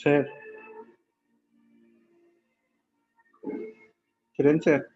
Sir, Kiran sir,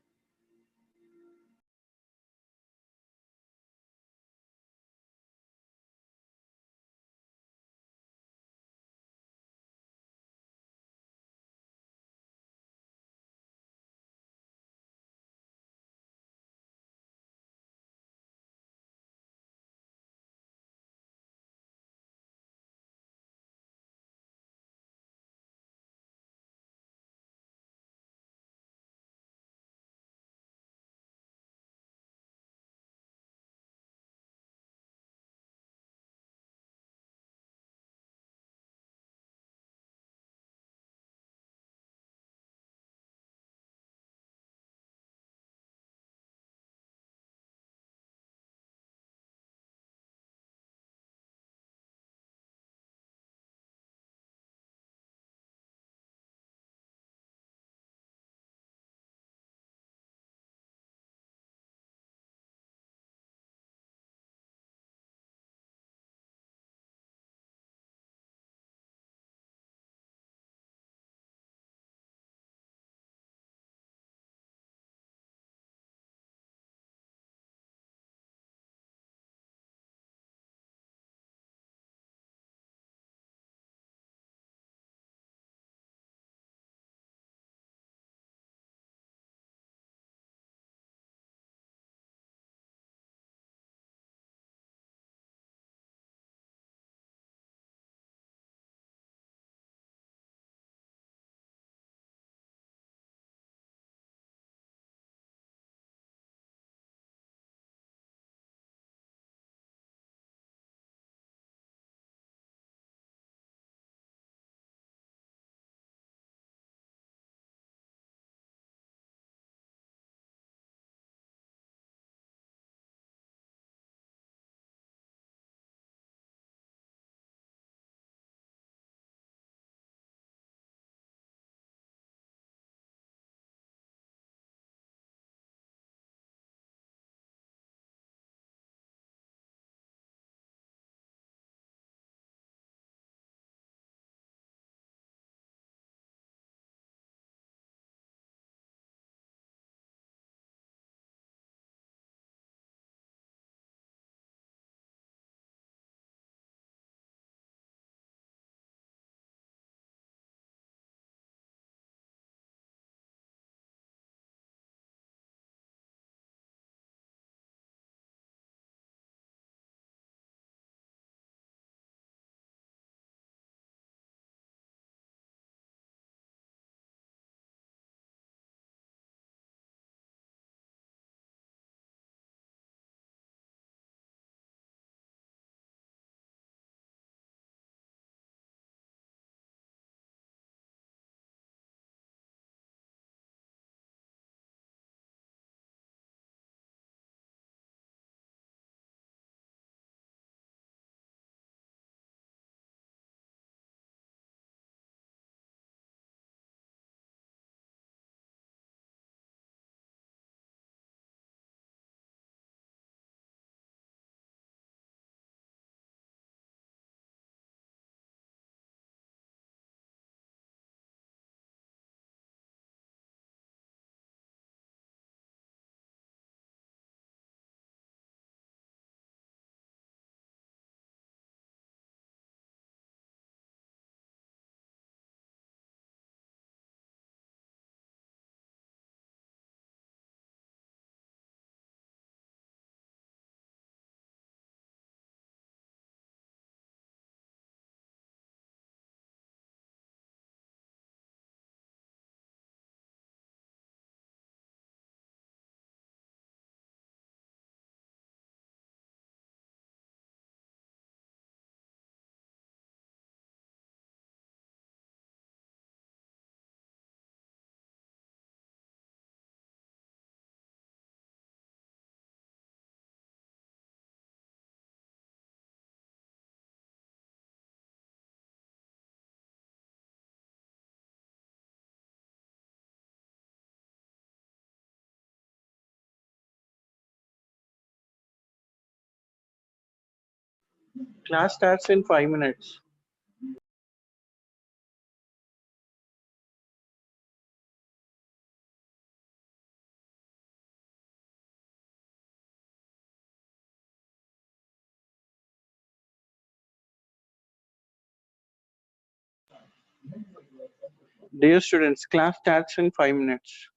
class starts in 5 minutes. Dear students, class starts in 5 minutes.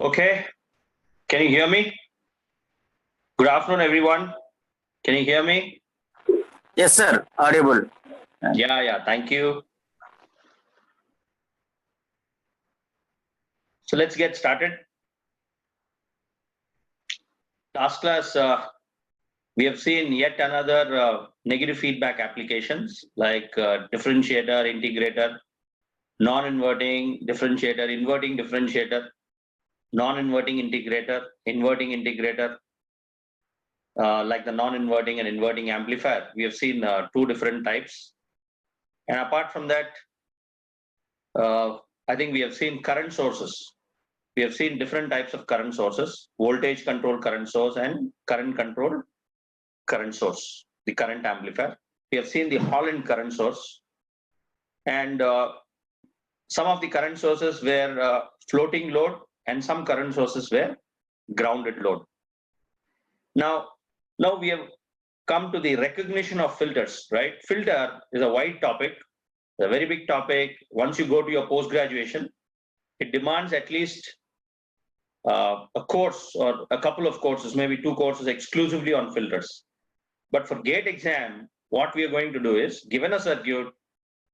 Okay, can you hear me? Good afternoon, everyone. Can you hear me? Yes, sir. Audible. Yeah, thank you. So let's get started. Last class, we have seen yet another negative feedback applications like differentiator, integrator, non-inverting differentiator, inverting differentiator, non-inverting integrator, inverting integrator, like the non-inverting and inverting amplifier. We have seen two different types. And apart from that, I think we have seen current sources. We have seen different types of current sources, voltage controlled current source and current controlled current source, the current amplifier. We have seen the Holland current source, and some of the current sources were floating load and some current sources were grounded load. Now we have come to the recognition of filters, right? Filter is a wide topic, a very big topic. Once you go to your post-graduation, it demands at least a course or a couple of courses, maybe 2 courses exclusively on filters. But for GATE exam, what we are going to do is, given a circuit,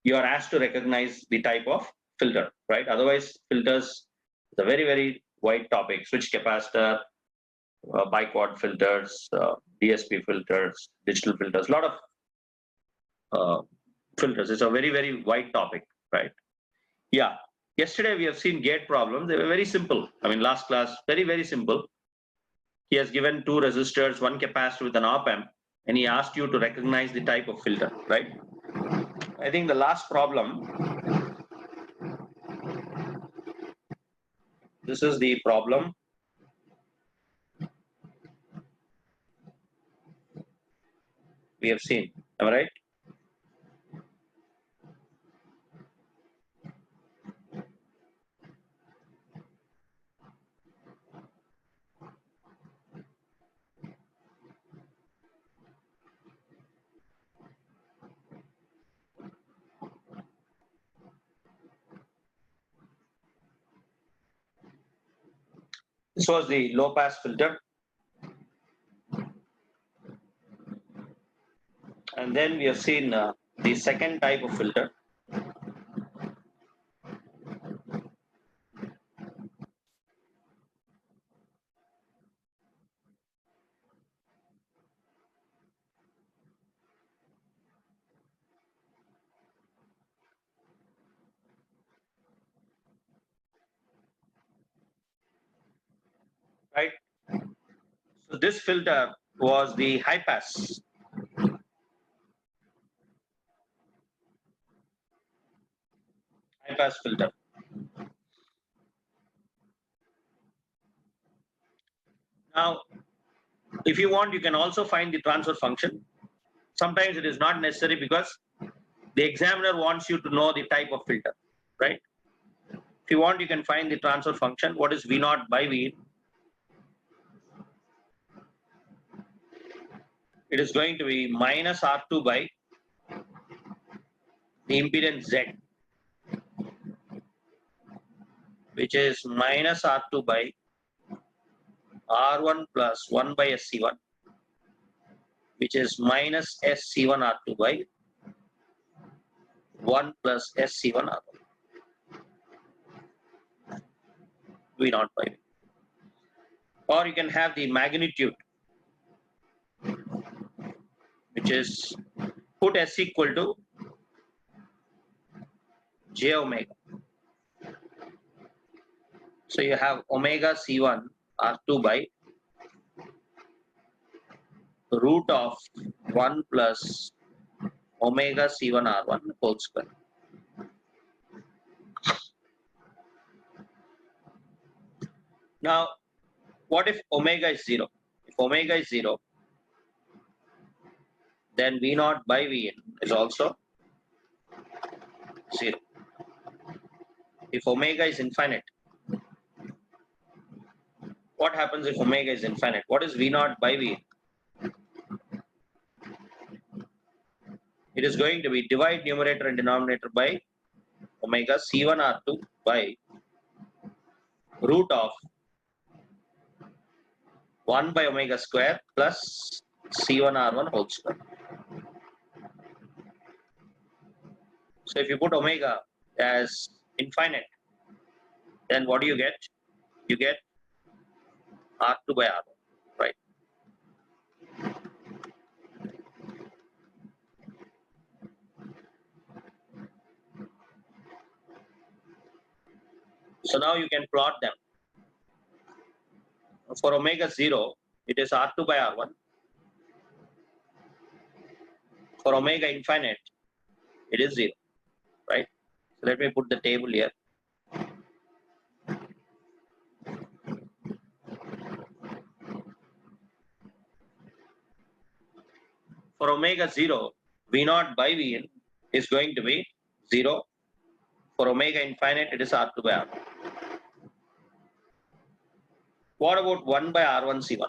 you are asked to recognize the type of filter, right? Otherwise, filters is a very, very wide topic. Switch capacitor, biquad filters, DSP filters, digital filters, a lot of filters. It's a very, very wide topic, right? Yeah. Yesterday we have seen gate problems. They were very simple. I mean, last class, very, very simple. He has given 2 resistors, 1 capacitor with an op amp, and he asked you to recognize the type of filter, right? I think the last problem, this is the problem. We have seen, am I right? This was the low pass filter. And then we have seen the second type of filter. Right? So this filter was the high pass. High pass filter. Now, if you want, you can also find the transfer function. Sometimes it is not necessary because the examiner wants you to know the type of filter, right? If you want, you can find the transfer function. What is V naught by V in? It is going to be minus R2 by the impedance Z, which is minus R2 by R1 plus 1 by SC1, which is minus SC1 R2 by 1 plus SC1 R1. V naught by V. Or you can have the magnitude, which is put S equal to J omega. So you have omega C1 R2 by root of 1 plus omega C1 R1 whole square. Now, what if omega is 0? If omega is 0, then V naught by Vn is also 0. If omega is infinite, what happens if omega is infinite? What is V naught by Vn? It is going to be divide numerator and denominator by omega C1 R2 by root of 1 by omega square plus C1 R1 whole square. So if you put omega as infinite, then what do you get? You get R2 by R1, right? So now you can plot them. For omega 0, it is R2 by R1. For omega infinite, it is 0, right? So let me put the table here. For omega 0, V naught by Vn is going to be 0. For omega infinite, it is R2 by R1. What about 1 by R1 C1?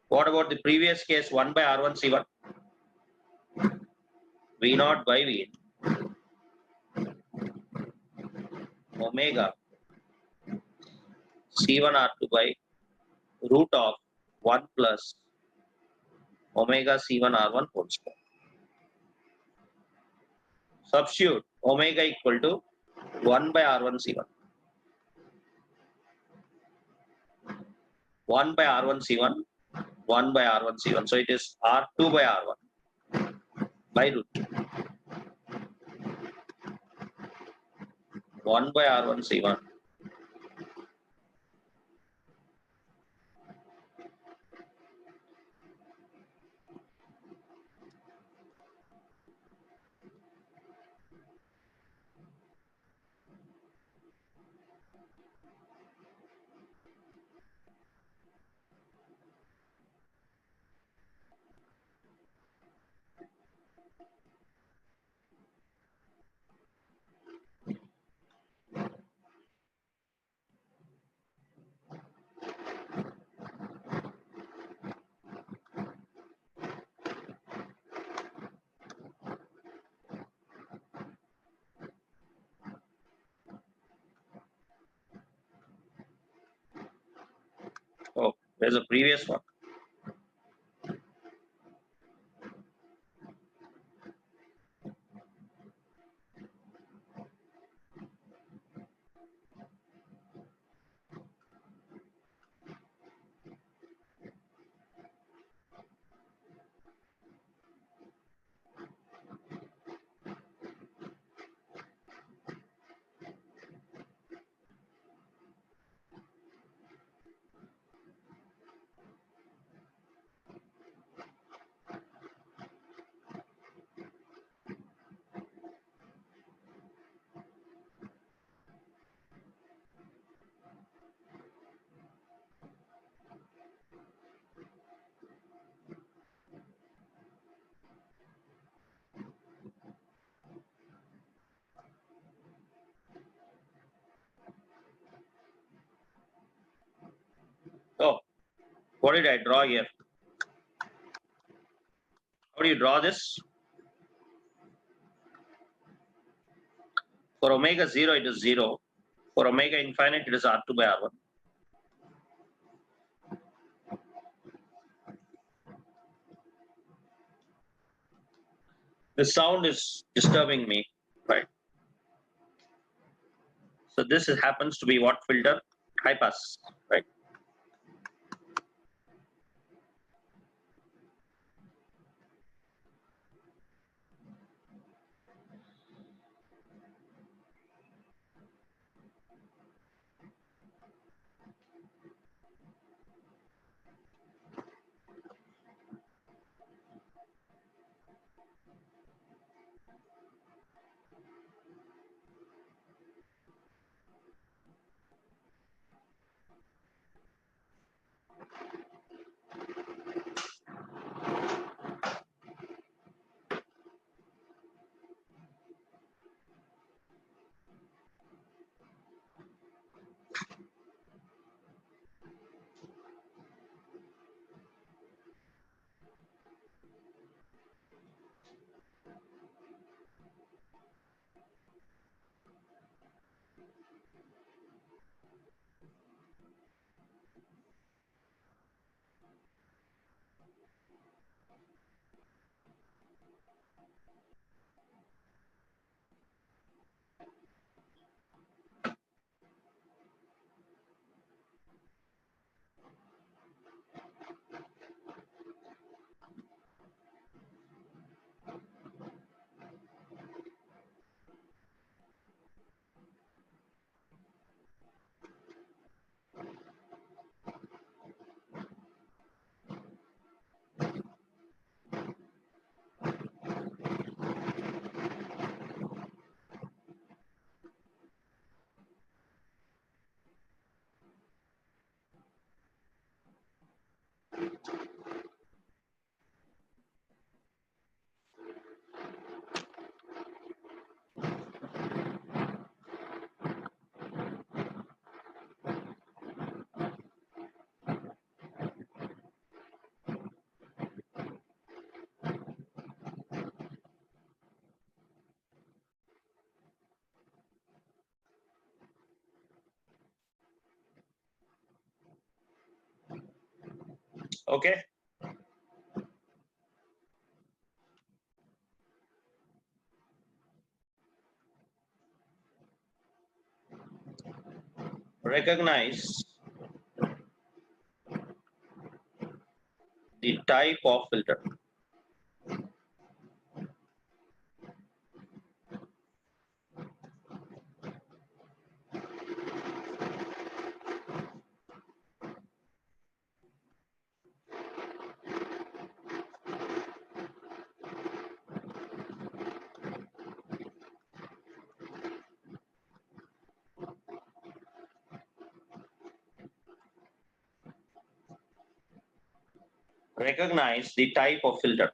What about the previous case 1 by R1 C1? V naught by Vn omega C1 R2 by root of 1 plus omega C1 R1 whole square. Substitute omega equal to 1 by R1 C1. 1 by R1 C1, 1 by R1 C1. So it is R2 by R1 by root 1 by R1 C1 Where's the previous one? Oh, what did I draw here? How do you draw this? For omega 0, it is 0. For omega infinite, it is R2 by R1. The sound is disturbing me, right? So this happens to be what filter? High pass, right? Okay. Recognize the type of filter. Recognize the type of filter.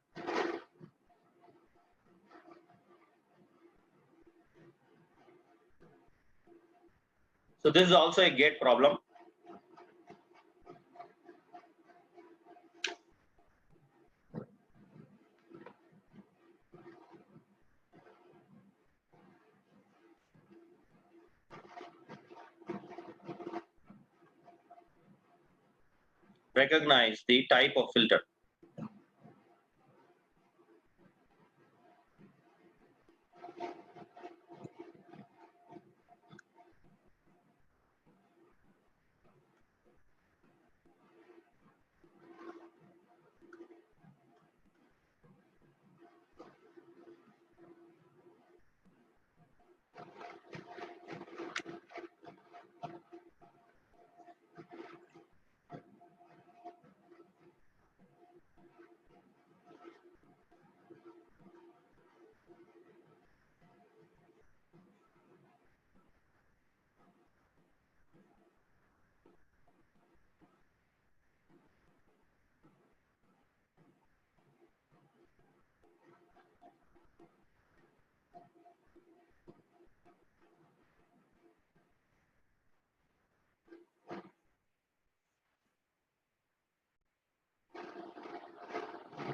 So this is also a gate problem. Recognize the type of filter.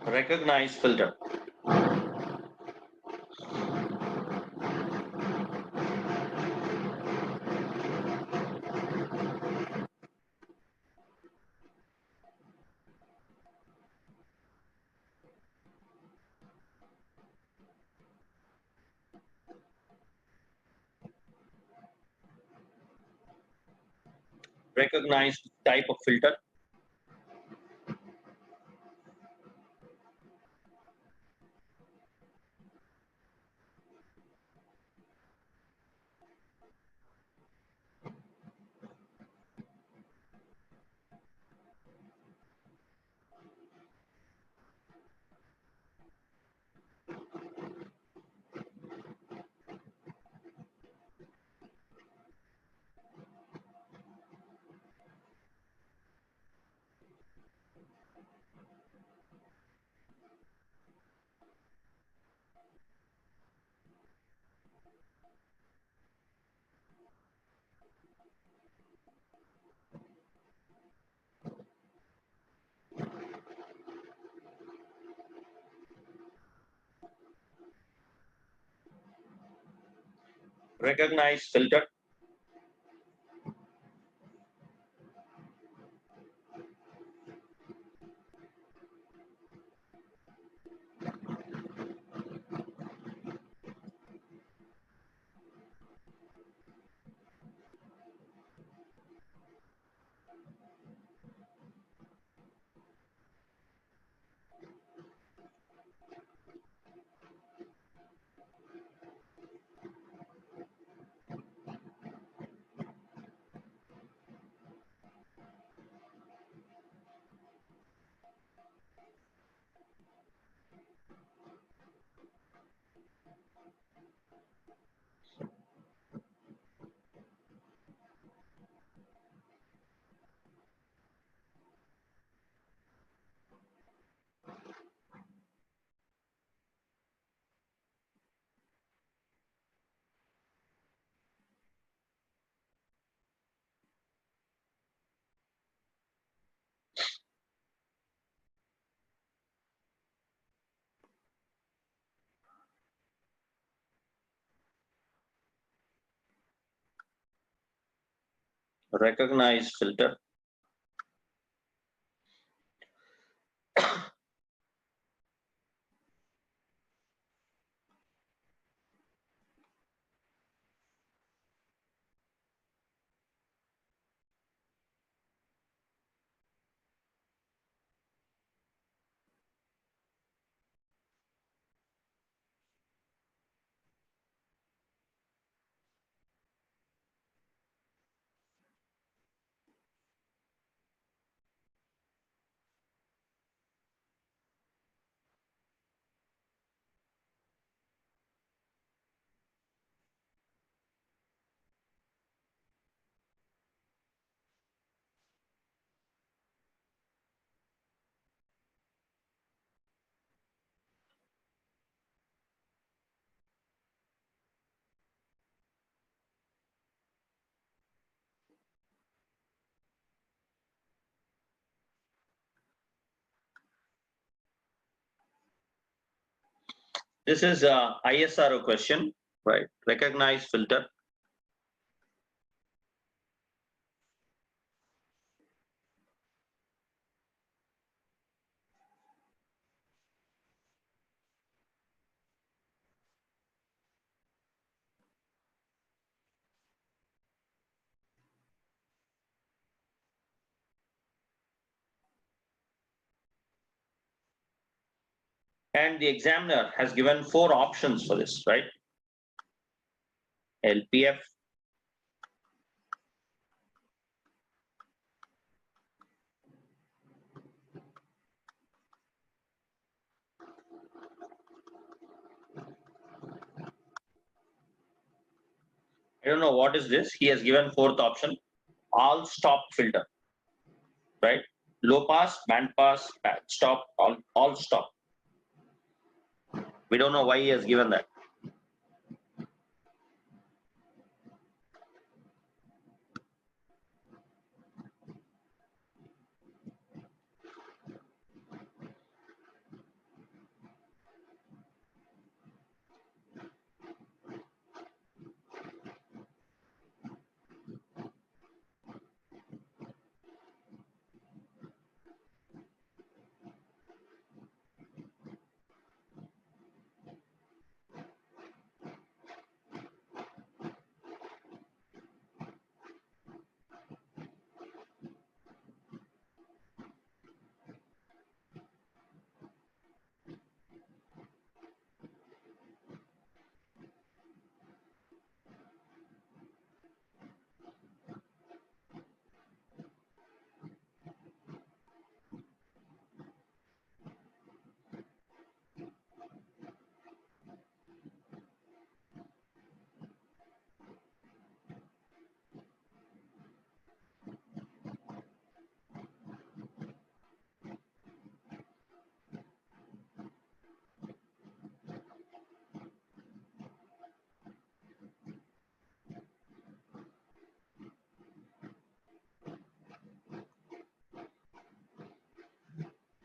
Recognize filter. Recognize type of filter. Recognize filter. Recognize filter. This is a ISRO question, right? Recognize filter. And the examiner has given 4 options for this, right? LPF, I don't know what is this. He has given 4th option, all stop filter, right? Low pass, band pass, band stop, all stop. We don't know why he has given that.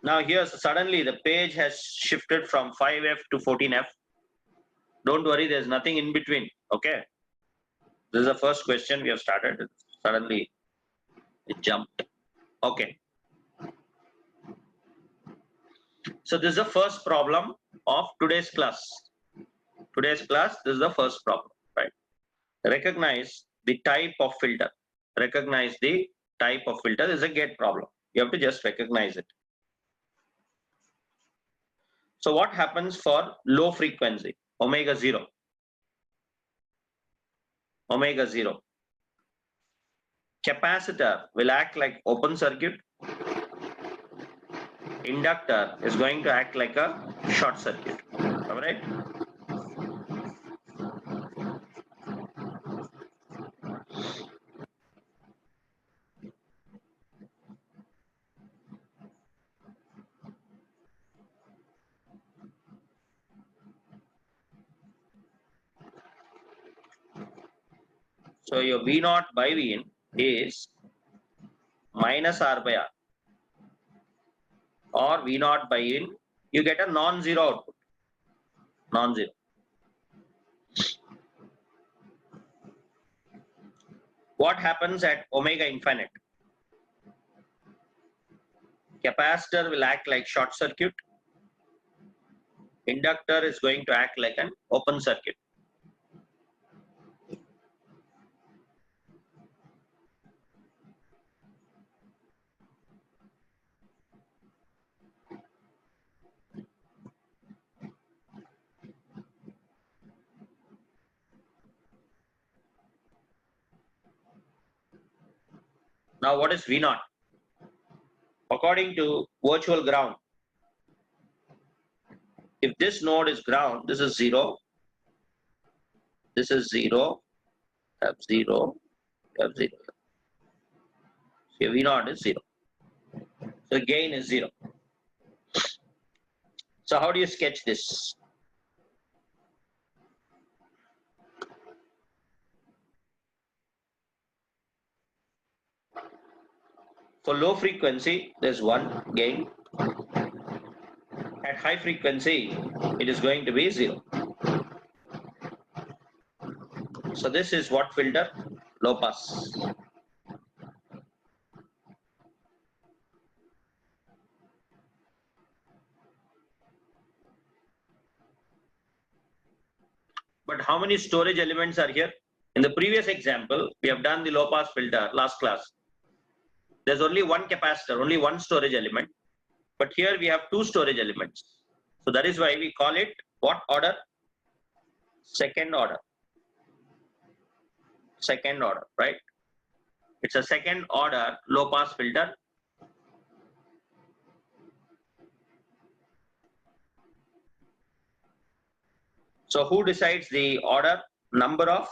Now here suddenly the page has shifted from 5F to 14F. Don't worry, there's nothing in between. Okay. This is the first question we have started. Suddenly it jumped. Okay. So this is the first problem of today's class. Today's class, this is the first problem, right? Recognize the type of filter. Recognize the type of filter. This is a get problem. You have to just recognize it. So what happens for low frequency, omega 0? Omega 0. Capacitor will act like open circuit. Inductor is going to act like a short circuit. All right. So your V naught by V in is minus R by R, or V naught by in, you get a non-zero output. Non-zero. What happens at omega infinite? Capacitor will act like short circuit. Inductor is going to act like an open circuit. Now what is V naught? According to virtual ground, if this node is ground, this is 0, this is 0, have 0, have 0. So V naught is 0. So gain is 0. So how do you sketch this? For low frequency, there's 1 gain. At high frequency, it is going to be 0. So this is what filter? Low pass. But how many storage elements are here? In the previous example, we have done the low pass filter last class. There's only one capacitor, only one storage element. But here we have 2 storage elements. So that is why we call it what order? Second order. Second order, right? It's a second order low pass filter. So who decides the order? Number of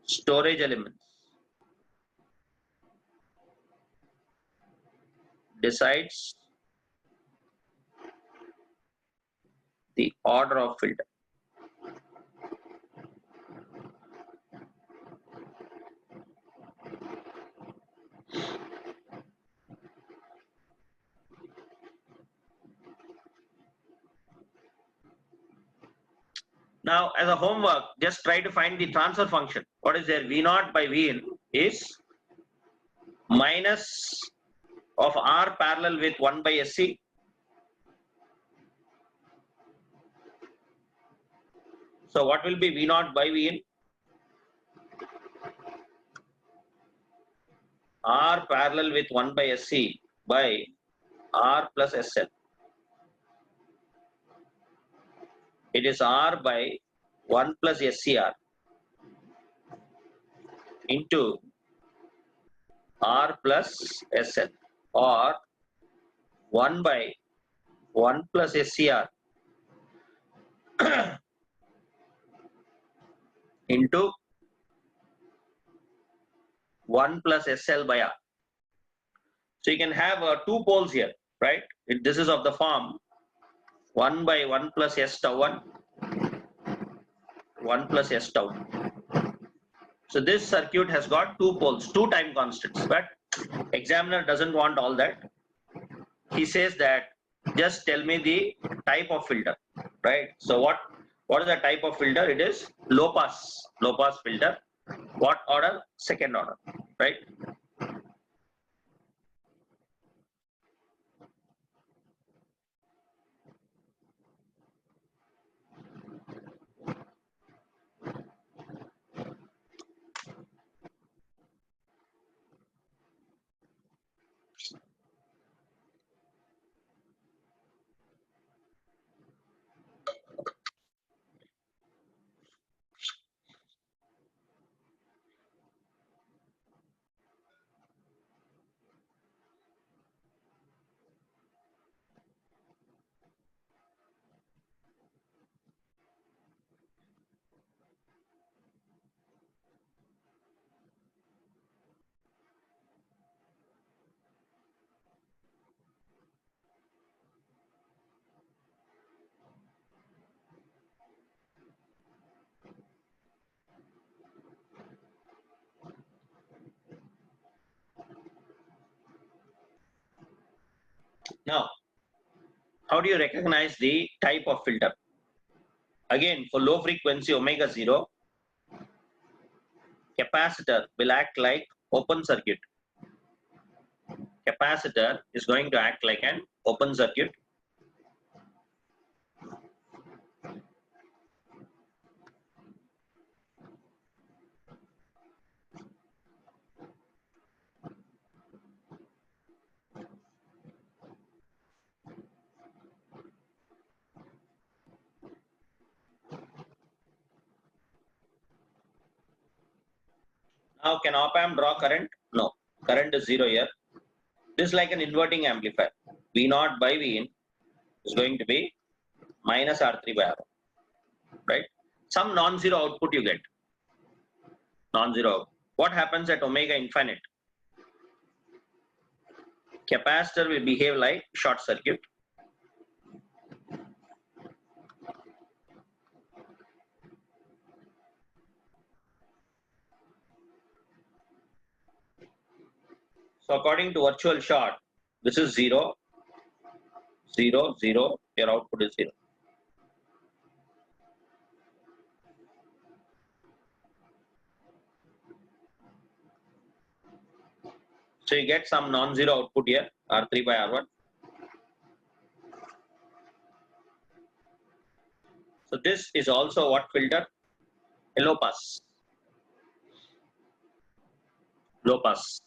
storage elements decides the order of filter. Now, as a homework, just try to find the transfer function. What is there? V0 by Vin is minus of R parallel with 1 by SC. So what will be V0 by Vn? R parallel with 1 by SC by R plus SL. It is R by 1 plus SCR into R plus SL, or 1 by 1 plus SCR into 1 plus SL by R. So you can have two poles here, right? This is of the form 1 by 1 plus S tau 1, 1 plus S tau. So this circuit has got two poles, two time constants, but examiner doesn't want all that. He says that just tell me the type of filter, right? So what is the type of filter? It is low pass filter. What order? Second order, right? Now, how do you recognize the type of filter? Again, for low frequency omega 0, capacitor will act like open circuit. Capacitor is going to act like an open circuit. Now, can op amp draw current? No, current is 0 here. This is like an inverting amplifier. V0 by Vin is going to be minus R3 by R1, right? Some non-zero output you get. Non-zero. What happens at omega infinite? Capacitor will behave like short circuit. So according to virtual short, this is 0, 0, 0, your output is 0. So you get some non-zero output here, R3 by R1. So this is also what filter? A low pass. Low pass.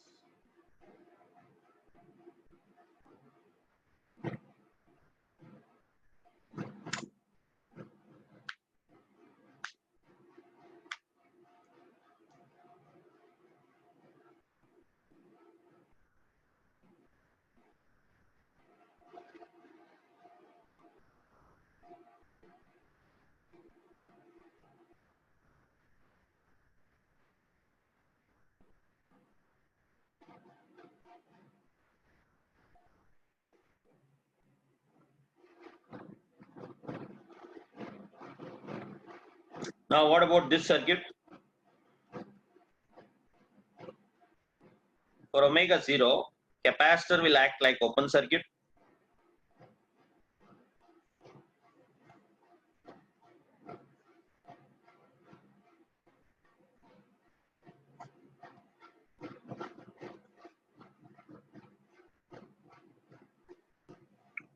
Now, what about this circuit? For omega 0, capacitor will act like open circuit.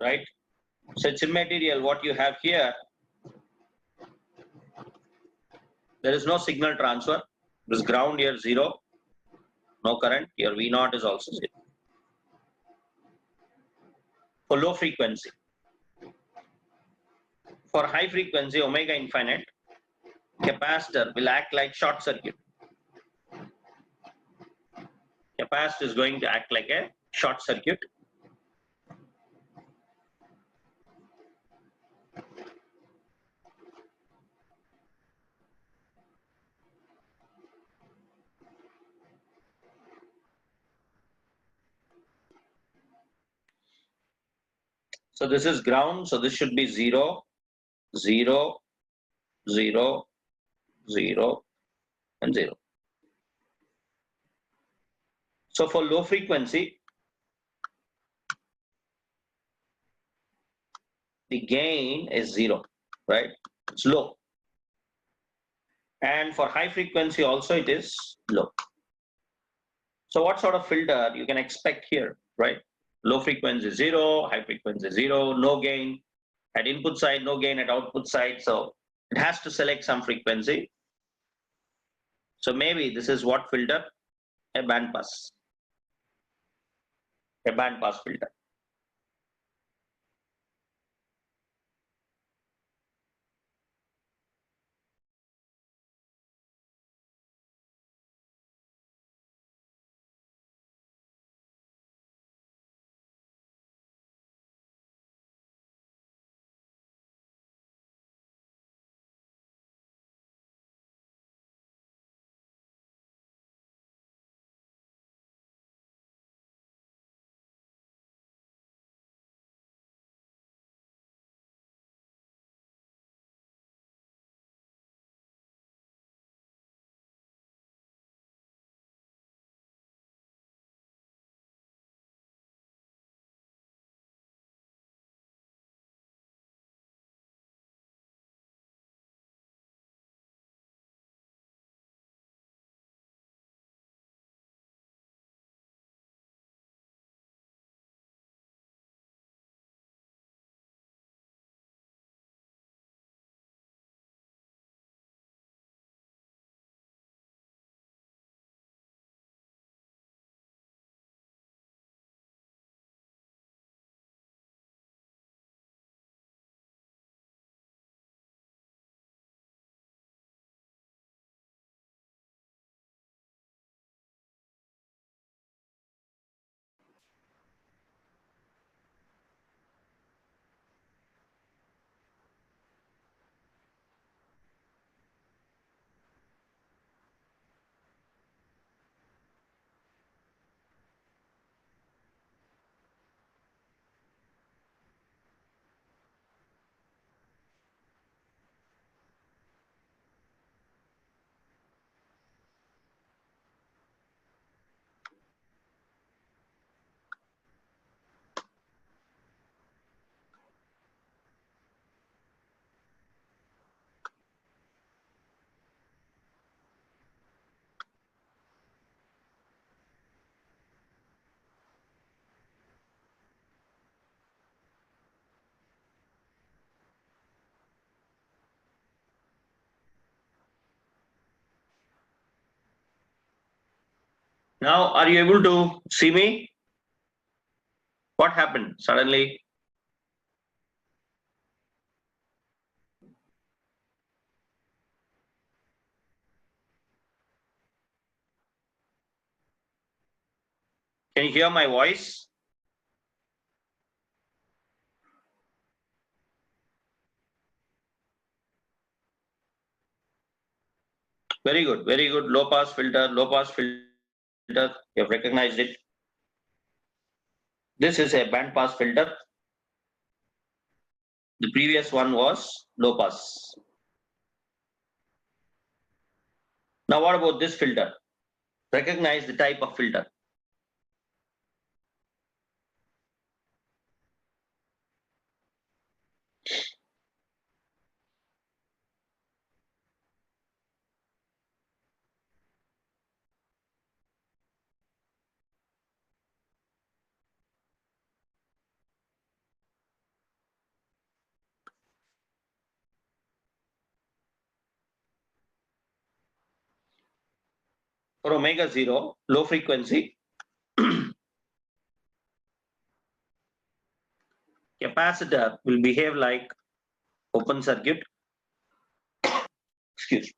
Right? Such a material, what you have here, there is no signal transfer. This ground here 0, no current. Here V0 is also 0. For low frequency. For high frequency, omega infinite, capacitor will act like short circuit. Capacitor is going to act like a short circuit. So this is ground, so this should be 0, 0, 0, 0, and 0. So for low frequency, the gain is 0, right? It's low. And for high frequency also it is low. So what sort of filter you can expect here, right? Low frequency 0, high frequency 0, no gain. At input side, no gain at output side. So it has to select some frequency. So maybe this is what filter? A band pass. A band pass filter. Now, are you able to see me? What happened suddenly? Can you hear my voice? Very good, very good. Low pass filter, low pass filter. You have recognized it. This is a band pass filter. The previous one was low pass. Now what about this filter? Recognize the type of filter. For omega 0, low frequency, capacitor will behave like open circuit. Excuse me.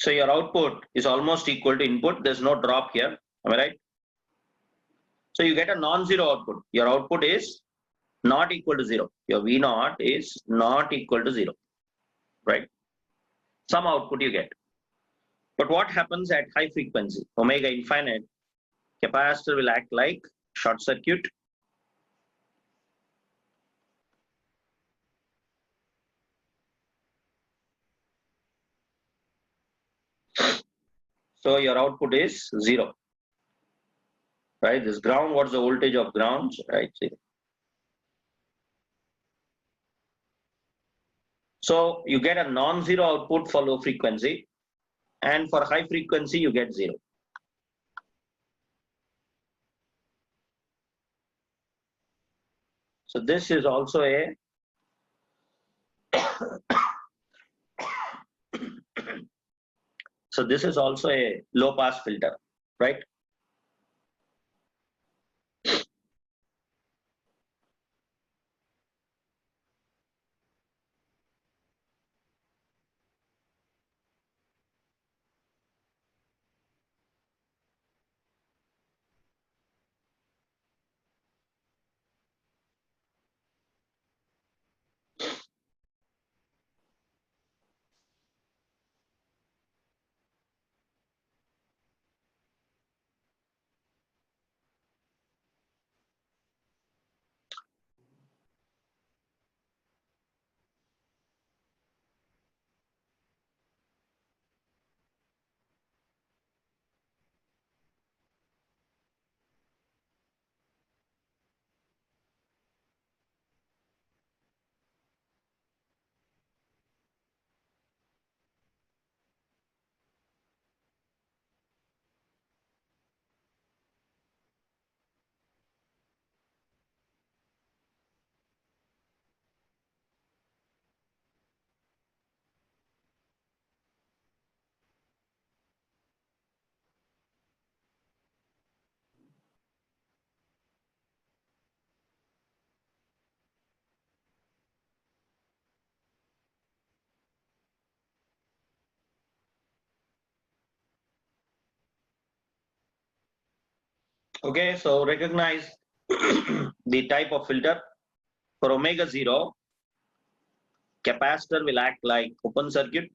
So your output is almost equal to input. There's no drop here. Am I right? So you get a non-zero output. Your output is not equal to 0. Your V naught is not equal to 0. Right? Some output you get. But what happens at high frequency? Omega infinite, capacitor will act like short circuit. So your output is 0. Right? This ground, what's the voltage of ground? Right? 0. So you get a non-zero output for low frequency, and for high frequency you get 0. So this is also a so this is also a low pass filter, right? Okay, so recognize the type of filter. For omega 0, capacitor will act like open circuit.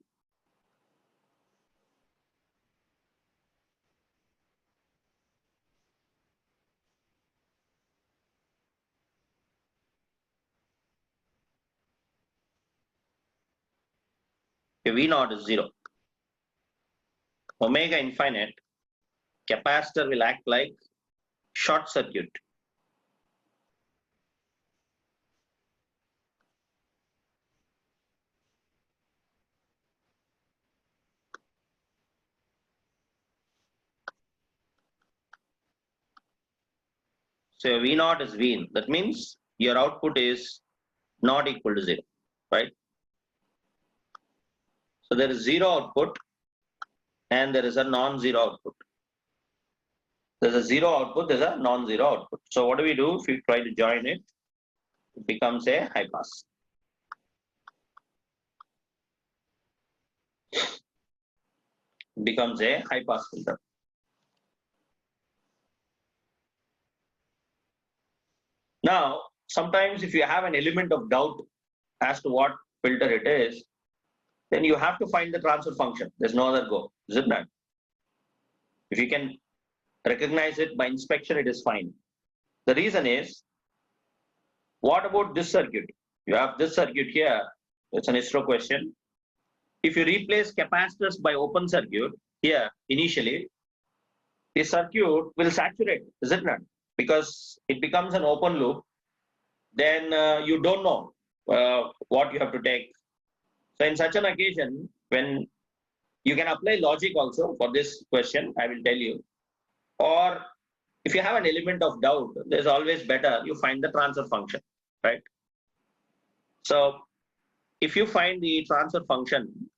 V naught is 0. Omega infinite, capacitor will act like short circuit. So V naught is V in. That means your output is not equal to 0, right? So there is 0 output and there is a non-zero output. There's a zero output, there's a non-zero output. So what do we do? If we try to join it, it becomes a high pass. It becomes a high pass filter. Now, sometimes if you have an element of doubt as to what filter it is, then you have to find the transfer function. There's no other go, is it not? If you can recognize it by inspection, it is fine. The reason is, what about this circuit? You have this circuit here. It's an ISRO question. If you replace capacitors by open circuit here initially, the circuit will saturate, is it not? Because it becomes an open loop. Then you don't know what you have to take. So in such an occasion, when you can apply logic also for this question, I will tell you. Or if you have an element of doubt, there's always better you find the transfer function, right? So if you find the transfer function,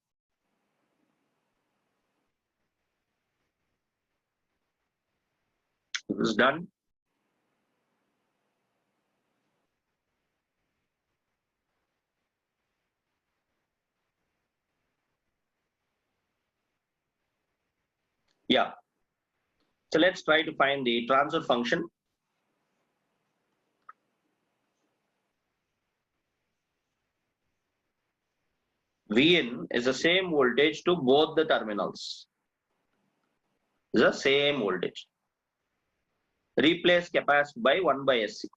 it is done. Yeah. So let's try to find the transfer function. Vn is the same voltage to both the terminals. The same voltage. Replace capacitor by 1 by SC.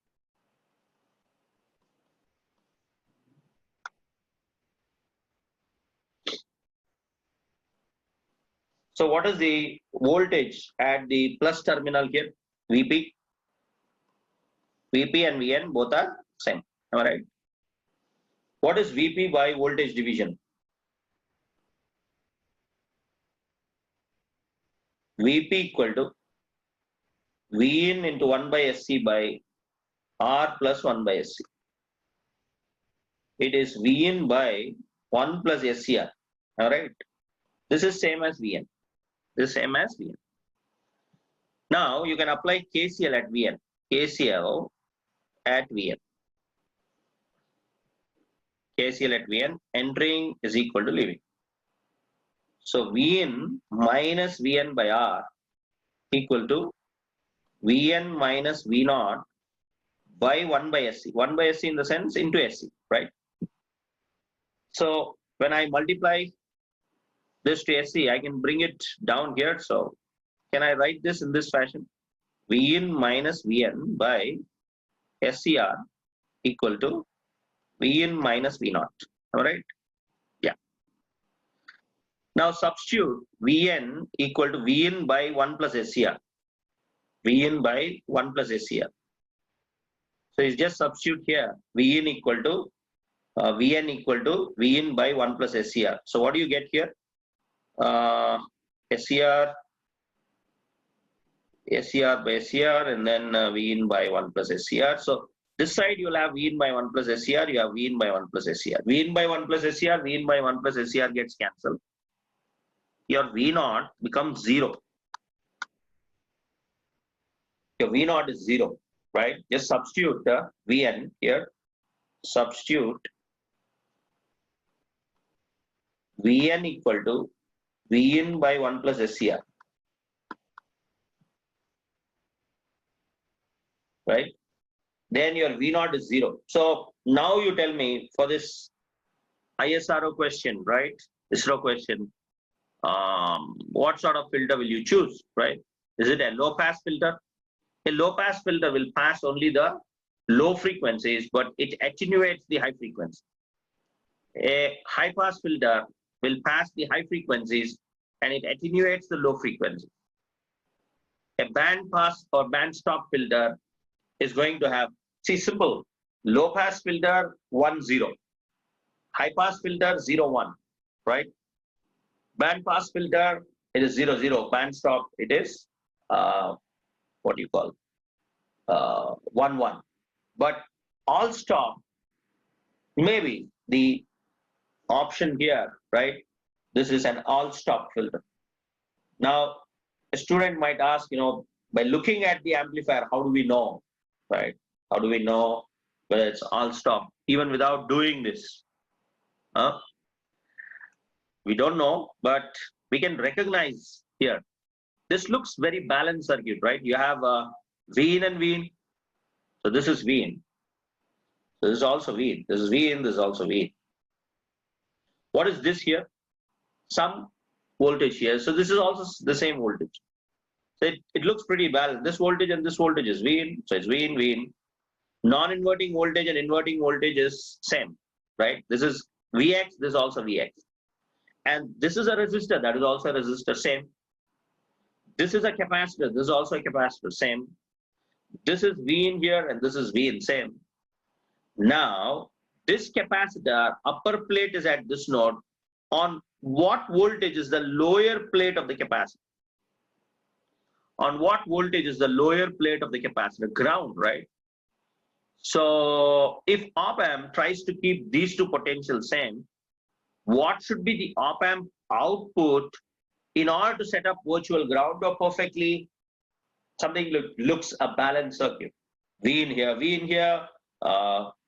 So what is the voltage at the plus terminal here? Vp. Vp and Vn both are same. Am I right? What is Vp by voltage division? Vp equal to Vin into 1 by SC by R plus 1 by SC. It is Vin by 1 plus SCR. All right. This is same as Vn. This is same as Vn. Now you can apply KCL at Vn. KCL at Vn. KCL at Vn. Entering is equal to leaving. So Vn minus Vn by R equal to Vn minus V0 by 1 by SC. 1 by SC in the sense into SC, right? So when I multiply this to SC, I can bring it down here. So can I write this in this fashion? Vn minus Vn by SCR equal to Vn minus V0. All right. Yeah. Now substitute Vn equal to Vn by 1 plus SCR. Vn by 1 plus SCR. So it's just substitute here. Vn equal to Vn by 1 plus SCR. So what do you get here? SCR by SCR and then Vn by 1 plus SCR. So this side you will have Vn by 1 plus SCR, you have Vn by 1 plus SCR. Vn by 1 plus SCR, Vn by 1 plus SCR gets cancelled. Your V0 becomes 0. Your V0 is 0, right? Just substitute the Vn here. Substitute Vn equal to Vn by 1 plus SCR. Right? Then your V0 is 0. So now you tell me for this ISRO question, right? ISRO question, what sort of filter will you choose, right? Is it a low pass filter? A low pass filter will pass only the low frequencies, but it attenuates the high frequency. A high pass filter will pass the high frequencies and it attenuates the low frequency. A band pass or band stop filter is going to have, see, simple, low pass filter 1 0, high pass filter 0 1, right? Band pass filter, it is 0 0, band stop, it is what do you call 1 1. But all stop, maybe the option here, right? This is an all stop filter. Now a student might ask, By looking at the amplifier, how do we know, right? How do we know whether it's all stop, even without doing this? Huh? We don't know, but we can recognize here. This looks very balanced circuit, right? You have V in and V in. So this is V in. So this is also V in. This is V in, this is also V in. What is this here? Some voltage here. So this is also the same voltage. So it looks pretty balanced. This voltage and this voltage is V in. So it's V in, V in. Non-inverting voltage and inverting voltage is same, right? This is Vx, this is also Vx. And this is a resistor, that is also a resistor, same. This is a capacitor, this is also a capacitor, same. This is V in here and this is V in, same. Now, this capacitor, upper plate is at this node. On what voltage is the lower plate of the capacitor? On what voltage is the lower plate of the capacitor? Ground, right? So if op-amp tries to keep these two potentials same, what should be the op-amp output in order to set up virtual ground or perfectly something looks a balanced circuit? V in here,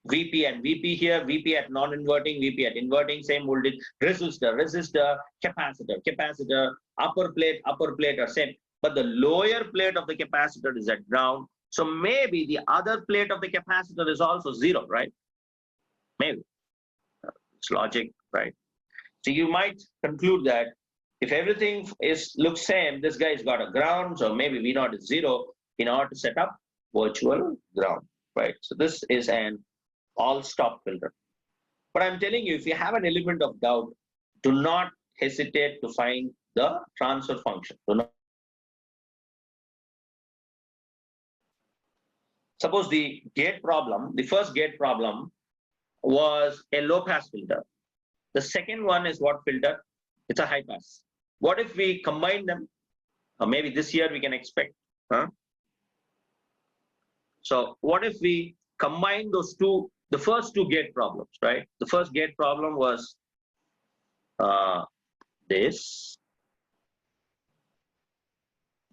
VP and VP here, VP at non-inverting, VP at inverting, same voltage, resistor, capacitor, upper plate are same, but the lower plate of the capacitor is at ground. So maybe the other plate of the capacitor is also zero, right? Maybe. It's logic, right? So you might conclude that if everything looks same, this guy's got a ground, so maybe V0 is zero in order to set up virtual ground, right? So this is an all stop filter. But I'm telling you, if you have an element of doubt, do not hesitate to find the transfer function. Suppose the gate problem, the first gate problem was a low pass filter. The second one is what filter? It's a high pass. What if we combine them? Maybe this year we can expect. So what if we combine those two, the first two gate problems, right? The first gate problem was this.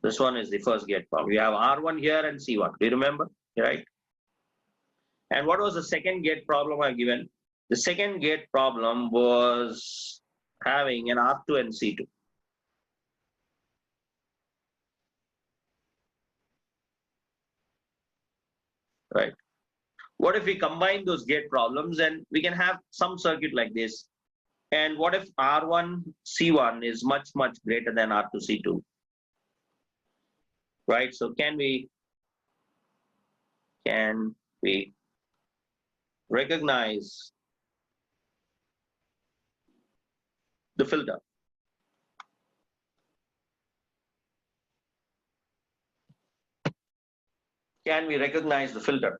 This one is the first gate problem. We have R1 here and C1. Do you remember? Right? And what was the second gate problem I've given? The second gate problem was having an R2 and C2. Right? What if we combine those gate problems and we can have some circuit like this? And what if R1, C1 is much, much greater than R2, C2? Right? So can we recognize the filter? Can we recognize the filter?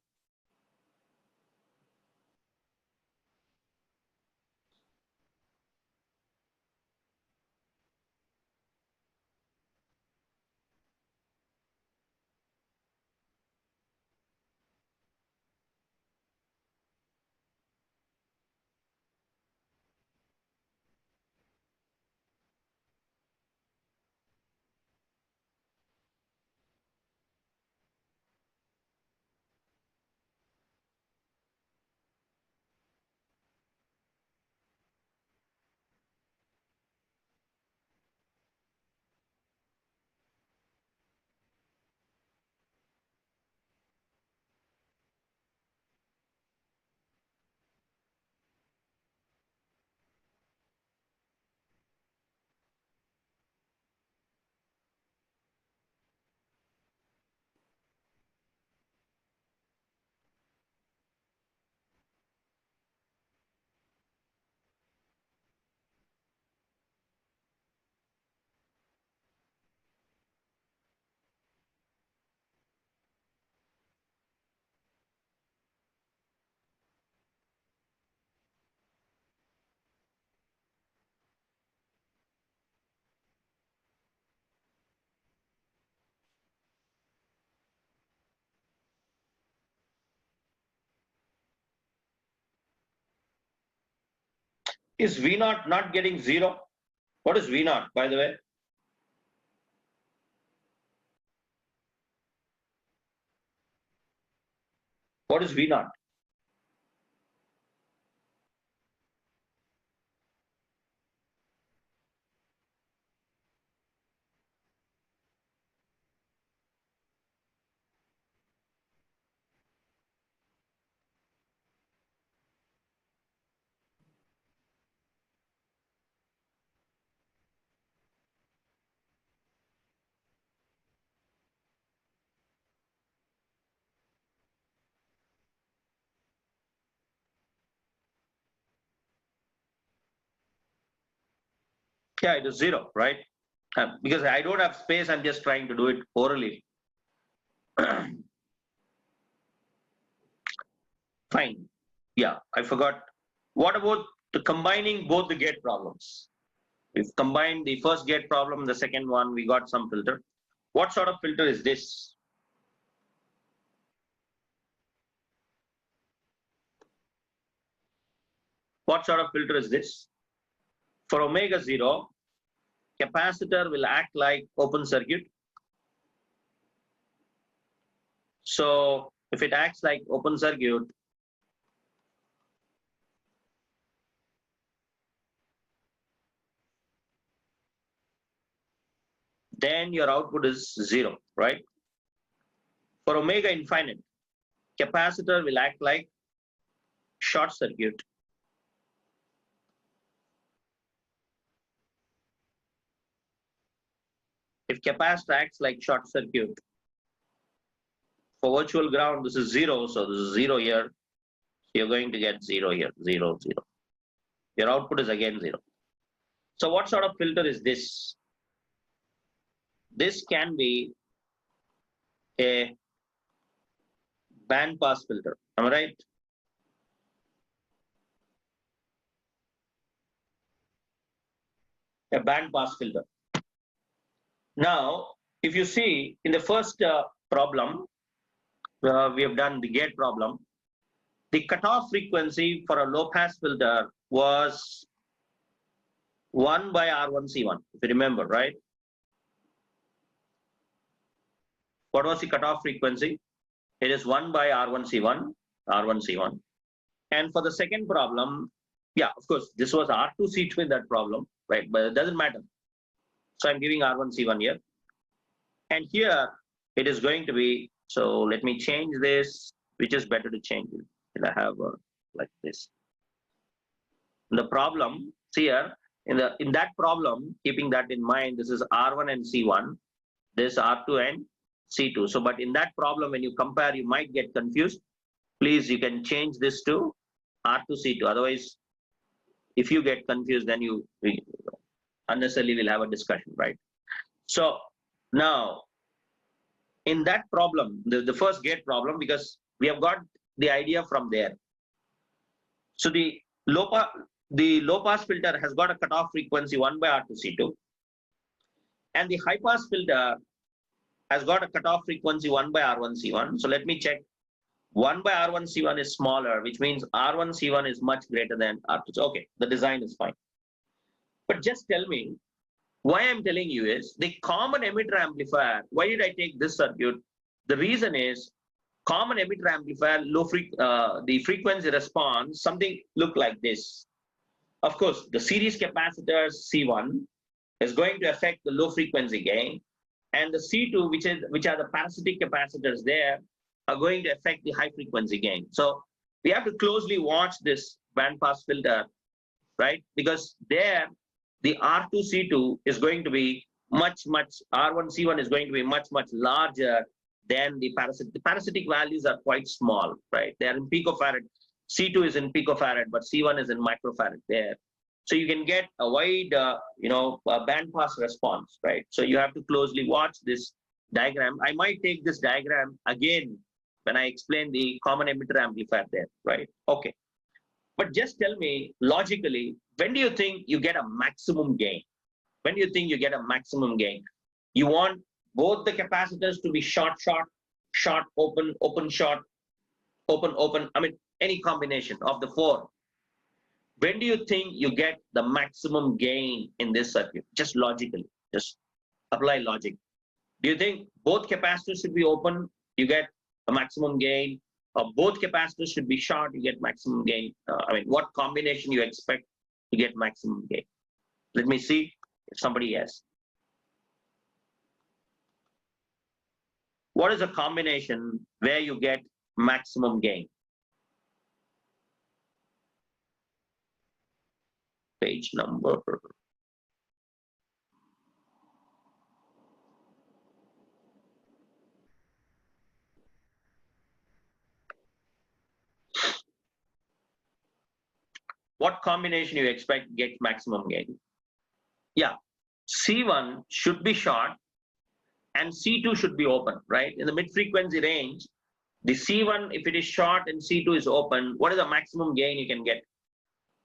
Is V0 not getting zero? What is V0, by the way? What is V naught? Yeah, it is 0, right? Because I don't have space, I'm just trying to do it orally. Fine. Yeah, I forgot. What about the combining both the gate problems? We've combined the first gate problem, the second one, we got some filter. What sort of filter is this? What sort of filter is this? For omega 0, capacitor will act like open circuit. So if it acts like open circuit, then your output is 0, right? For omega infinite, capacitor will act like short circuit. If capacitor acts like short circuit, for virtual ground, this is 0, so this is 0 here. You're going to get 0 here, 0, 0. Your output is again 0. So what sort of filter is this? This can be a band pass filter. Am I right? A band pass filter. Now, if you see in the first problem, we have done the gate problem. The cutoff frequency for a low pass filter was 1 by R1C1, if you remember, right? What was the cutoff frequency? It is 1 by R1C1, R1C1. And for the second problem, yeah, of course, this was R2C2 in that problem, right? But it doesn't matter. So I'm giving R1C1 here. And here it is going to be, so let me change this, which is better to change it. And I have like this. The problem, see here, in that problem, keeping that in mind, this is R1 and C1, this R2 and C2. So, but in that problem, when you compare, you might get confused. Please, you can change this to R2C2. Otherwise, if you get confused, then you unnecessarily will have a discussion, right? So now, in that problem, the first gate problem, because we have got the idea from there. So the low pass filter has got a cutoff frequency 1 by R2C2, and the high pass filter has got a cutoff frequency 1 by R1C1. So let me check. 1 by R1C1 is smaller, which means R1C1 is much greater than R2. Okay, the design is fine. But just tell me, why I'm telling you is the common emitter amplifier. Why did I take this circuit? The reason is common emitter amplifier, the frequency response, something look like this. Of course, the series capacitors C1 is going to affect the low frequency gain, and the C2, which are the parasitic capacitors there, are going to affect the high frequency gain. So we have to closely watch this band pass filter, right? Because there, the R2C2 is going to be R1C1 is going to be much larger than the parasitic. The parasitic values are quite small, right? They are in picofarad. C2 is in picofarad, but C1 is in microfarad there. So you can get a wide, band pass response, right? So you have to closely watch this diagram. I might take this diagram again when I explain the common emitter amplifier there, right? Okay. But just tell me logically, when do you think you get a maximum gain? When do you think you get a maximum gain? You want both the capacitors to be short, open, short, open. I mean, any combination of the four. When do you think you get the maximum gain in this circuit? Just logically, just apply logic. Do you think both capacitors should be open, you get a maximum gain? both capacitors should be short, you get maximum gain. What combination you expect to get maximum gain? Let me see if somebody has. What is a combination where you get maximum gain? Page number. What combination you expect get maximum gain? Yeah, C1 should be short and C2 should be open, right? In the mid-frequency range, the C1, if it is short and C2 is open, what is the maximum gain you can get?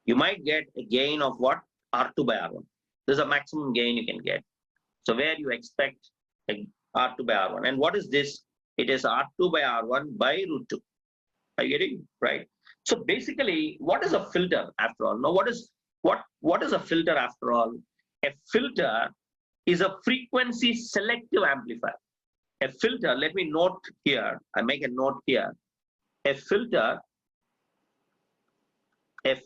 You might get a gain of what? R2 by R1. This is a maximum gain you can get. So where you expect a R2 by R1. And what is this? It is R2 by R1 by root 2. Are you getting? Right. So basically, what is a filter after all? Now, what is a filter after all? A filter is a frequency selective amplifier. A filter, let me note here, I make a note here. A filter is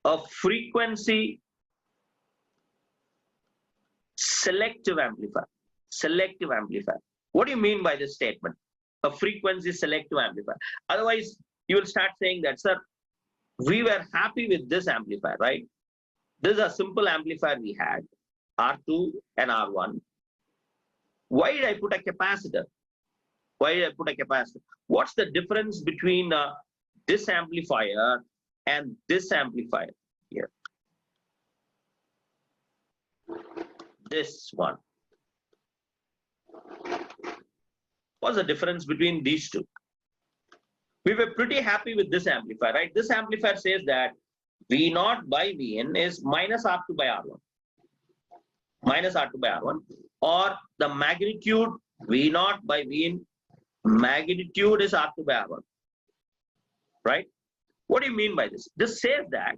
a frequency selective amplifier. Selective amplifier. What do you mean by this statement? A frequency selective amplifier. Otherwise, you will start saying that, sir, we were happy with this amplifier, right? This is a simple amplifier we had, R2 and R1. Why did I put a capacitor? Why did I put a capacitor? What's the difference between this amplifier and this amplifier here? This one. What's the difference between these two? We were pretty happy with this amplifier, right? This amplifier says that V0 by Vn is minus R2 by R1. Minus R2 by R1. Or the magnitude V0 by Vn, magnitude is R2 by R1. Right? What do you mean by this? This says that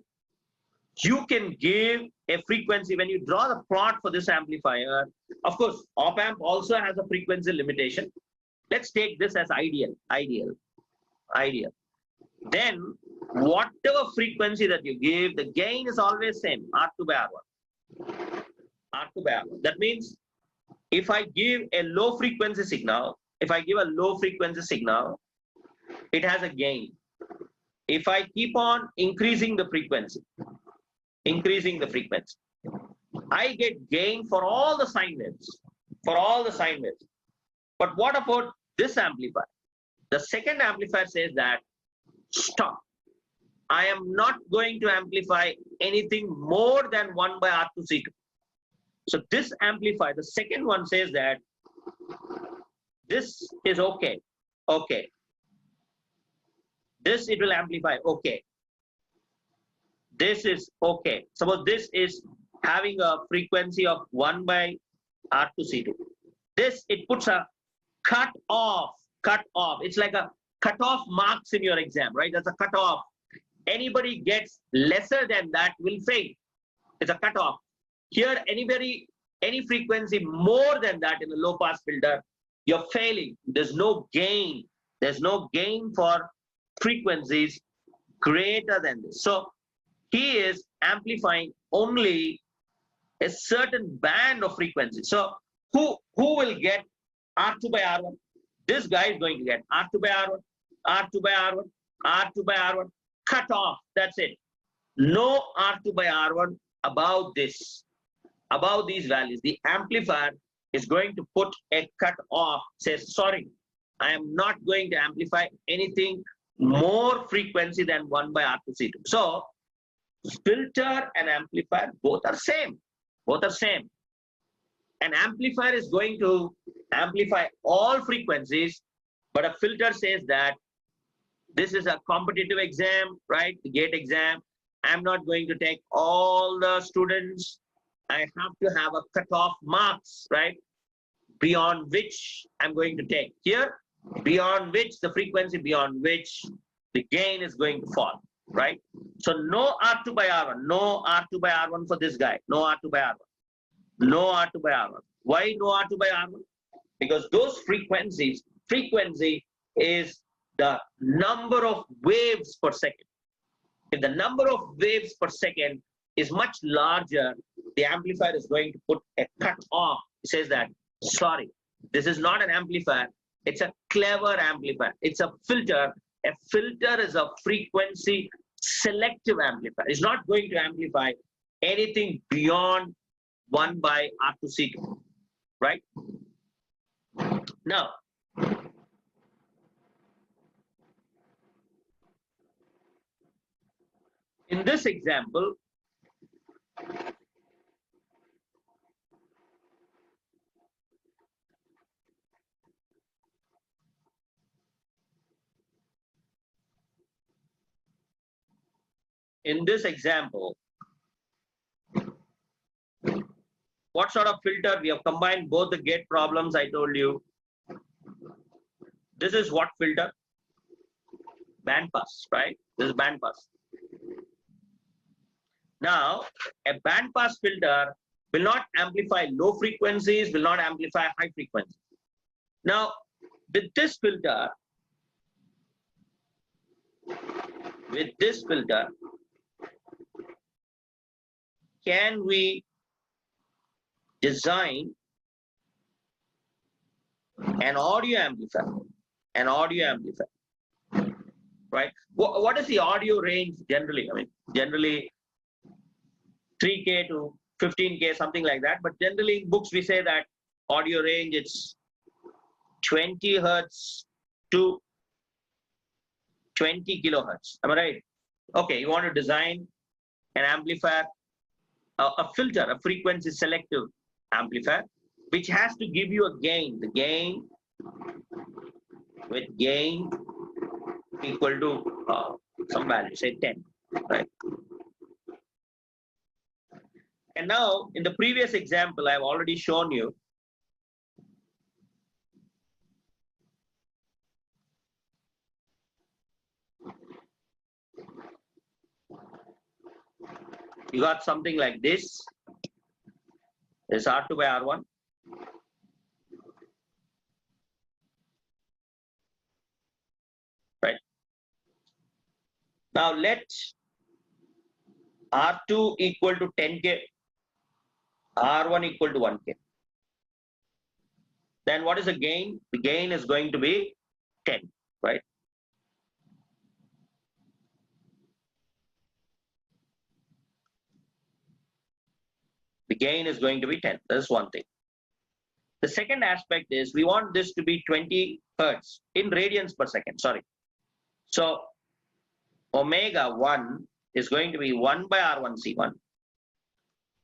you can give a frequency when you draw the plot for this amplifier. Of course, op-amp also has a frequency limitation. Let's take this as ideal. Then whatever frequency that you give, the gain is always same, R2 by R1. R2 by R1. That means if I give a low frequency signal, it has a gain. If I keep on increasing the frequency, I get gain for all the sine waves, But what about this amplifier? The second amplifier says that, stop. I am not going to amplify anything more than 1 by R2C2. So this amplifier, the second one says that this is okay. This it will amplify, okay. This is okay. Suppose this is having a frequency of 1 by R2C2. This, it puts a cut off. It's like a cut-off marks in your exam, right? That's a cut-off. Anybody gets lesser than that will fail. It's a cut-off. Here, any frequency more than that in a low-pass filter, you're failing. There's no gain. There's no gain for frequencies greater than this. So he is amplifying only a certain band of frequency. So who will get R2 by R1? This guy is going to get R2 by R1, R2 by R1, R2 by R1, cut off. That's it. No R2 by R1 above this, above these values. The amplifier is going to put a cut off, says, sorry, I am not going to amplify anything more frequency than 1 by R2C2. So filter and amplifier, both are same. An amplifier is going to amplify all frequencies, but a filter says that this is a competitive exam, right? The GATE exam. I'm not going to take all the students. I have to have a cutoff marks, right? Beyond which I'm going to take. Here, beyond which, the frequency beyond which the gain is going to fall, right? So no R2 by R1, no R2 by R1 for this guy, no R2 by R1. No R2 by R1. Why no R2 by R1? because those frequencies, frequency is the number of waves per second. If the number of waves per second is much larger, the amplifier is going to put a cut off. It says that, sorry, this is not an amplifier. It's a clever amplifier. It's a filter. A filter is a frequency selective amplifier. It's not going to amplify anything beyond 1 by R2C2, right? Now, in this example, what sort of filter? We have combined both the gate problems, I told you. This is what filter? Band pass, right? This is band pass. Now, a band pass filter will not amplify low frequencies, will not amplify high frequencies. Now, with this filter, can we design an audio amplifier? Right? What is the audio range generally? I mean, generally 3K to 15K, something like that. But generally in books, we say that audio range, it's 20 Hertz to 20 kilohertz. Am I right? Okay, you want to design an amplifier, a filter, a frequency selective amplifier, which has to give you a gain. The gain with gain equal to some value, say 10, right? And now, in the previous example, I've already shown you you got something like this. This R2 by R1. Right. Now let R2 equal to 10K, R1 equal to 1K. Then what is the gain? The gain is going to be 10, right? The gain is going to be 10. That's one thing. The second aspect is we want this to be 20 Hertz in radians per second. Sorry. So omega 1 is going to be 1 by R1C1.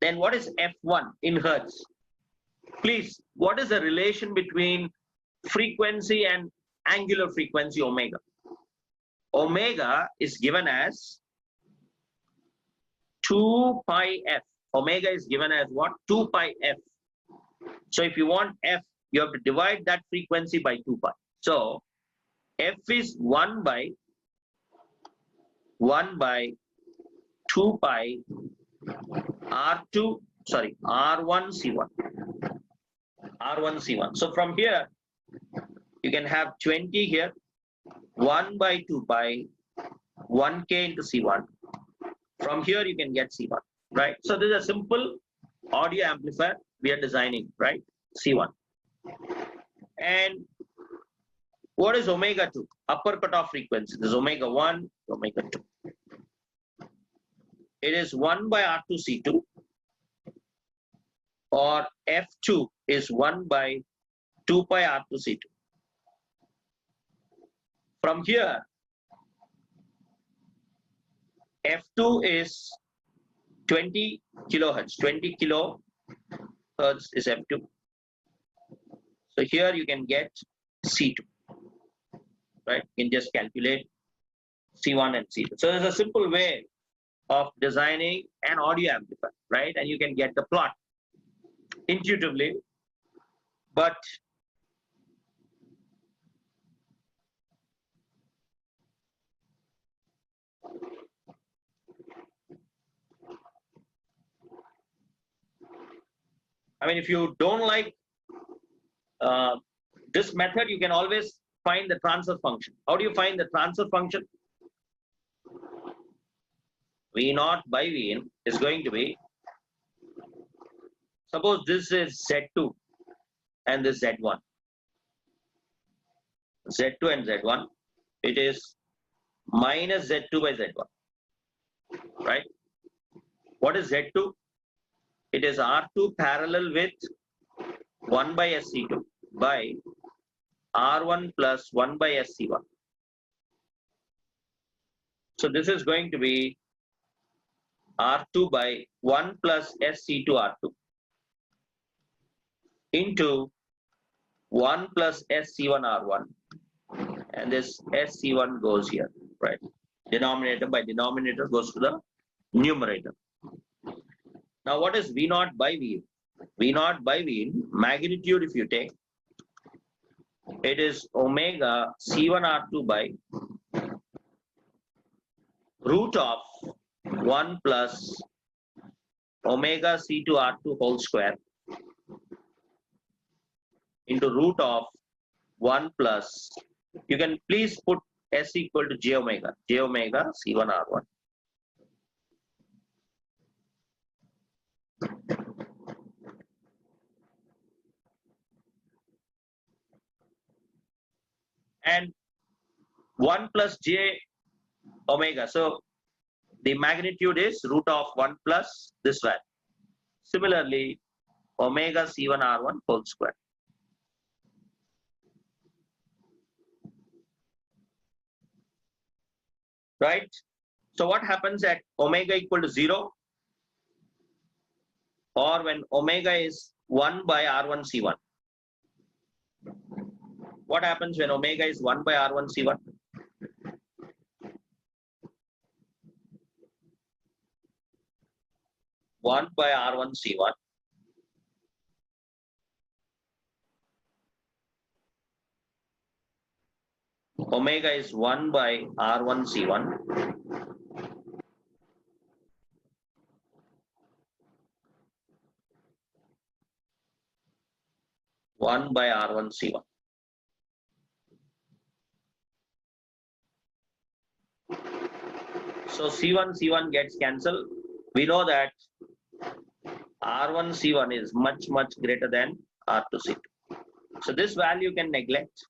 Then what is F1 in Hertz? Please, what is the relation between frequency and angular frequency omega? Omega is given as 2 pi f. Omega is given as what? 2 pi f. So if you want f, you have to divide that frequency by 2 pi. So f is 1 by 2 pi R1C1. R1C1. So from here, you can have 20 here, 1 by 2 pi, 1K into C1. From here, you can get C1, right? So this is a simple audio amplifier we are designing, right? C1. And what is omega 2? Upper cutoff frequency. This is omega 1, omega 2. It is 1 by R2C2, or F2 is 1 by 2 pi R2C2. From here, F2 is 20 kilohertz. 20 kilohertz is F2. So here you can get C2, right? You can just calculate C1 and C2. So there's a simple way of designing an audio amplifier, right? And you can get the plot intuitively, but I mean, if you don't like This method, you can always find the transfer function. How do you find the transfer function? V naught by Vn is going to be, suppose this is Z2 and this Z1. Z2 and Z1, it is minus Z2 by Z1, right? What is Z2? It is R2 parallel with 1 by SC2 by R1 plus 1 by SC1. So this is going to be R2 by 1 plus SC2 R2 into 1 plus SC1 R1, and this SC1 goes here, right? Denominator by denominator goes to the numerator. Now what is V naught by V? V naught by V, magnitude if you take, it is omega C1 R2 by root of 1 plus omega C2 R2 whole square into root of 1 plus, you can please put S equal to j omega C1 R1. And 1 plus j omega. So the magnitude is root of 1 plus this value. Similarly, omega C1 R1 whole square. Right? So what happens at omega equal to 0? Or when omega is 1 by R1 C1? What happens when omega is 1 by R1 C1? One by R1 C1 omega is 1 by R1 C1 1 by R1 C1. So C1 gets cancelled. We know that R1 C1 is much greater than R2 C2. So this value you can neglect.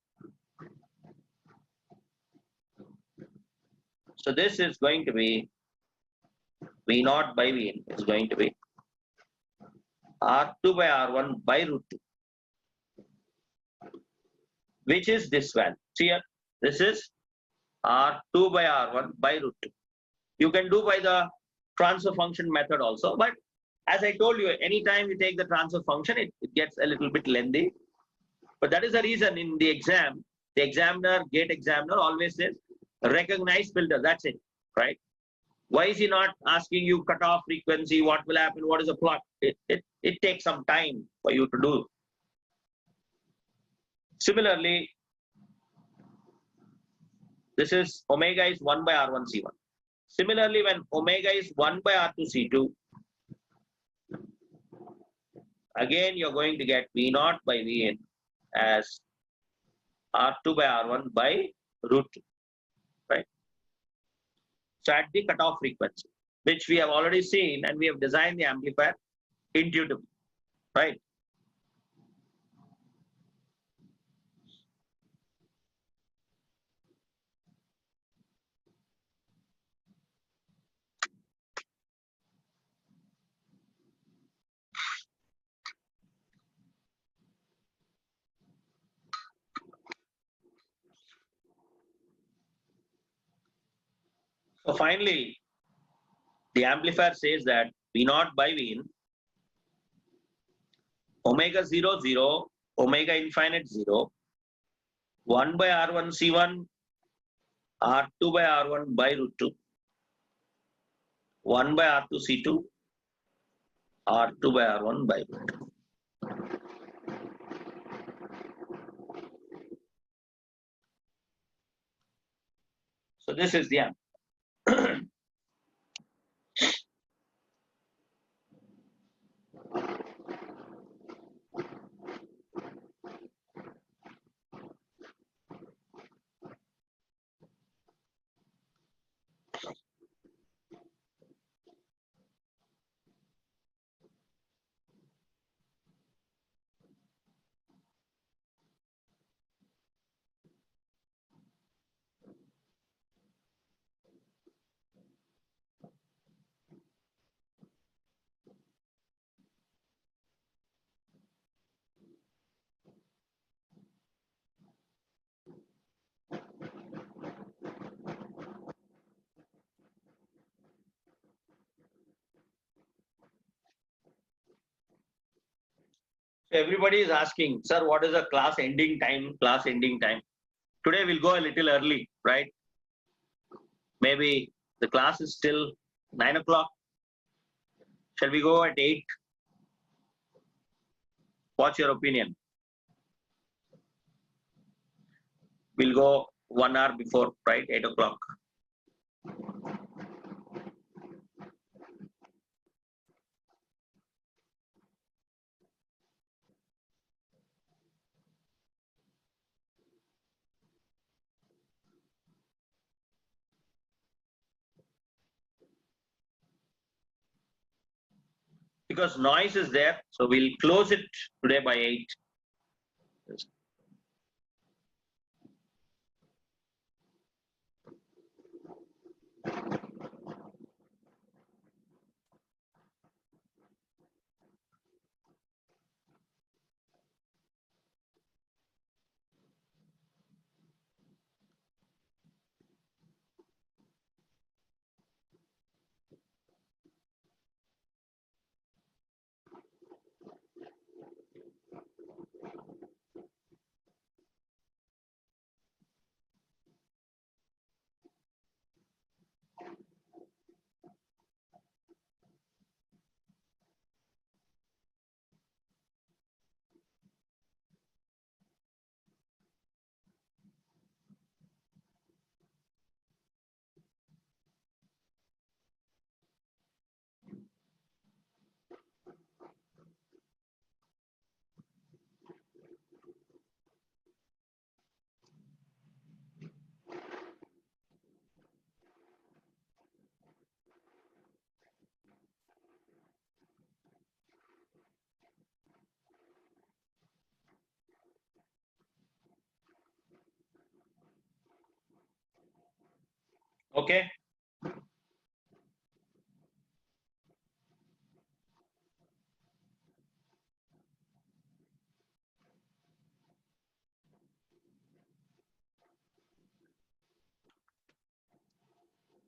So this is going to be V naught by Vn is going to be R2 by R1 by root 2. Which is this value? See here, this is R2 by R1 by root 2. You can do by the transfer function method also, but as I told you, anytime you take the transfer function, it gets a little bit lengthy. But that is the reason in the exam, the examiner, gate examiner always says, recognize filter, that's it, right? Why is he not asking you cutoff frequency, what will happen, what is the plot? It takes some time for you to do. Similarly, this is omega is 1 by R1 C1. Similarly, when omega is 1 by R2 C2, again you're going to get V naught by Vn as R2 by R1 by root 2, right? So at the cutoff frequency, which we have already seen and we have designed the amplifier intuitively, right? So finally, the amplifier says that V naught by Vn, omega 0, 0, omega infinite 0, 1 by R1 C1, R2 by R1 by root 2, 1 by R2 C2, R2 by R1 by root 2. So this is the answer. Everybody is asking, sir, what is the class ending time? Class ending time. Today we'll go a little early, right? Maybe the class is still 9 o'clock. Shall we go at 8? What's your opinion? We'll go 1 hour before, right? 8 o'clock. Because noise is there, so we'll close it today by 8. Okay.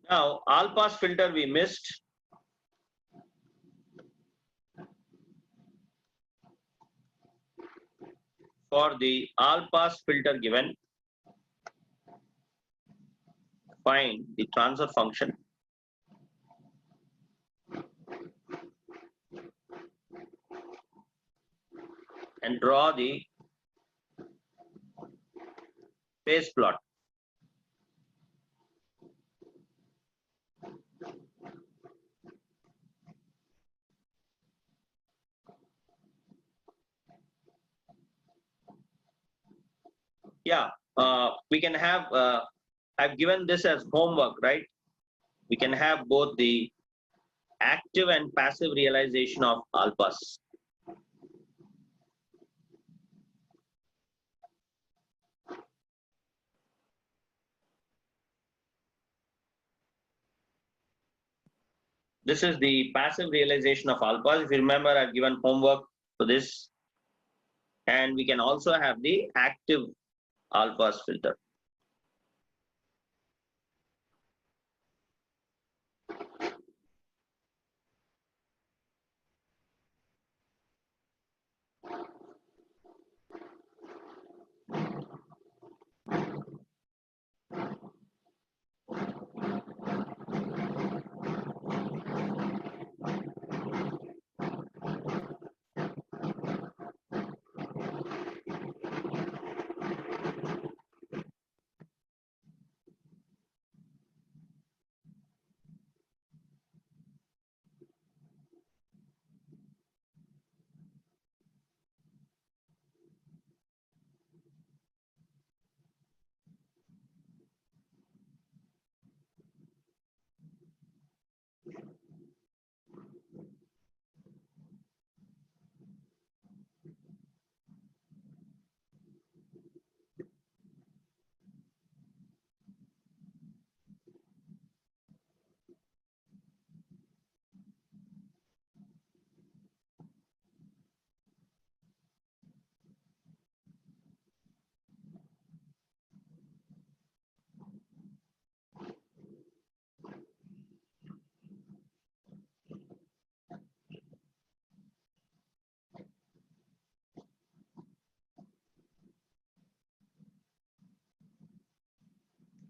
Now, all pass filter we missed. For the all pass filter given, find the transfer function and draw the phase plot. Yeah, we can have, I've given this as homework, right? We can have both the active and passive realization of all pass. This is the passive realization of all pass. If you remember, I've given homework for this. And we can also have the active all pass filter.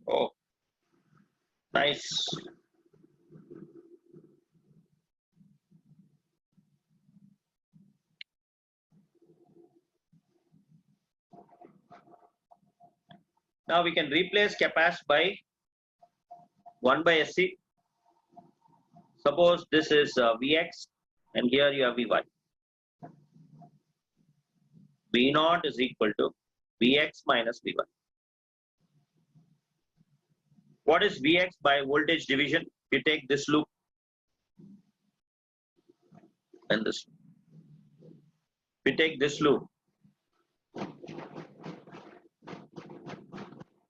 Oh, nice. Now we can replace capacitor by 1 by SC. Suppose this is Vx and here you have Vy. V0 is equal to Vx minus Vy. What is Vx by voltage division? You take this loop and this. We take this loop.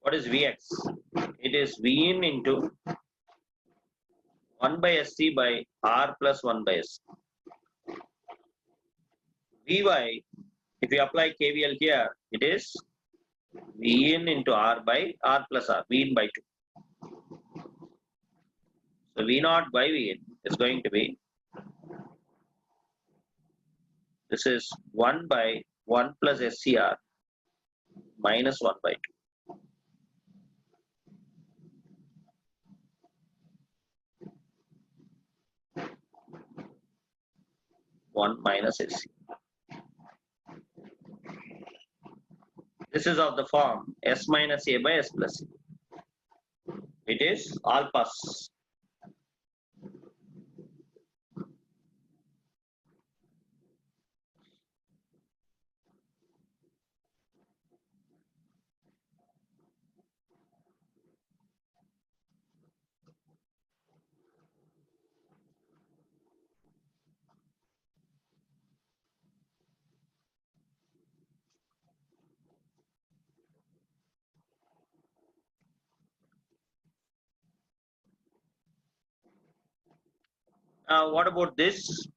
What is Vx? It is Vin into 1 by Sc by R plus 1 by S. Vy, if you apply KVL here, it is Vin into R by R plus R, Vin by 2. So V0 by Vn is going to be, this is 1 by 1 plus SCR minus 1 by 2. 1 minus SC. This is of the form S minus A by S plus C. It is all pass. Now what about this?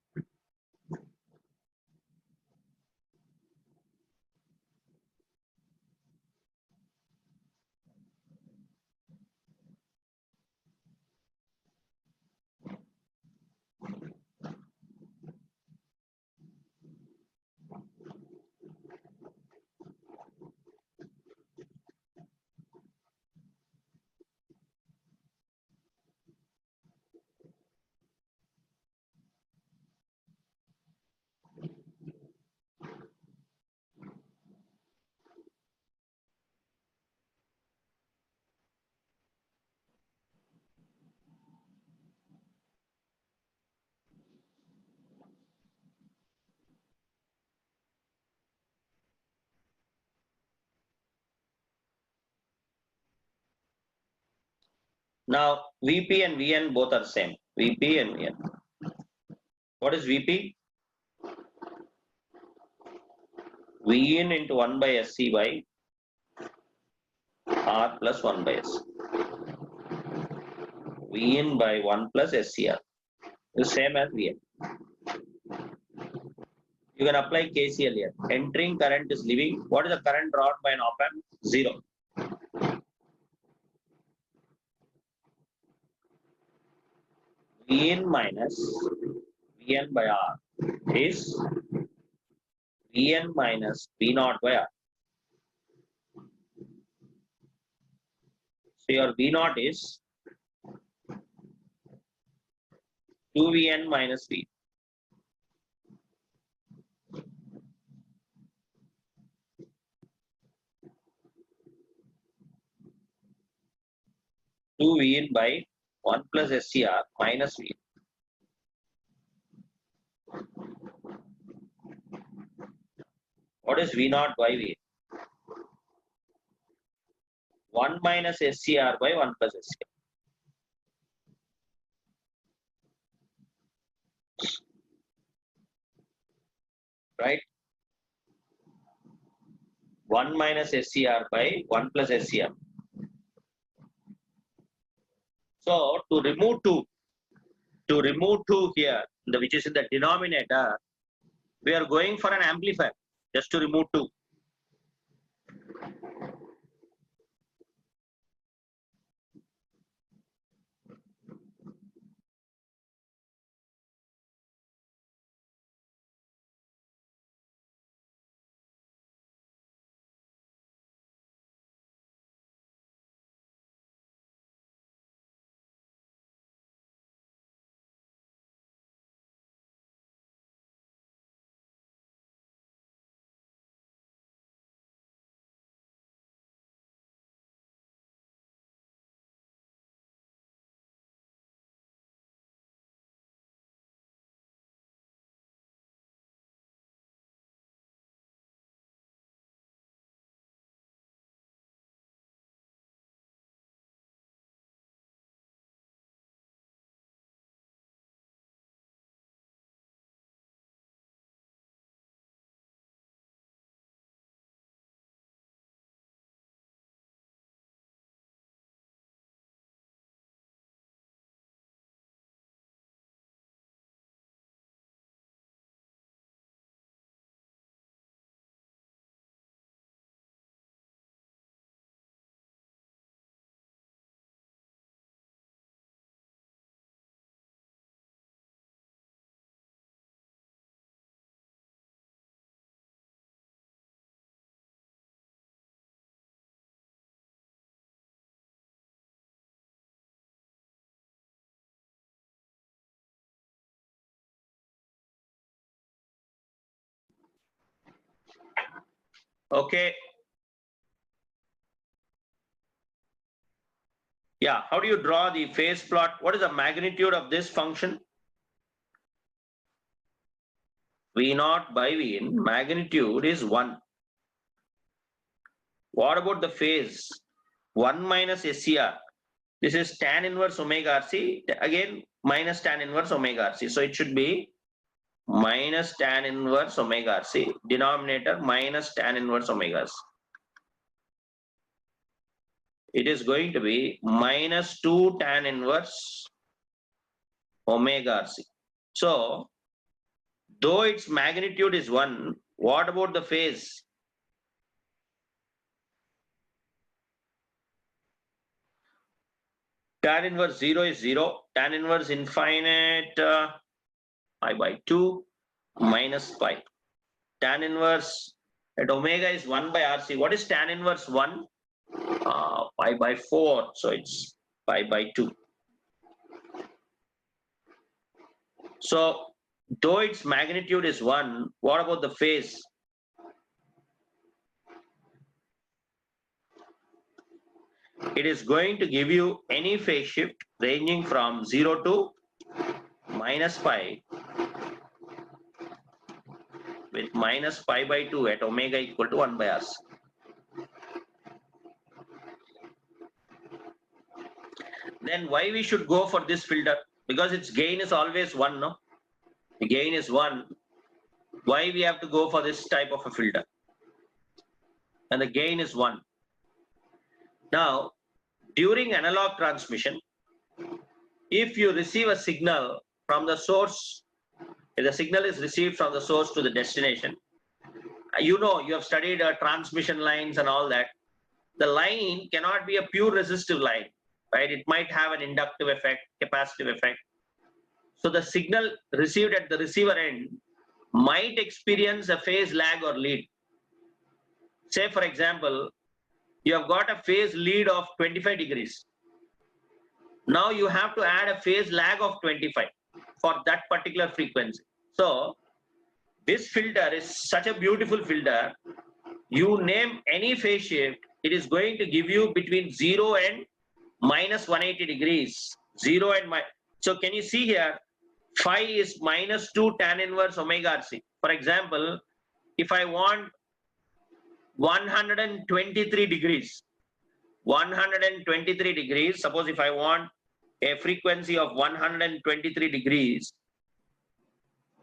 Now Vp and Vn both are same. Vp and Vn. What is Vp? Vn into 1 by Sc by R plus 1 by S. Vn by 1 plus SCR. The same as Vn. You can apply KCL here. Entering current is leaving. What is the current drawn by an op-amp? 0. Vn minus Vn by R is Vn minus V0 by R. So your V0 is 2Vn minus V. Two Vn by 1 plus SCR minus V. What is V0 by V? 1 minus SCR by 1 plus SCR. Right? 1 minus SCR by 1 plus SCR. So to remove 2 here, which is in the denominator, we are going for an amplifier just to remove 2. Okay. Yeah, how do you draw the phase plot? What is the magnitude of this function? V naught by Vn, magnitude is 1. What about the phase? 1 minus SCR. This is tan inverse omega RC, again minus tan inverse omega RC. So it should be minus tan inverse omega RC, denominator minus tan inverse omega RC. It is going to be minus 2 tan inverse omega RC. So, though its magnitude is 1, what about the phase? Tan inverse 0 is 0, tan inverse infinite pi by 2 minus pi. Tan inverse at omega is 1 by RC. What is tan inverse 1? Pi by 4, so it's pi by 2. So, though its magnitude is 1, what about the phase? It is going to give you any phase shift ranging from 0 to minus pi with minus pi by 2 at omega equal to 1 by RC. Then why we should go for this filter? Because its gain is always 1, no? The gain is 1. Why we have to go for this type of a filter? And the gain is 1. Now, during analog transmission, if you receive a signal from the source, if the signal is received from the source to the destination, you know, you have studied transmission lines and all that. The line cannot be a pure resistive line, right? It might have an inductive effect, capacitive effect. So the signal received at the receiver end might experience a phase lag or lead. Say, for example, you have got a phase lead of 25 degrees. Now you have to add a phase lag of 25 for that particular frequency. So this filter is such a beautiful filter. You name any phase shift, it is going to give you between 0 and minus 180 degrees. 0 and so can you see here, phi is minus 2 tan inverse omega RC. For example, if I want 123 degrees, 123 degrees, suppose if I want a frequency of 123 degrees,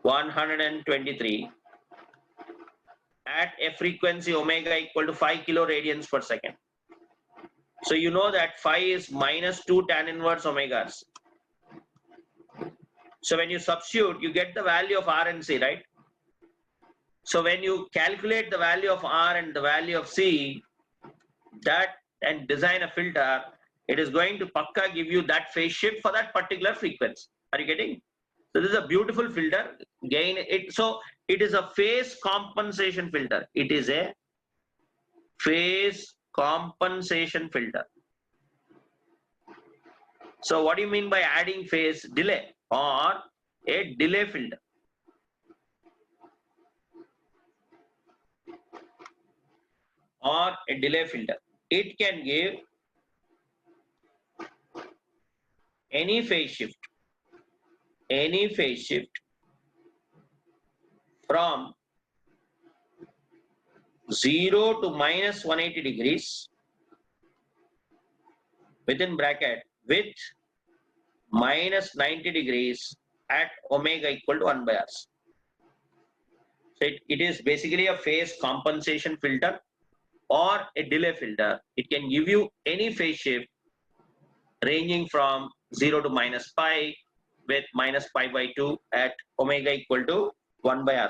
123 at a frequency omega equal to 5 kiloradians per second. So you know that phi is minus 2 tan inverse omega RC. So when you substitute, you get the value of R and C, right? So when you calculate the value of R and the value of C, that and design a filter, it is going to pakka give you that phase shift for that particular frequency. Are you getting? So this is a beautiful filter. Gain it. So it is a phase compensation filter. It is a phase compensation filter. So what do you mean by adding phase? Delay or a delay filter. Or a delay filter. It can give any phase shift from 0 to minus 180 degrees within bracket with minus 90 degrees at omega equal to 1 by R. So it is basically a phase compensation filter or a delay filter. It can give you any phase shift ranging from 0 to minus pi with minus pi by 2 at omega equal to 1 by R.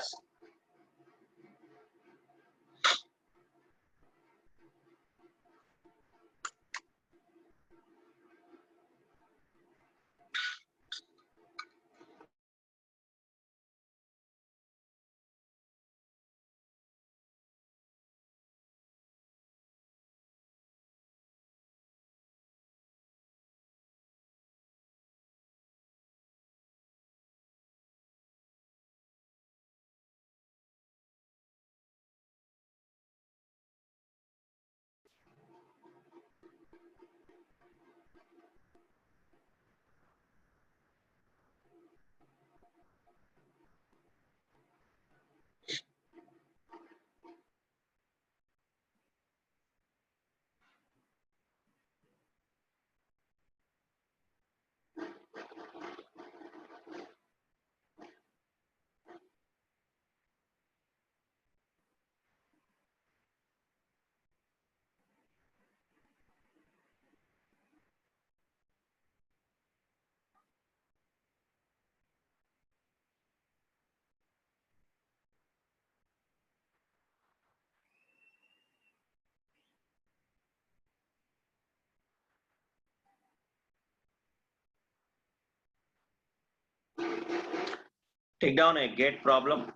Take down a gate problem.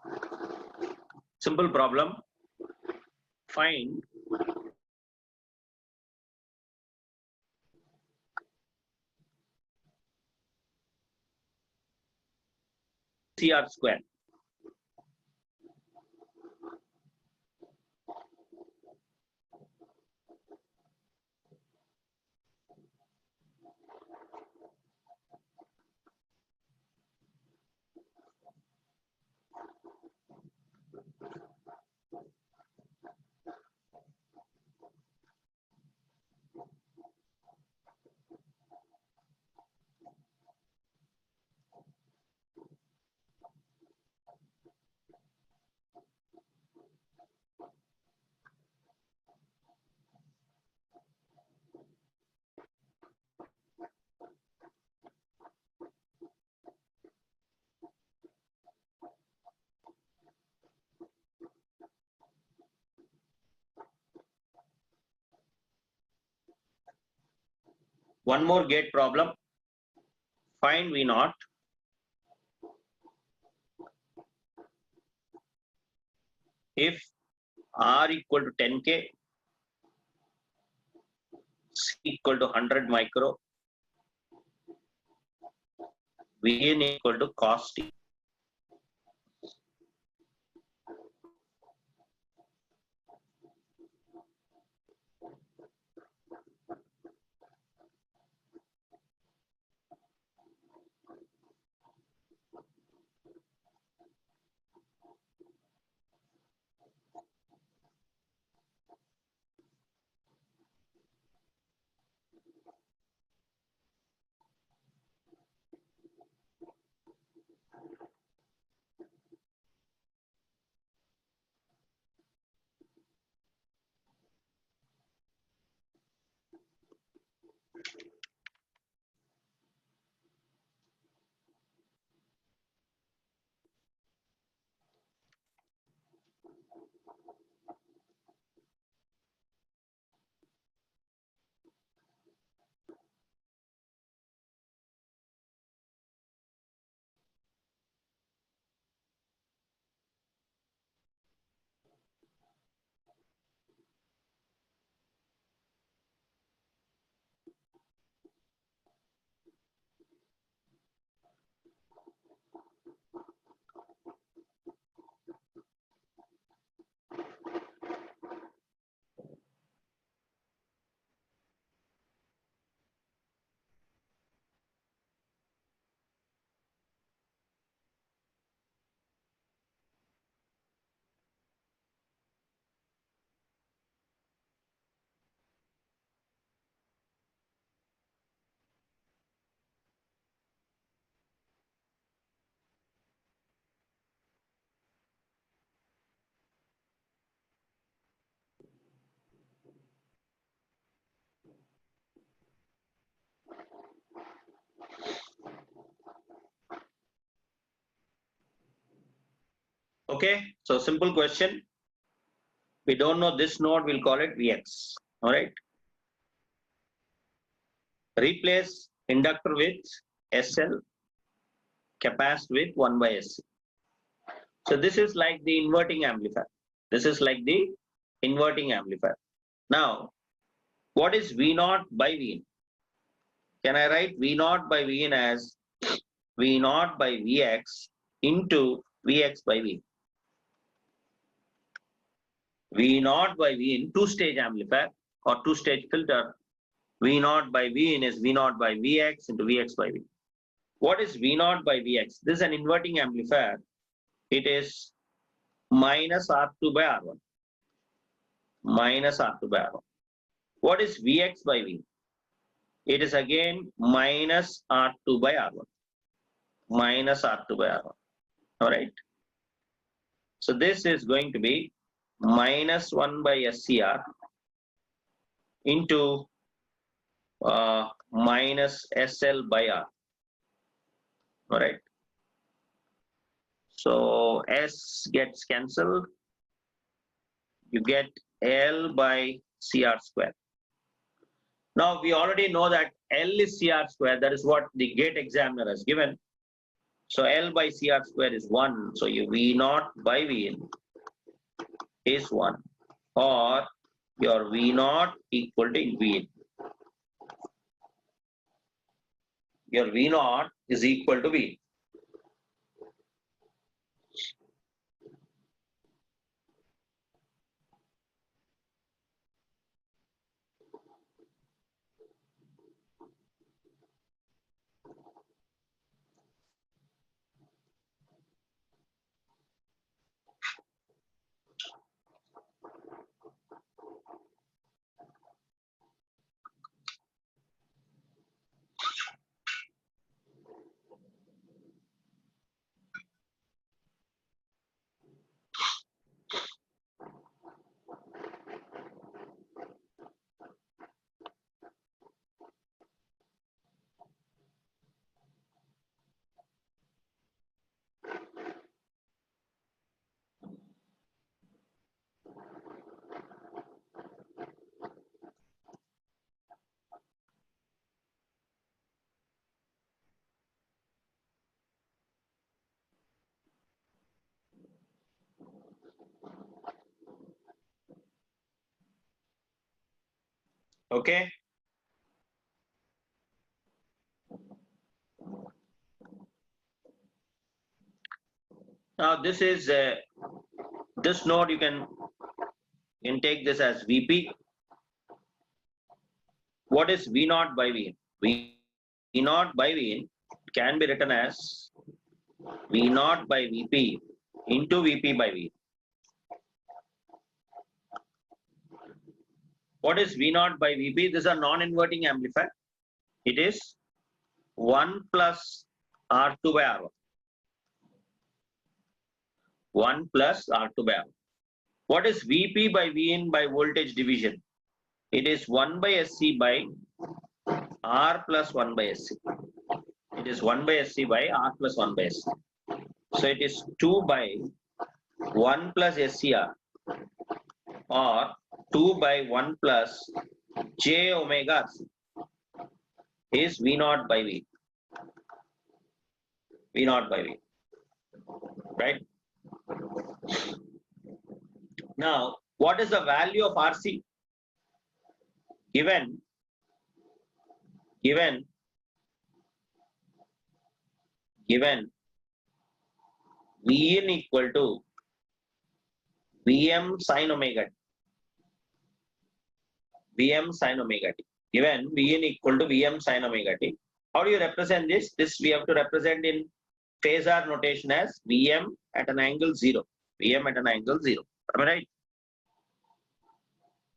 Simple problem. Find CR square. One more gate problem. Find V naught. If R equal to 10K, C equal to 100 micro, Vn equal to cos T. Okay, so simple question. We don't know this node, we'll call it Vx. All right. Replace inductor with SL, capacitor with 1 by SC. So this is like the inverting amplifier. This is like the inverting amplifier. Now, what is V naught by Vn? Can I write V naught by Vn as V naught by Vx into Vx by Vn? V naught by Vn, two-stage amplifier or two-stage filter. V naught by Vn is V naught by Vx into Vx by Vn. What is V naught by Vx? This is an inverting amplifier. It is minus R2 by R1. Minus R2 by R1. What is Vx by V? It is again minus R2 by R1. Minus R2 by R1. All right. So this is going to be minus 1 by SCR into minus SL by R. All right. So S gets cancelled. You get L by CR square. Now we already know that L is CR square. That is what the gate examiner has given. So L by CR square is 1. So your V naught by Vn is 1. Or your V naught equal to Vn. Your V naught is equal to V. Okay. Now this is this node you can take this as Vp. What is V naught by Vn? V naught by Vn can be written as V naught by Vp into Vp by Vn. What is V naught by Vp? This is a non-inverting amplifier. It is 1 plus R2 by R1. 1 plus R2 by R1. What is Vp by Vn by voltage division? It is 1 by SC by R plus 1 by SC. It is 1 by SC by R plus 1 by SC. So it is 2 by 1 plus SCR or 2 by 1 plus J omega RC is V naught by V. V naught by V. Right? Now, what is the value of RC? Given Vn equal to Vm sin omega t. Vm sin omega t. Given Vn equal to Vm sin omega t. How do you represent this? This we have to represent in phasor notation as Vm at an angle 0. Vm at an angle 0. Am I right?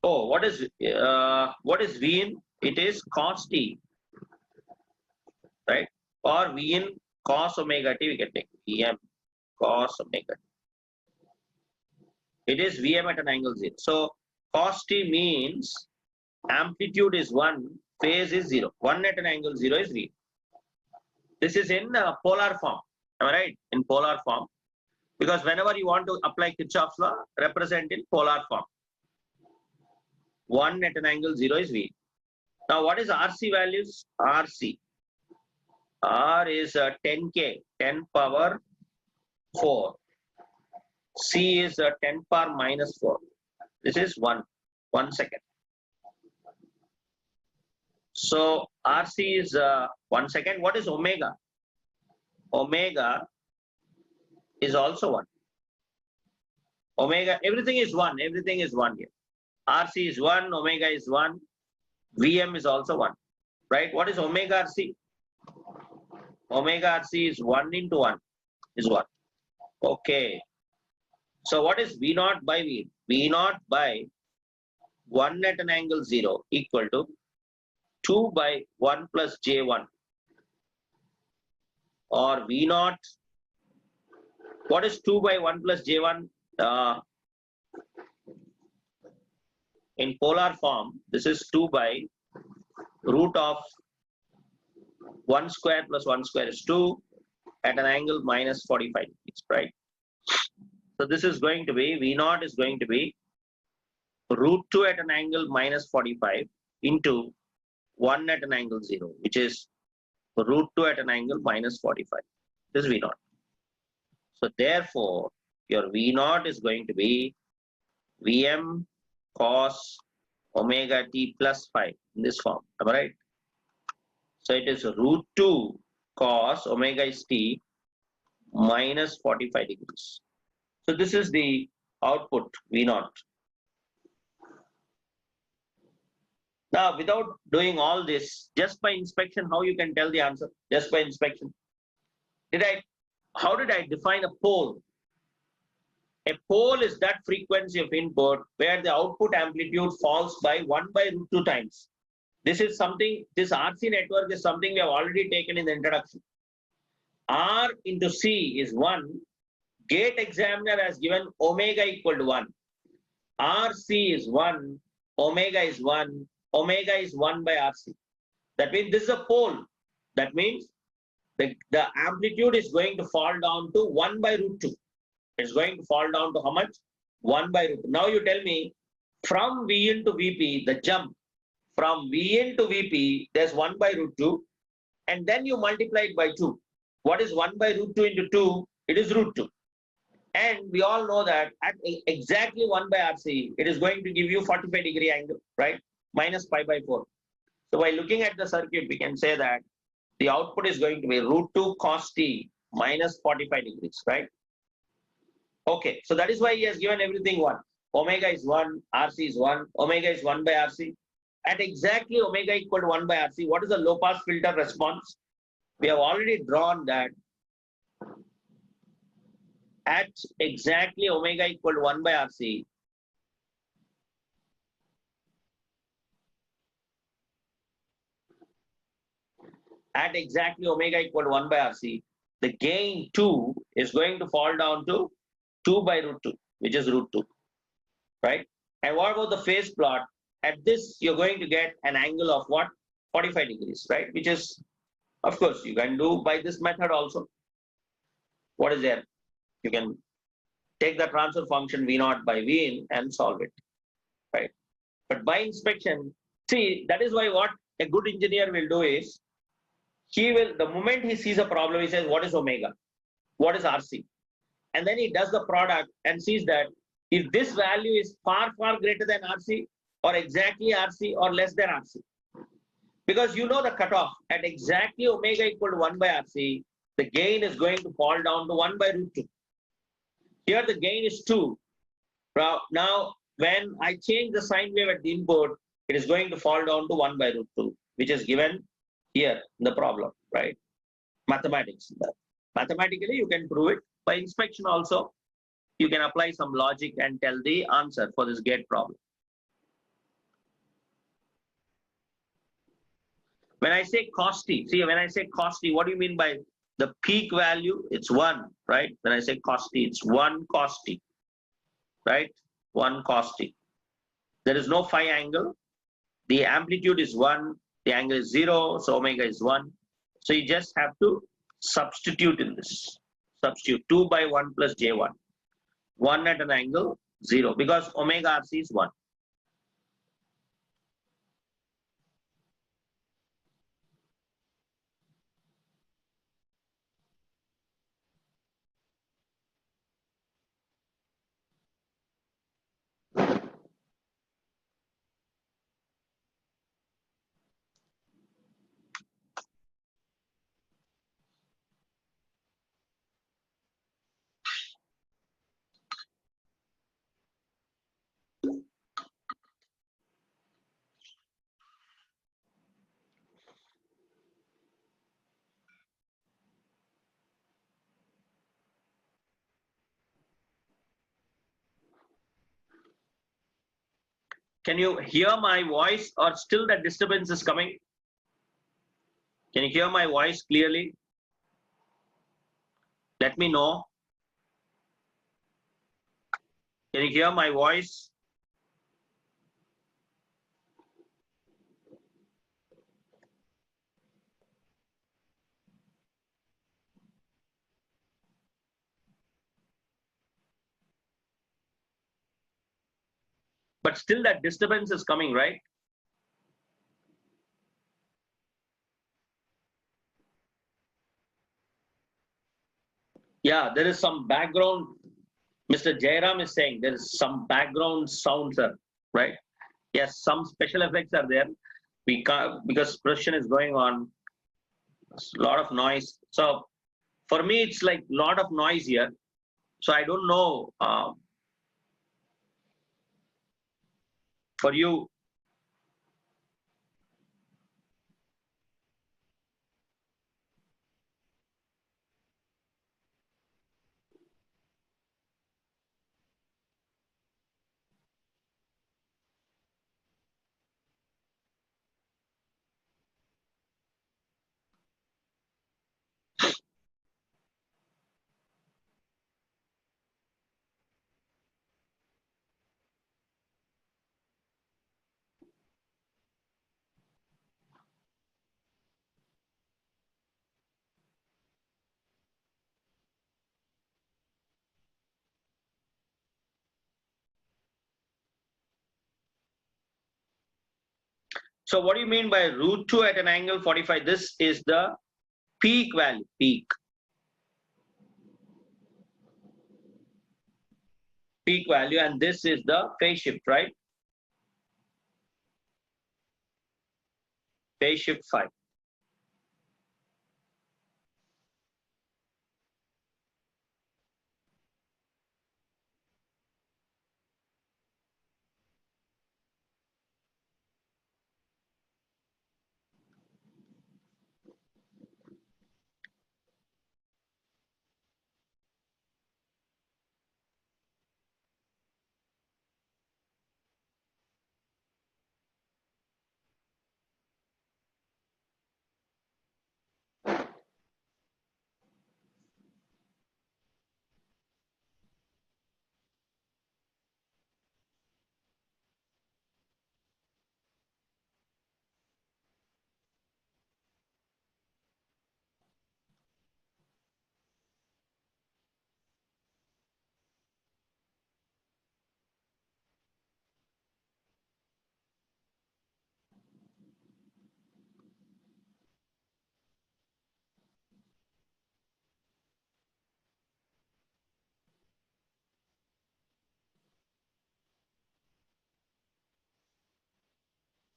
Oh, what is Vn? It is cos t, right? Or Vn cos omega t we can take. Vm cos omega t. It is Vm at an angle 0. So cos t means amplitude is 1, phase is 0. 1 at an angle 0 is V. This is in polar form. Am I right? In polar form. Because whenever you want to apply Kirchhoff's law, represent in polar form. 1 at an angle 0 is V. Now what is RC values? RC. R is 10K, 10 power 4. C is 10 power minus 4. This is 1 second. So RC is 1 second. What is omega? Omega is also 1. Omega, everything is 1. Everything is 1 here. RC is 1, omega is 1, Vm is also 1. Right? What is omega RC? Omega RC is 1 into 1 is 1. Okay. So what is V naught by V? V naught by 1 at an angle 0 equal to 2 by 1 plus J1 or V naught. What is 2 by 1 plus J1? In polar form, this is 2 by root of 1 square plus 1 square is 2 at an angle minus 45 degrees, right? So this is going to be, V naught is going to be root 2 at an angle minus 45 into 1 at an angle 0, which is root 2 at an angle minus 45. This is V naught. So therefore, your V naught is going to be Vm cos omega t plus phi in this form. Am I right? So it is root 2 cos omega is t minus 45 degrees. So this is the output V naught. Now, without doing all this, just by inspection, how you can tell the answer? Just by inspection. How did I define a pole? A pole is that frequency of input where the output amplitude falls by 1 by root 2 times. This is something, this RC network is something we have already taken in the introduction. R into C is 1. Gate examiner has given omega equal to 1. RC is 1. Omega is 1. Omega is 1 by RC. That means this is a pole. That means the amplitude is going to fall down to 1 by root 2. It's going to fall down to how much? 1 by root 2. Now you tell me, from V into VP, the jump from V into VP, there's 1 by root 2, and then you multiply it by 2. What is 1 by root 2 into 2? It is root 2. And we all know that at exactly 1 by RC, it is going to give you 45 degree angle, right? Minus pi by 4. So by looking at the circuit, we can say that the output is going to be root 2 cos t minus 45 degrees, right? Okay, so that is why he has given everything 1. Omega is 1, RC is 1, omega is 1 by RC. At exactly omega equal to 1 by RC, what is the low pass filter response? We have already drawn that at exactly omega equal to 1 by RC, at exactly omega equal to 1 by RC, the gain 2 is going to fall down to 2 by root 2, which is root 2, right? And what about the phase plot? At this, you're going to get an angle of what? 45 degrees, right? Which is, of course, you can do by this method also. What is there? You can take the transfer function V naught by V in and solve it, right? But by inspection, see, that is why what a good engineer will do is, he will, the moment he sees a problem, he says, what is omega? What is RC? And then he does the product and sees that if this value is far, far greater than RC, or exactly RC, or less than RC. Because you know the cutoff, at exactly omega equal to 1 by RC, the gain is going to fall down to 1 by root 2. Here the gain is 2. Now, when I change the sine wave at the input, it is going to fall down to 1 by root 2, which is given here in the problem, right? Mathematics. Mathematically, you can prove it. By inspection also, you can apply some logic and tell the answer for this gate problem. When I say cos t, see, when I say cos t, what do you mean by the peak value? It's 1, right? When I say cos t, it's 1 cos t, right? 1 cos t. There is no phi angle. The amplitude is 1. The angle is 0. So omega is 1. So you just have to substitute in this. Substitute 2 by 1 plus j1. 1 at an angle 0 because omega RC is 1. Can you hear my voice or still that disturbance is coming? Can you hear my voice clearly? Let me know. Can you hear my voice? But still that disturbance is coming, right? Yeah, there is some background. Mr. Jairam is saying there is some background sound, sir. Right? Yes, some special effects are there. We can't because question is going on. A lot of noise. So for me, it's like lot of noise here. So I don't know. For you, so what do you mean by root 2 at an angle 45? This is the peak value, peak value, and this is the phase shift, right? Phase shift 5.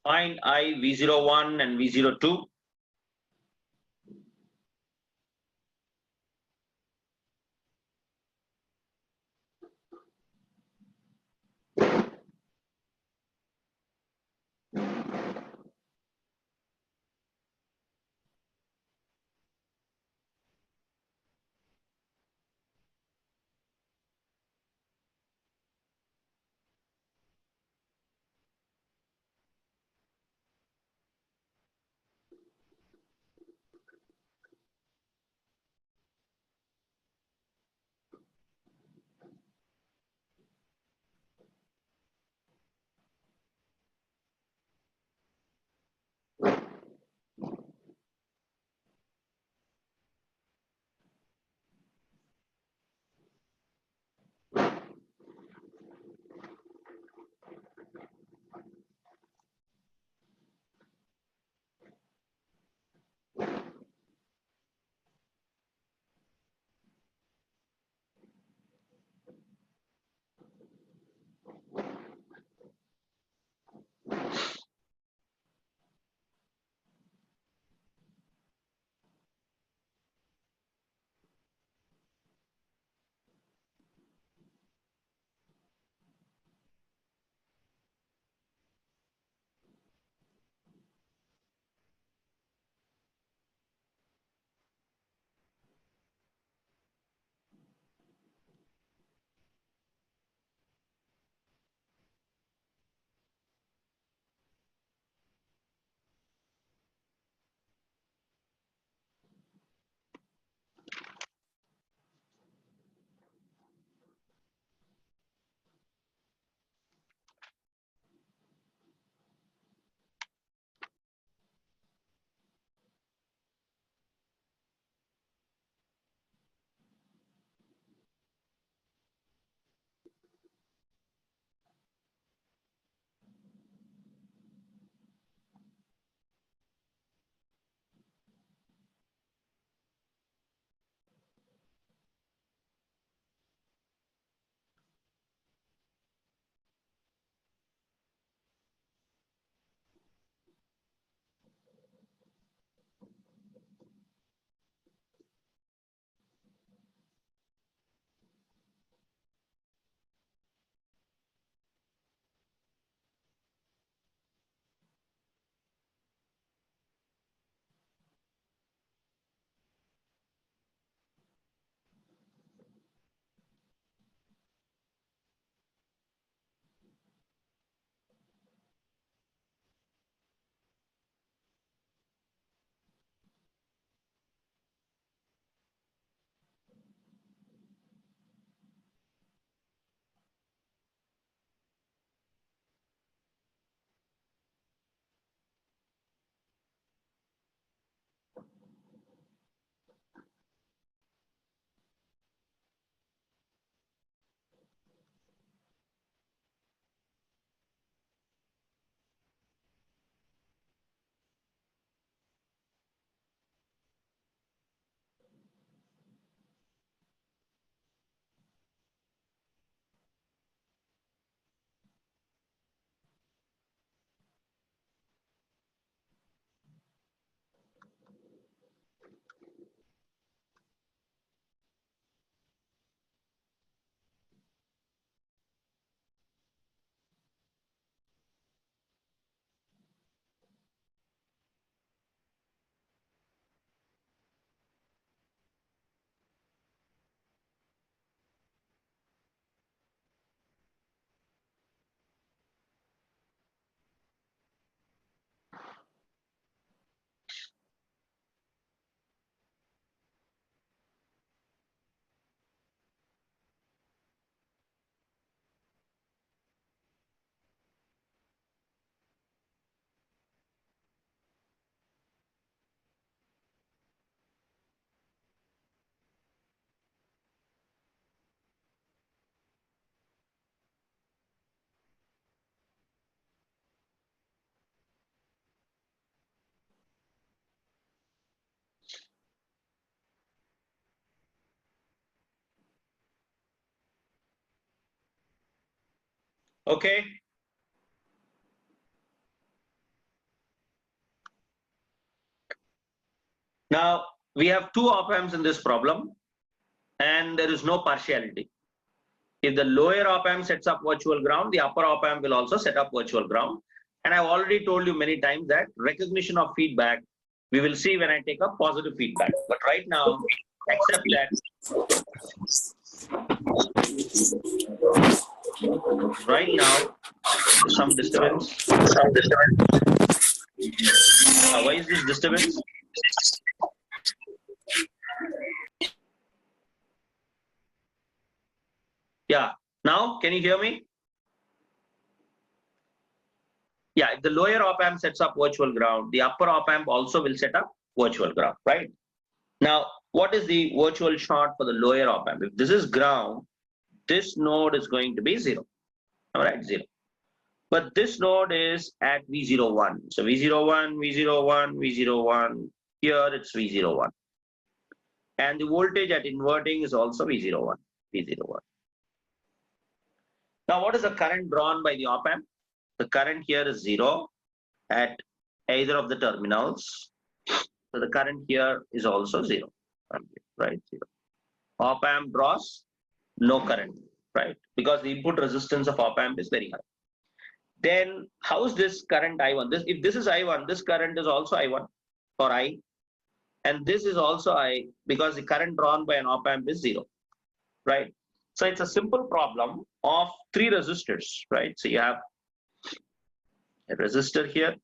Find I V01 and V02. Okay. Now we have two op amps in this problem and there is no partiality. If the lower op amp sets up virtual ground, the upper op amp will also set up virtual ground. And I've already told you many times that recognition of feedback, we will see when I take a positive feedback. But right now, accept that. Right now, some disturbance. Why is this disturbance? Yeah. Now, can you hear me? Yeah, if the lower op amp sets up virtual ground, the upper op amp also will set up virtual ground, right? Now, what is the virtual short for the lower op amp? If this is ground, this node is going to be 0. All right, 0. But this node is at V01. So V01, V01, V01. Here it's V01. And the voltage at inverting is also V01, V01. Now, what is the current drawn by the op amp? The current here is 0 at either of the terminals. So the current here is also 0, right? 0. Op amp draws no current, right? Because the input resistance of op amp is very high. Then how is this current I1? If this is I1, this current is also I1 or I. And this is also I because the current drawn by an op amp is 0, right? So it's a simple problem of 3 resistors, right? So you have a resistor here.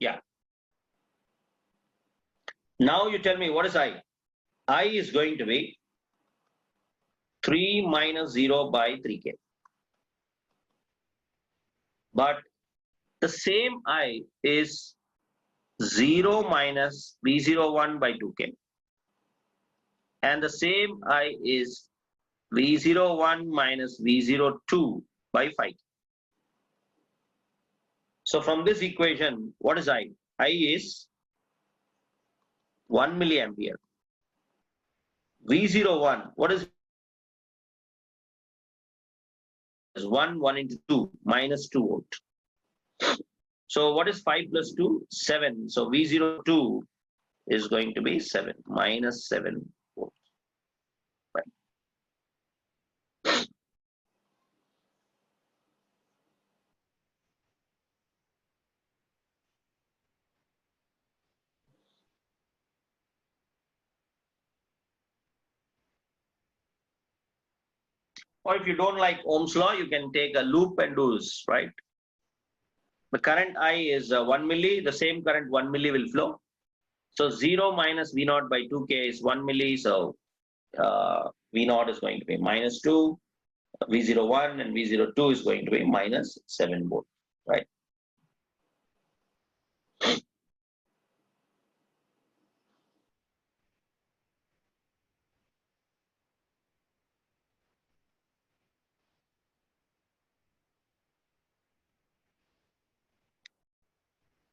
Yeah. Now you tell me what is I? I is going to be 3 minus 0 by 3k. But the same I is 0 minus V01 by 2k. And the same I is V01 minus V02 by 5. So from this equation, what is I? I is 1 milliampere. V01, what is 1, 1 into 2, minus 2 volt. So what is 5 plus 2? 7. So V02 is going to be 7, minus 7 volts. Right. Or if you don't like Ohm's law, you can take a loop and do this, right? The current I is 1 milli, the same current 1 milli will flow. So 0 minus V0 by 2k is 1 milli, so V0 is going to be minus 2, V01 and V02 is going to be minus 7 volt, right?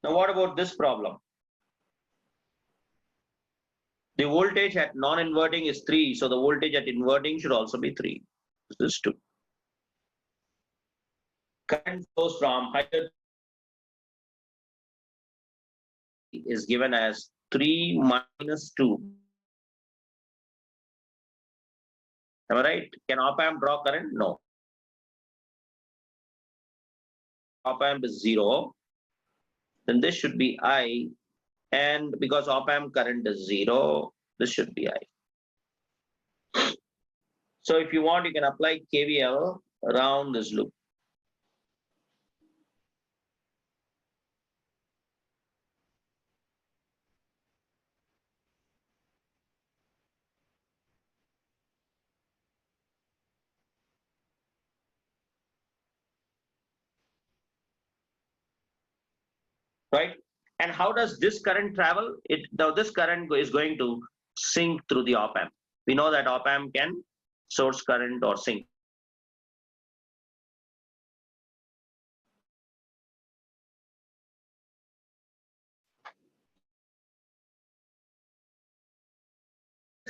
Now what about this problem? The voltage at non-inverting is 3, so the voltage at inverting should also be 3. This is 2. Current flows from higher is given as 3 minus 2. Am I right? Can op amp draw current? No. Op amp is 0. Then this should be I. And because op amp current is 0, this should be I. So if you want, you can apply KVL around this loop. right? And how does this current travel? Now this current is going to sink through the op amp. We know that op amp can source current or sink.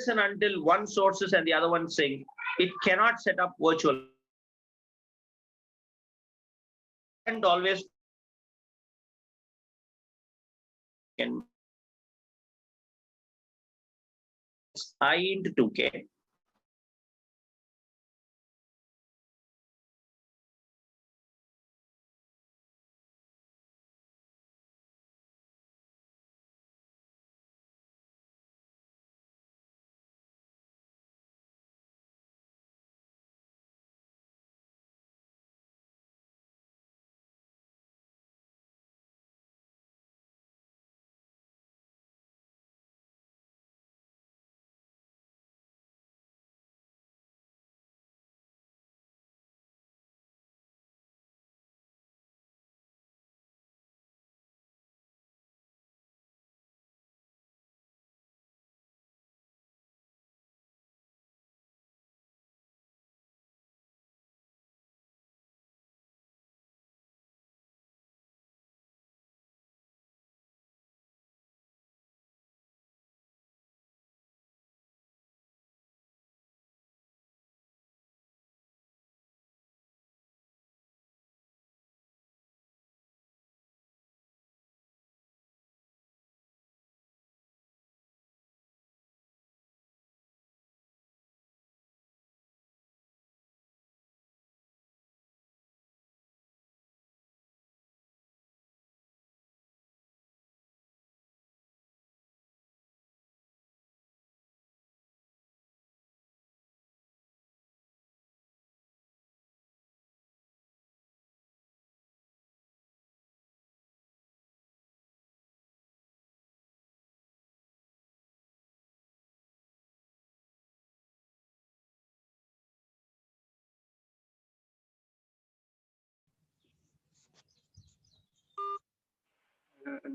And until one sources and the other one sink, it cannot set up virtual. And always can I into 2K.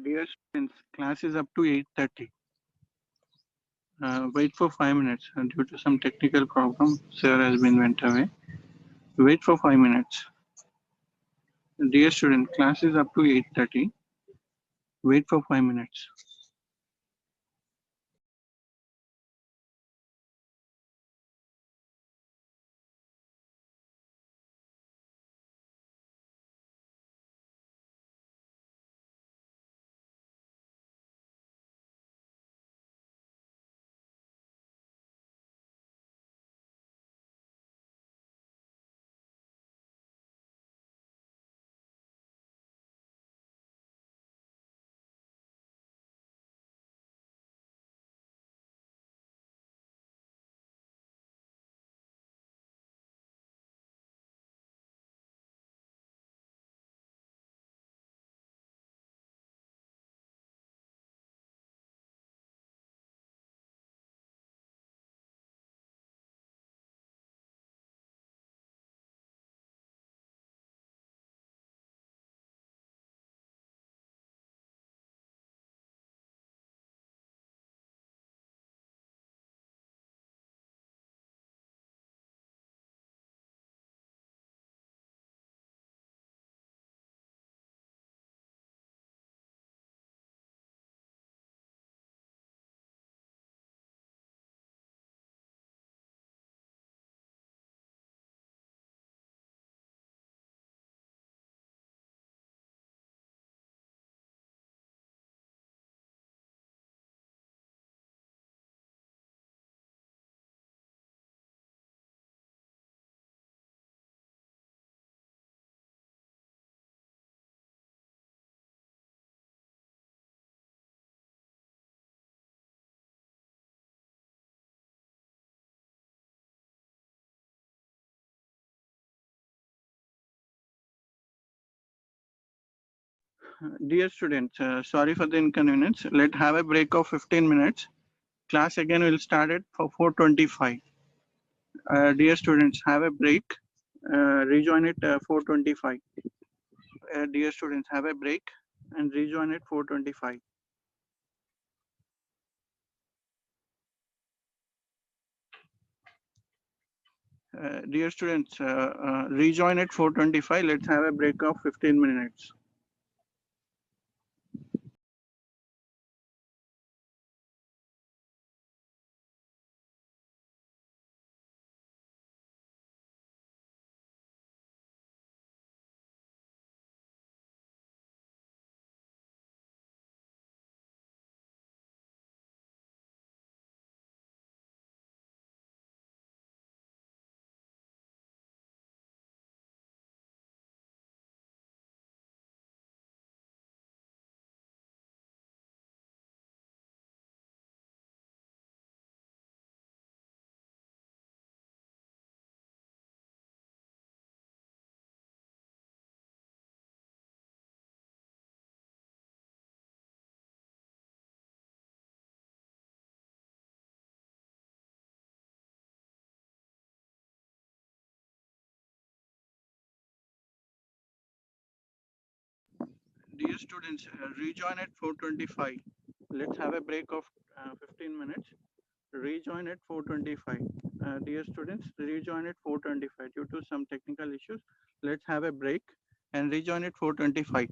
Dear students, class is up to 8:30. Wait for 5 minutes. Due to some technical problem, sir has been went away. Wait for 5 minutes. Dear student, class is up to 8:30. Wait for 5 minutes. Dear students, sorry for the inconvenience. Let's have a break of 15 minutes. Class again will start at 4:25. Dear students, have a break. Rejoin at 4:25. Dear students, have a break. and rejoin at 4:25. Dear students, rejoin at 4:25. Let's have a break of 15 minutes. Dear students, rejoin at 4:25. Let's have a break of 15 minutes. Rejoin at 4:25. Dear students, rejoin at 4:25. Due to some technical issues, let's have a break and rejoin at 4:25.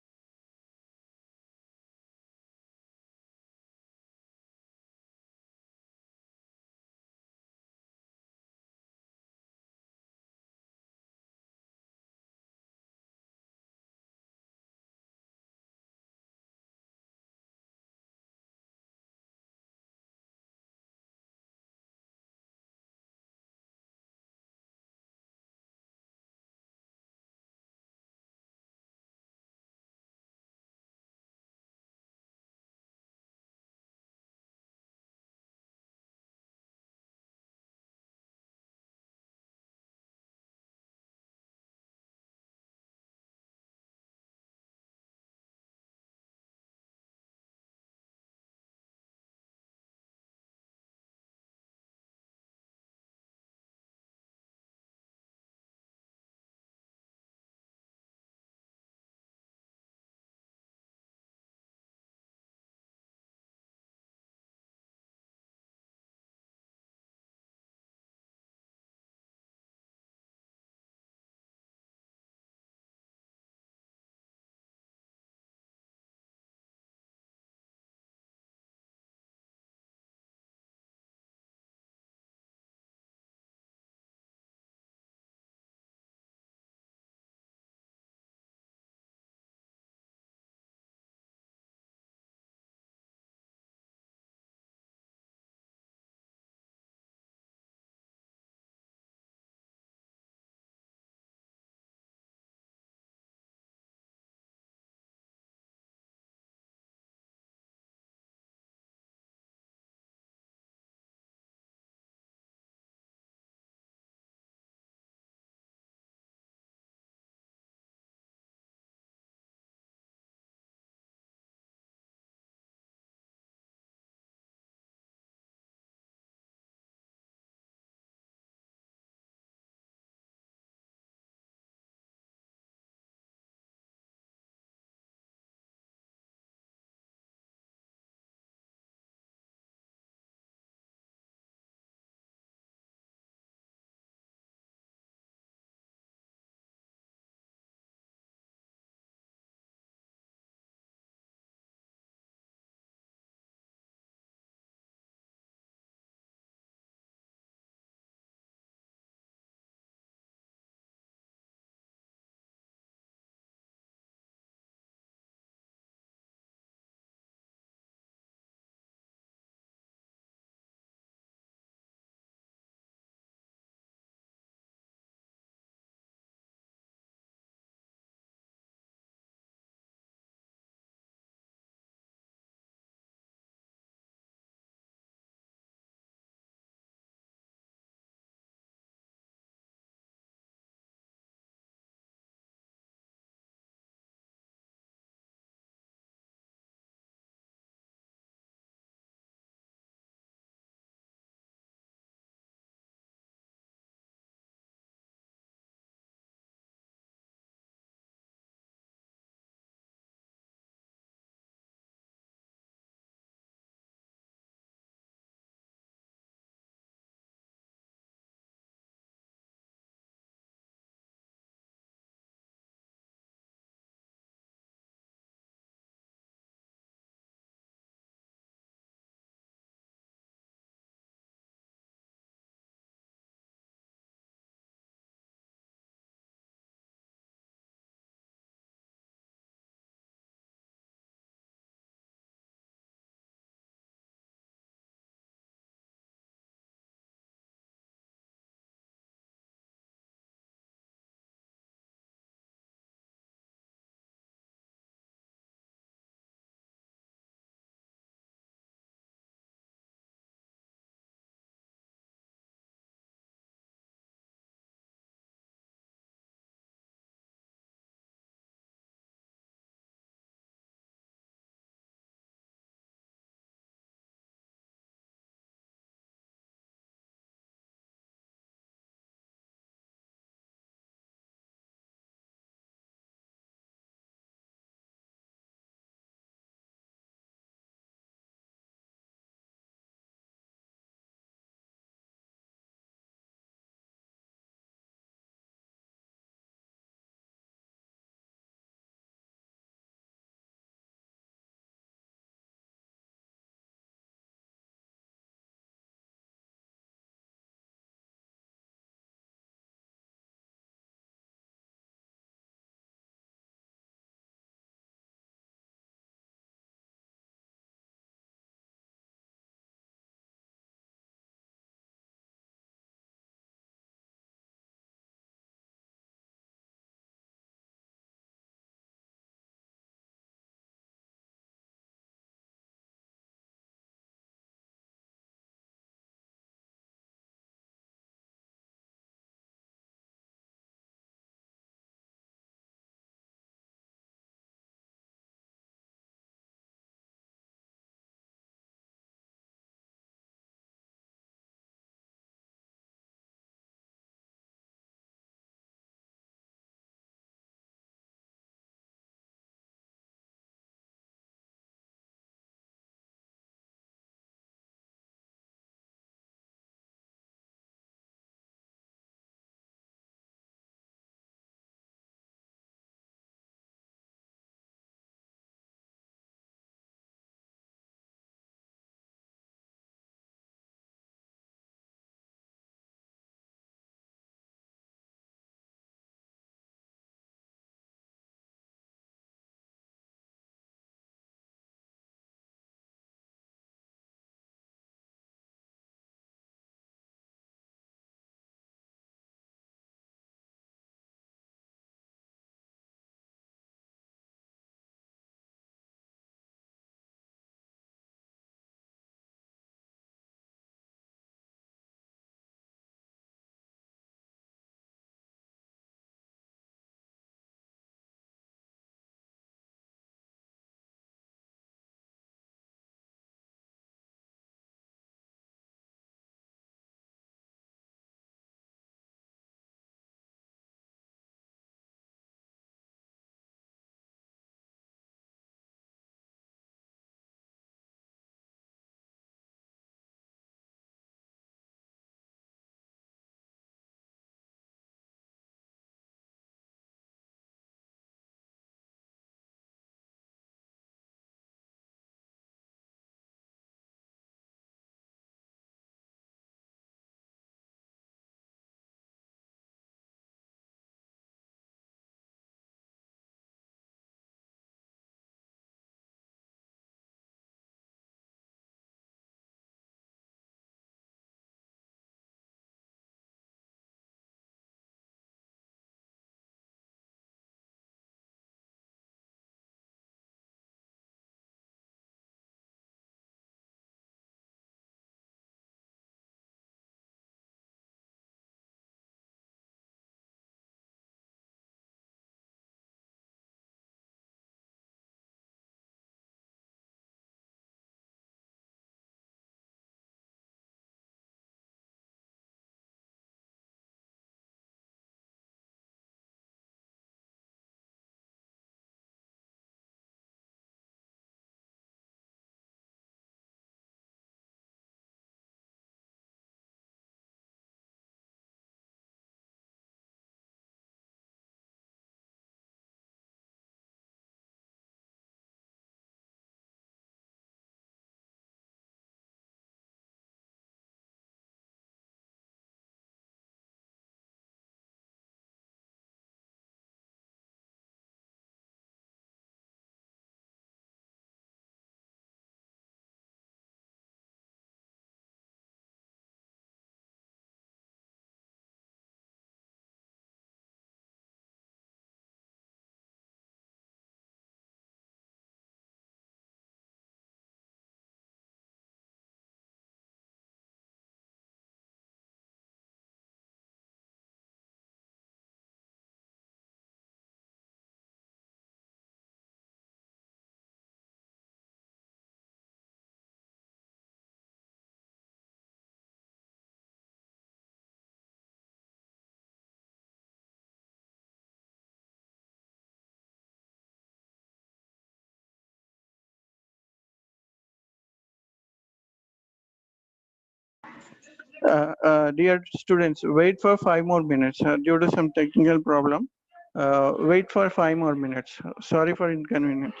Dear students, wait for 5 more minutes due to some technical problem. Wait for 5 more minutes. Sorry for inconvenience.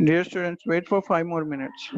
Dear students, wait for 5 more minutes.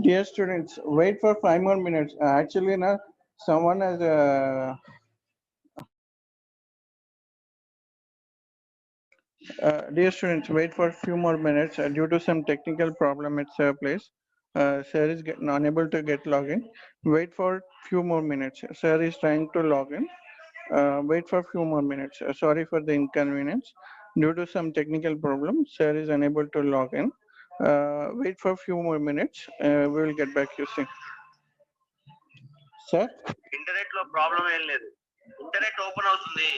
Dear students, wait for 5 more minutes. Actually, na, someone has dear students, wait for a few more minutes due to some technical problem at Sir place. Sir is unable to get login. Wait for few more minutes. Sir is trying to log in. Wait for few more minutes. Sorry for the inconvenience. Due to some technical problem, Sir is unable to log in. Wait for few more minutes. We will get back to you soon. Sir? Internet లో problem ఏం లేదు internet open అవుతుంది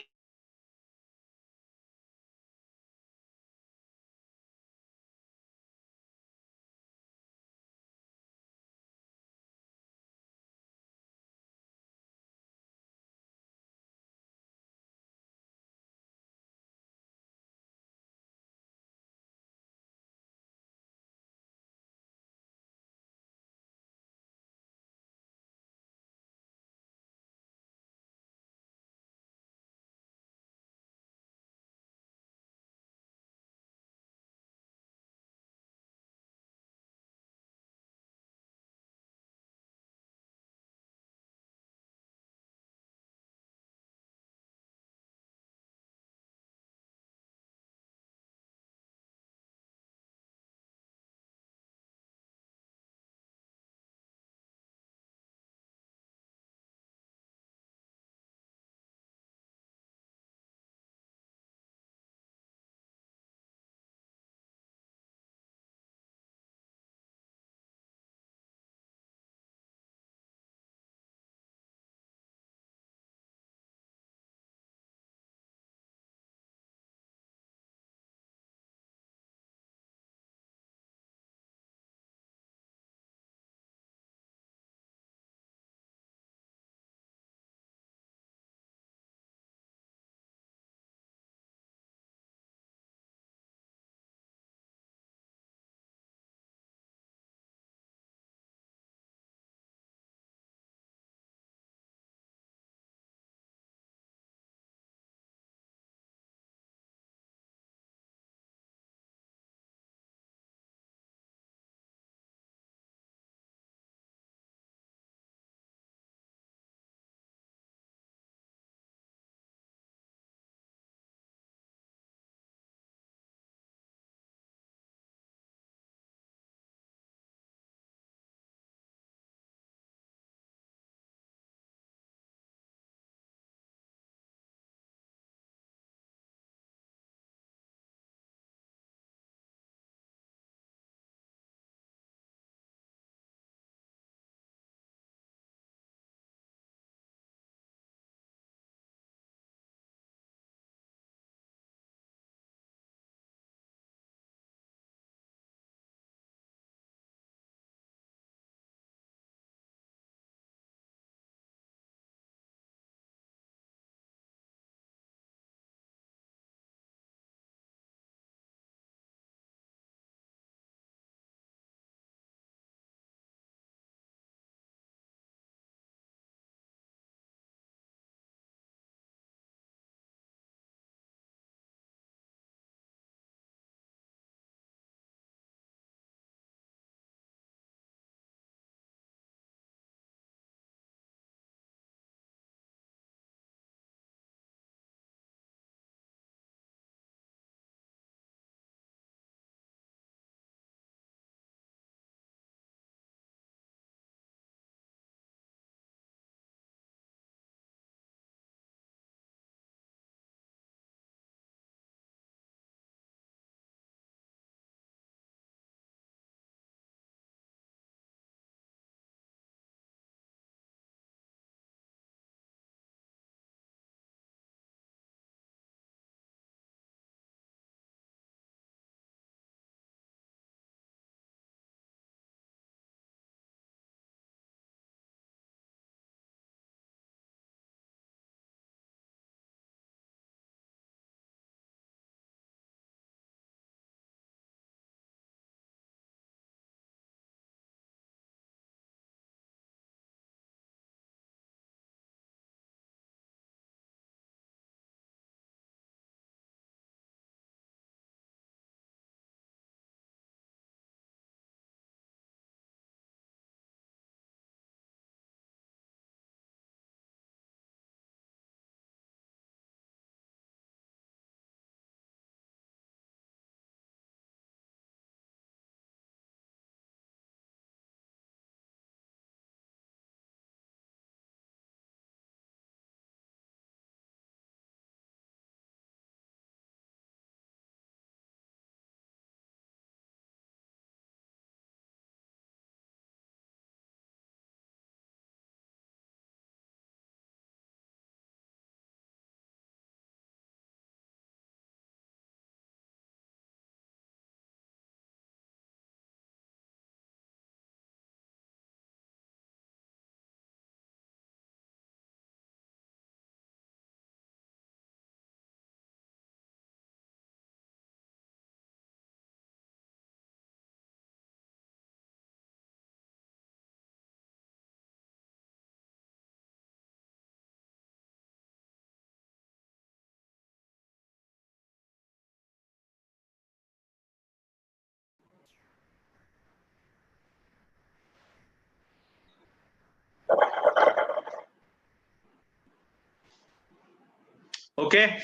Okay.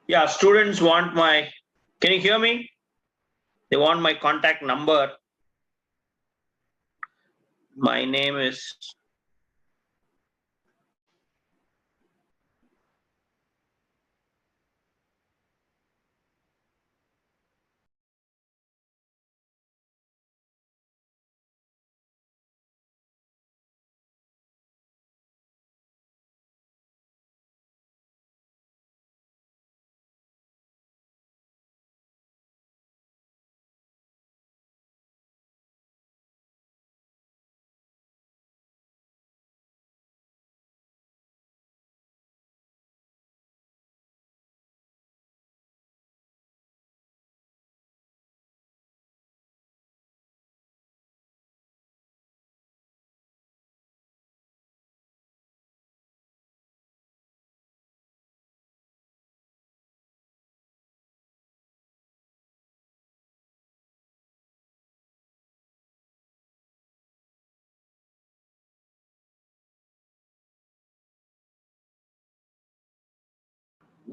Yeah, students want my, can you hear me? They want my contact number. My name is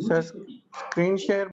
Sir, screen share.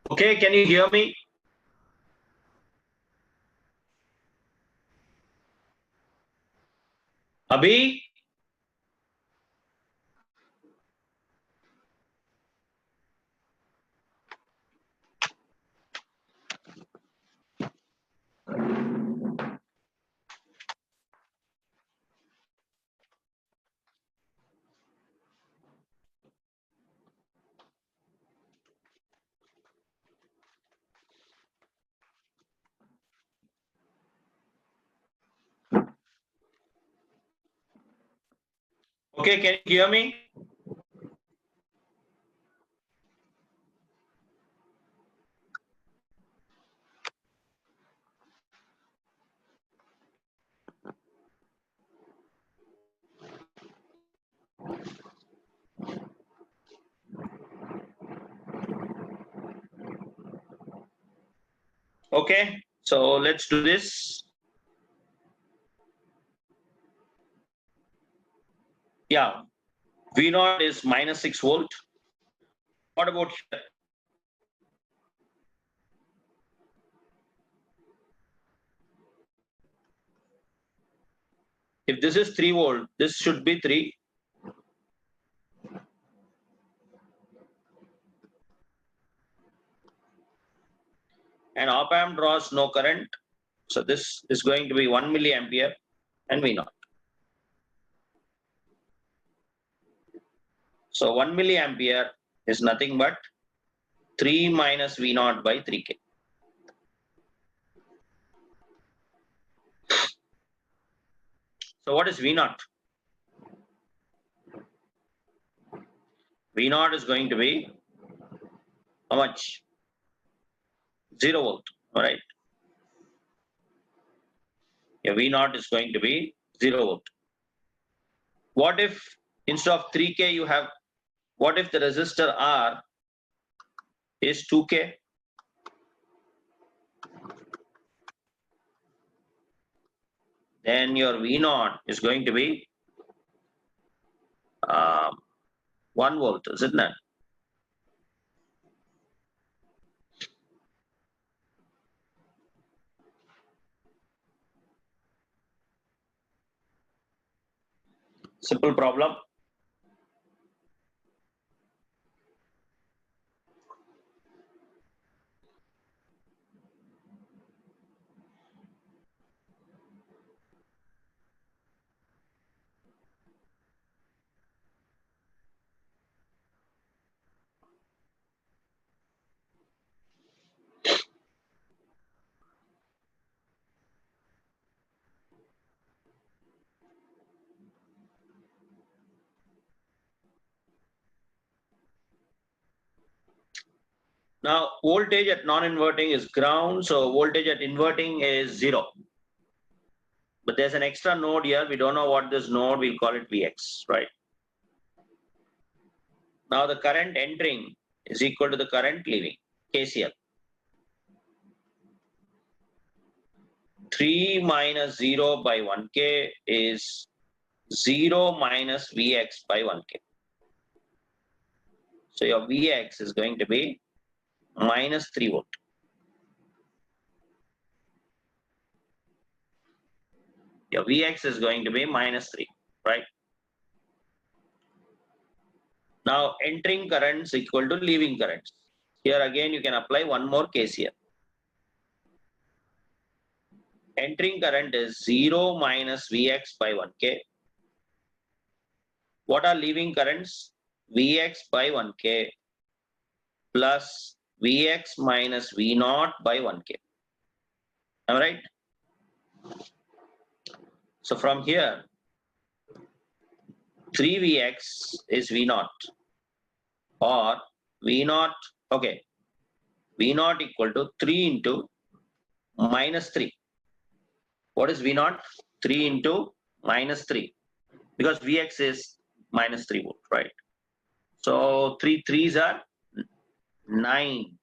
Okay, can you hear me? Abhi? Okay, can you hear me? Okay, so let's do this. Yeah, V0 is minus 6 volt. What about here? If this is 3 volt, this should be 3. And op amp draws no current. So this is going to be 1 milliampere and V0. So 1 milliampere is nothing but 3 minus V0 by 3K. So what is V0? V0 is going to be how much? 0 volt, all right? Yeah, V0 is going to be 0 volt. What if instead of 3K you have, what if the resistor R is 2K? Then your V0 is going to be 1 volt, isn't it? Simple problem. Now voltage at non-inverting is ground, so voltage at inverting is 0. But there's an extra node here. We don't know what this node, we'll call it Vx, right? Now the current entering is equal to the current leaving, KCL. 3 minus 0 by 1K is 0 minus Vx by 1K. So your Vx is going to be minus 3 volt. Your Vx is going to be minus 3, right? Now entering currents equal to leaving currents. Here again you can apply one more KCL. Entering current is 0 minus Vx by 1K. What are leaving currents? Vx by 1K plus Vx minus V0 by 1K. Am I right? So from here, 3Vx is V0 or V0, okay, V0 equal to 3 into minus 3. What is V0? 3 into minus 3 because Vx is minus 3 volt, right? So 3 3s are 9.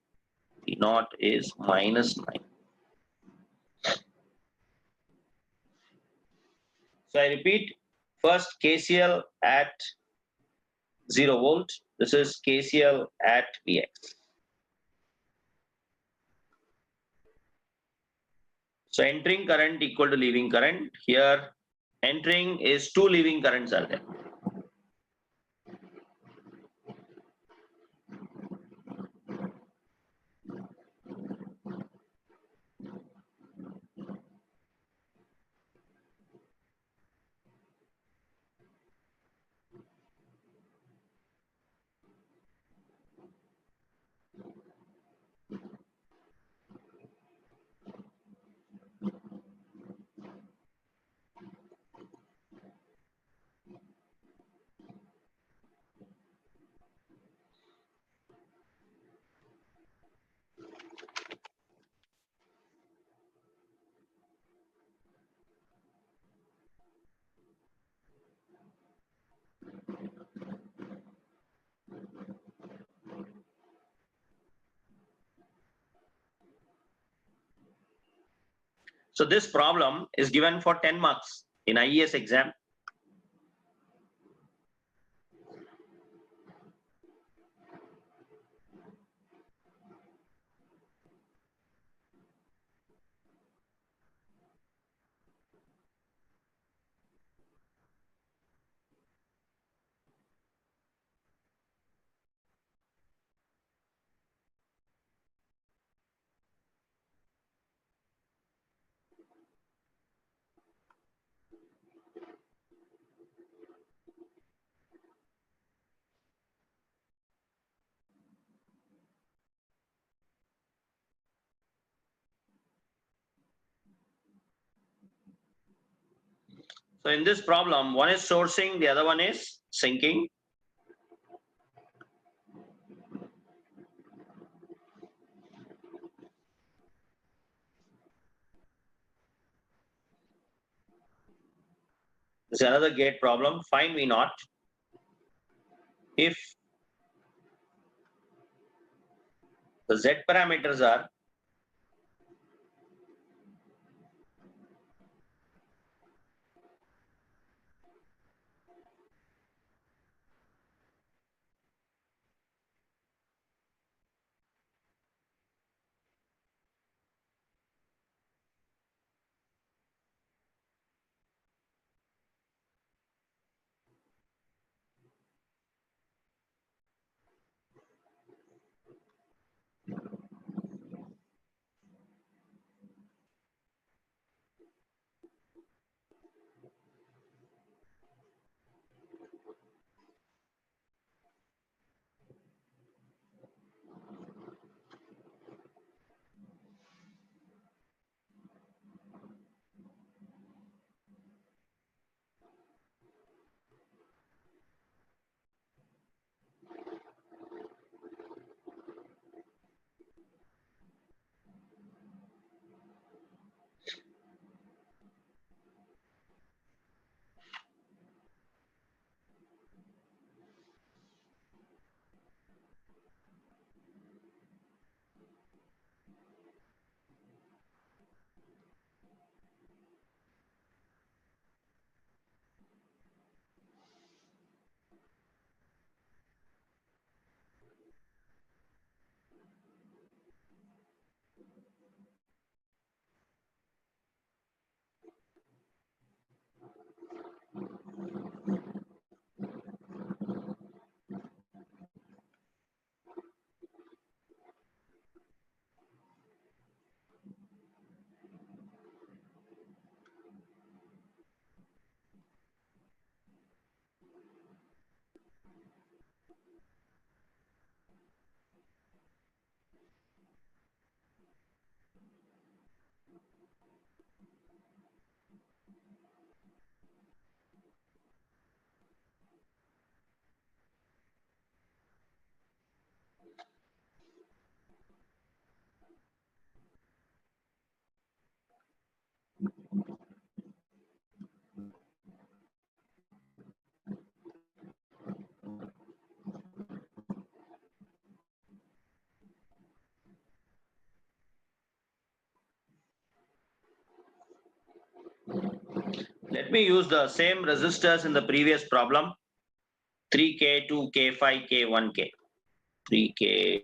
V0 is minus 9. So I repeat, first KCL at 0 volt. This is KCL at Vx. So entering current equal to leaving current. Here entering is 2 leaving currents are there. So this problem is given for 10 marks in IES exam. So in this problem, one is sourcing, the other one is sinking. This is another gate problem. Find V naught if the Z parameters are let me use the same resistors in the previous problem. 3K, 2K, 5K, 1K. 3K.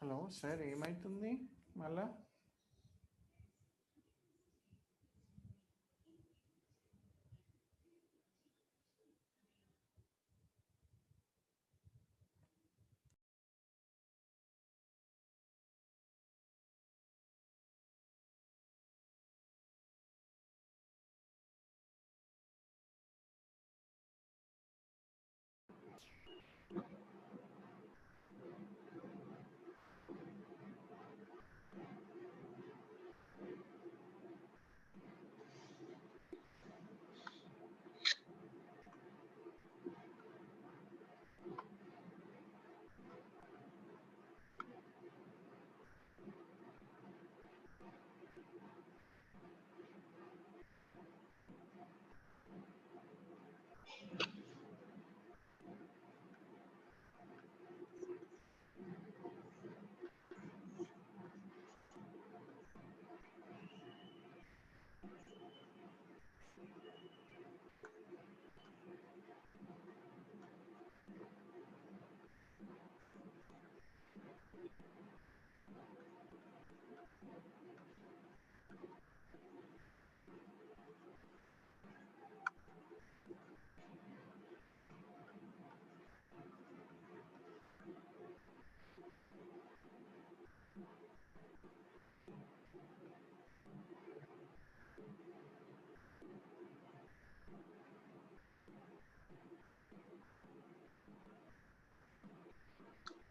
Hello sir, ఏమైతుంది మళ్ళా?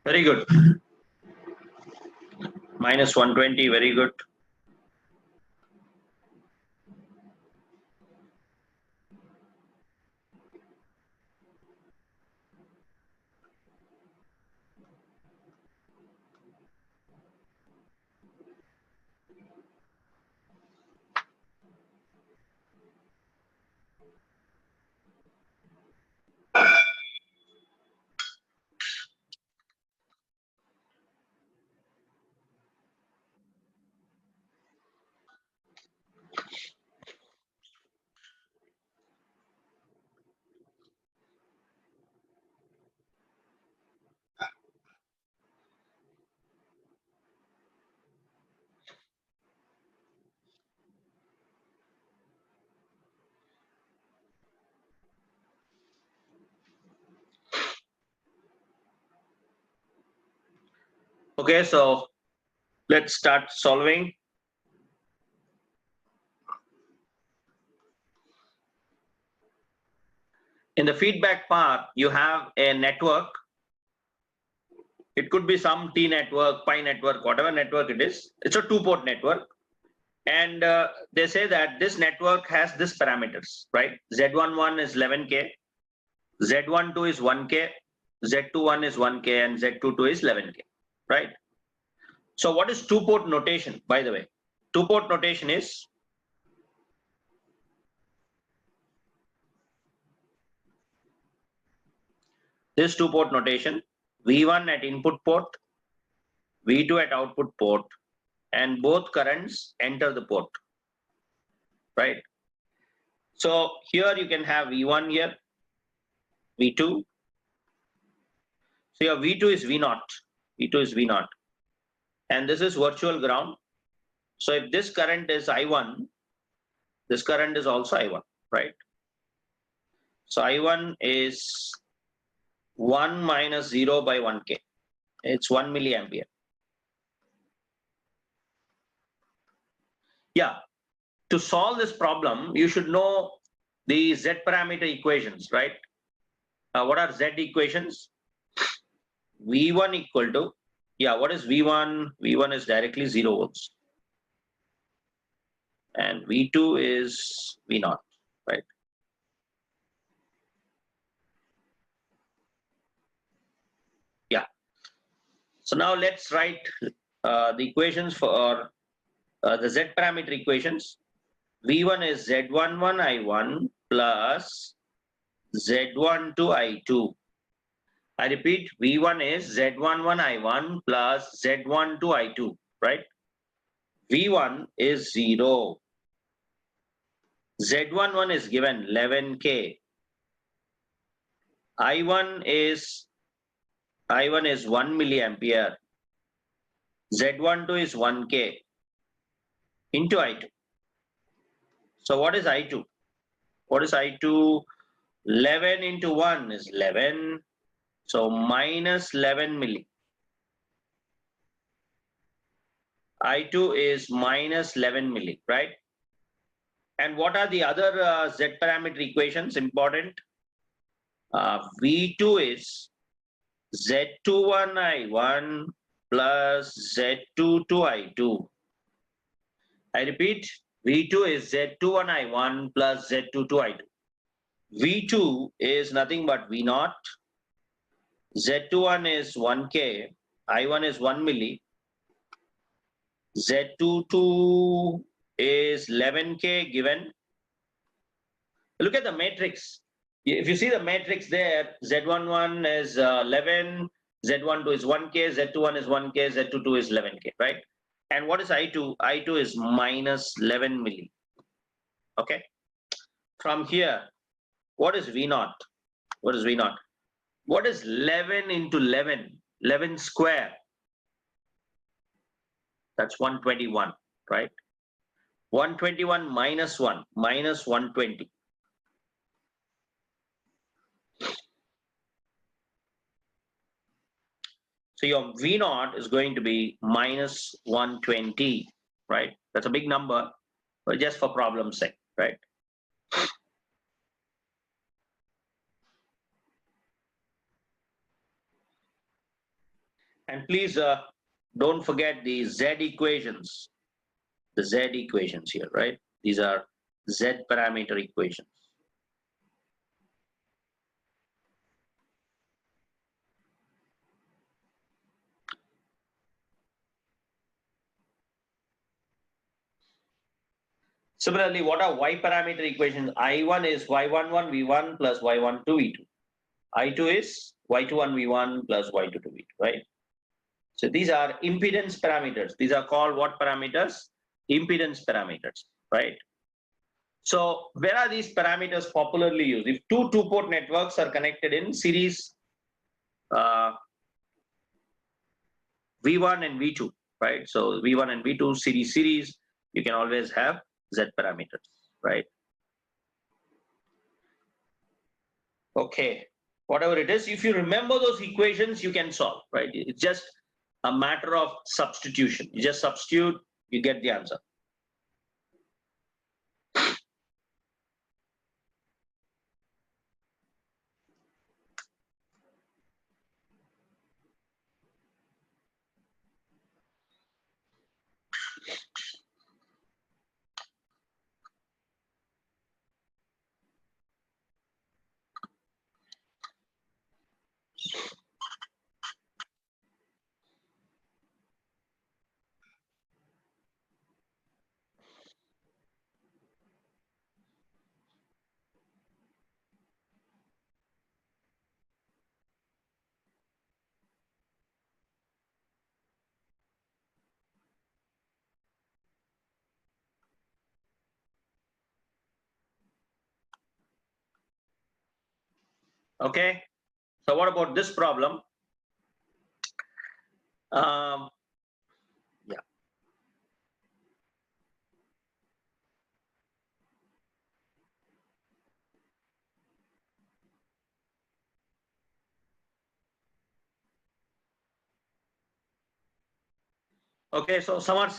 Very good. Minus 120, very good. Okay, so let's start solving. In the feedback part, you have a network. It could be some T network, pi network, whatever network it is. It's a two-port network. And they say that this network has this parameters, right? Z11 is 11K, Z12 is 1K, Z21 is 1K, and Z22 is 11K, right? So what is two-port notation, by the way? Two-port notation is this two-port notation, V1 at input port, V2 at output port, and both currents enter the port, right? So here you can have V1 here, V2. So your V2 is V0, V2 is V0. And this is virtual ground. So if this current is I1, this current is also I1, right? So I1 is 1 minus 0 by 1K. It's 1 milliampere. Yeah, to solve this problem, you should know the Z parameter equations, right? What are Z equations? V1 equal to, yeah, what is V1? V1 is directly 0 volts. And V2 is V0, right? Yeah. So now let's write the equations for the Z parameter equations. V1 is Z11 I1 plus Z12 I2. I repeat, V1 is Z11 I1 plus Z12 I2, right? V1 is 0. Z11 is given 11K. I1 is 1 milliampere. Z12 is 1K into I2. So what is I2? What is I2? 11 into 1 is 11. So minus 11 milli. I2 is minus 11 milli, right? And what are the other Z parameter equations important? V2 is Z21I1 plus Z22I2. I repeat, V2 is Z21I1 plus Z22I2. V2 is nothing but V0. Z21 is 1K. I1 is 1 milli. Z22 is 11K given. Look at the matrix. If you see the matrix there, Z11 is 11, Z12 is 1K, Z21 is 1K, Z22 is 11K, right? And what is I2? I2 is minus 11 milli. Okay. From here, what is V0? What is V0? What is 11 into 11? 11 square. That's 121, right? 121 minus 1, minus 120. So your V0 is going to be minus 120, right? That's a big number, but just for problem's sake, right? And please don't forget the Z equations, the Z equations here, right? These are Z parameter equations. Similarly, what are Y parameter equations? I1 is Y11 V1 plus Y12 V2. I2 is Y21 V1 plus Y22 V2, right? So these are impedance parameters. These are called what parameters? Impedance parameters, right? So where are these parameters popularly used? If two two-port networks are connected in series, V1 and V2, right? So V1 and V2 series, you can always have Z parameters, right? Okay, whatever it is, if you remember those equations, you can solve, right? It's just a matter of substitution. You just substitute, you get the answer. Okay, so what about this problem? Yeah. Okay, so someone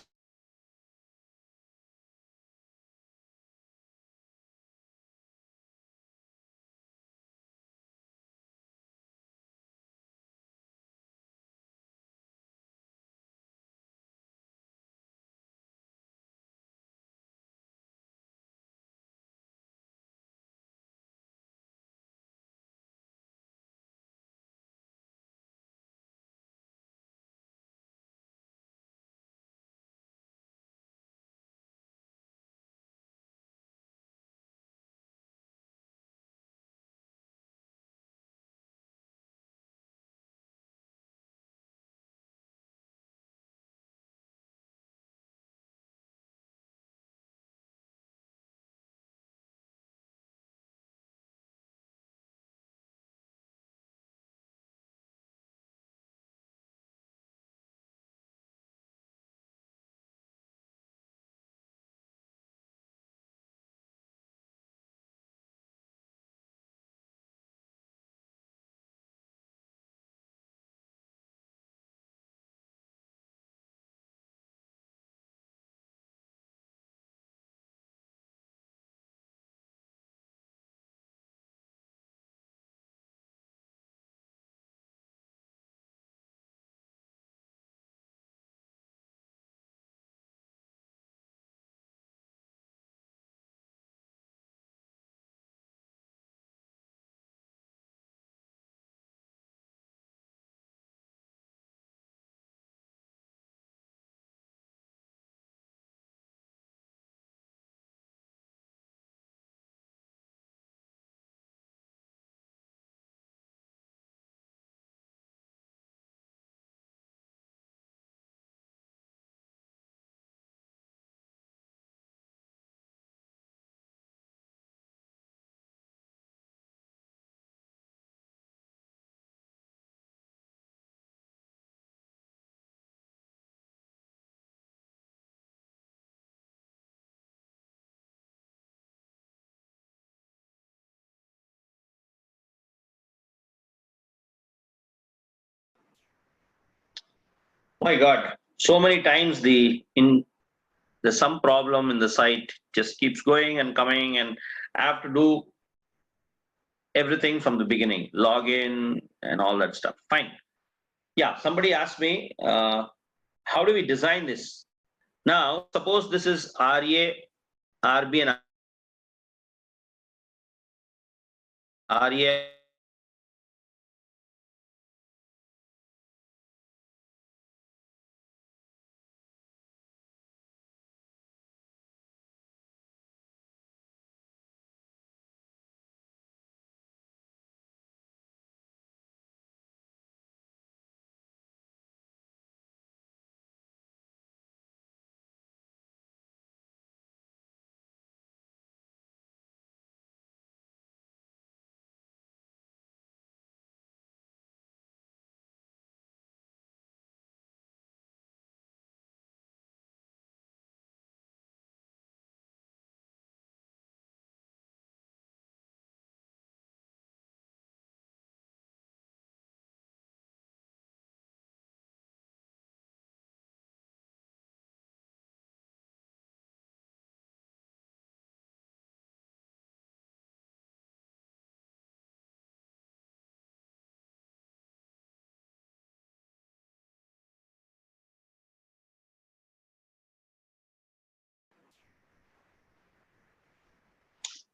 My God, so many times there's some problem in the site, just keeps going and coming, and I have to do everything from the beginning, login and all that stuff. Fine. Yeah, somebody asked me, how do we design this? Now, suppose this is RA, RB, and RA.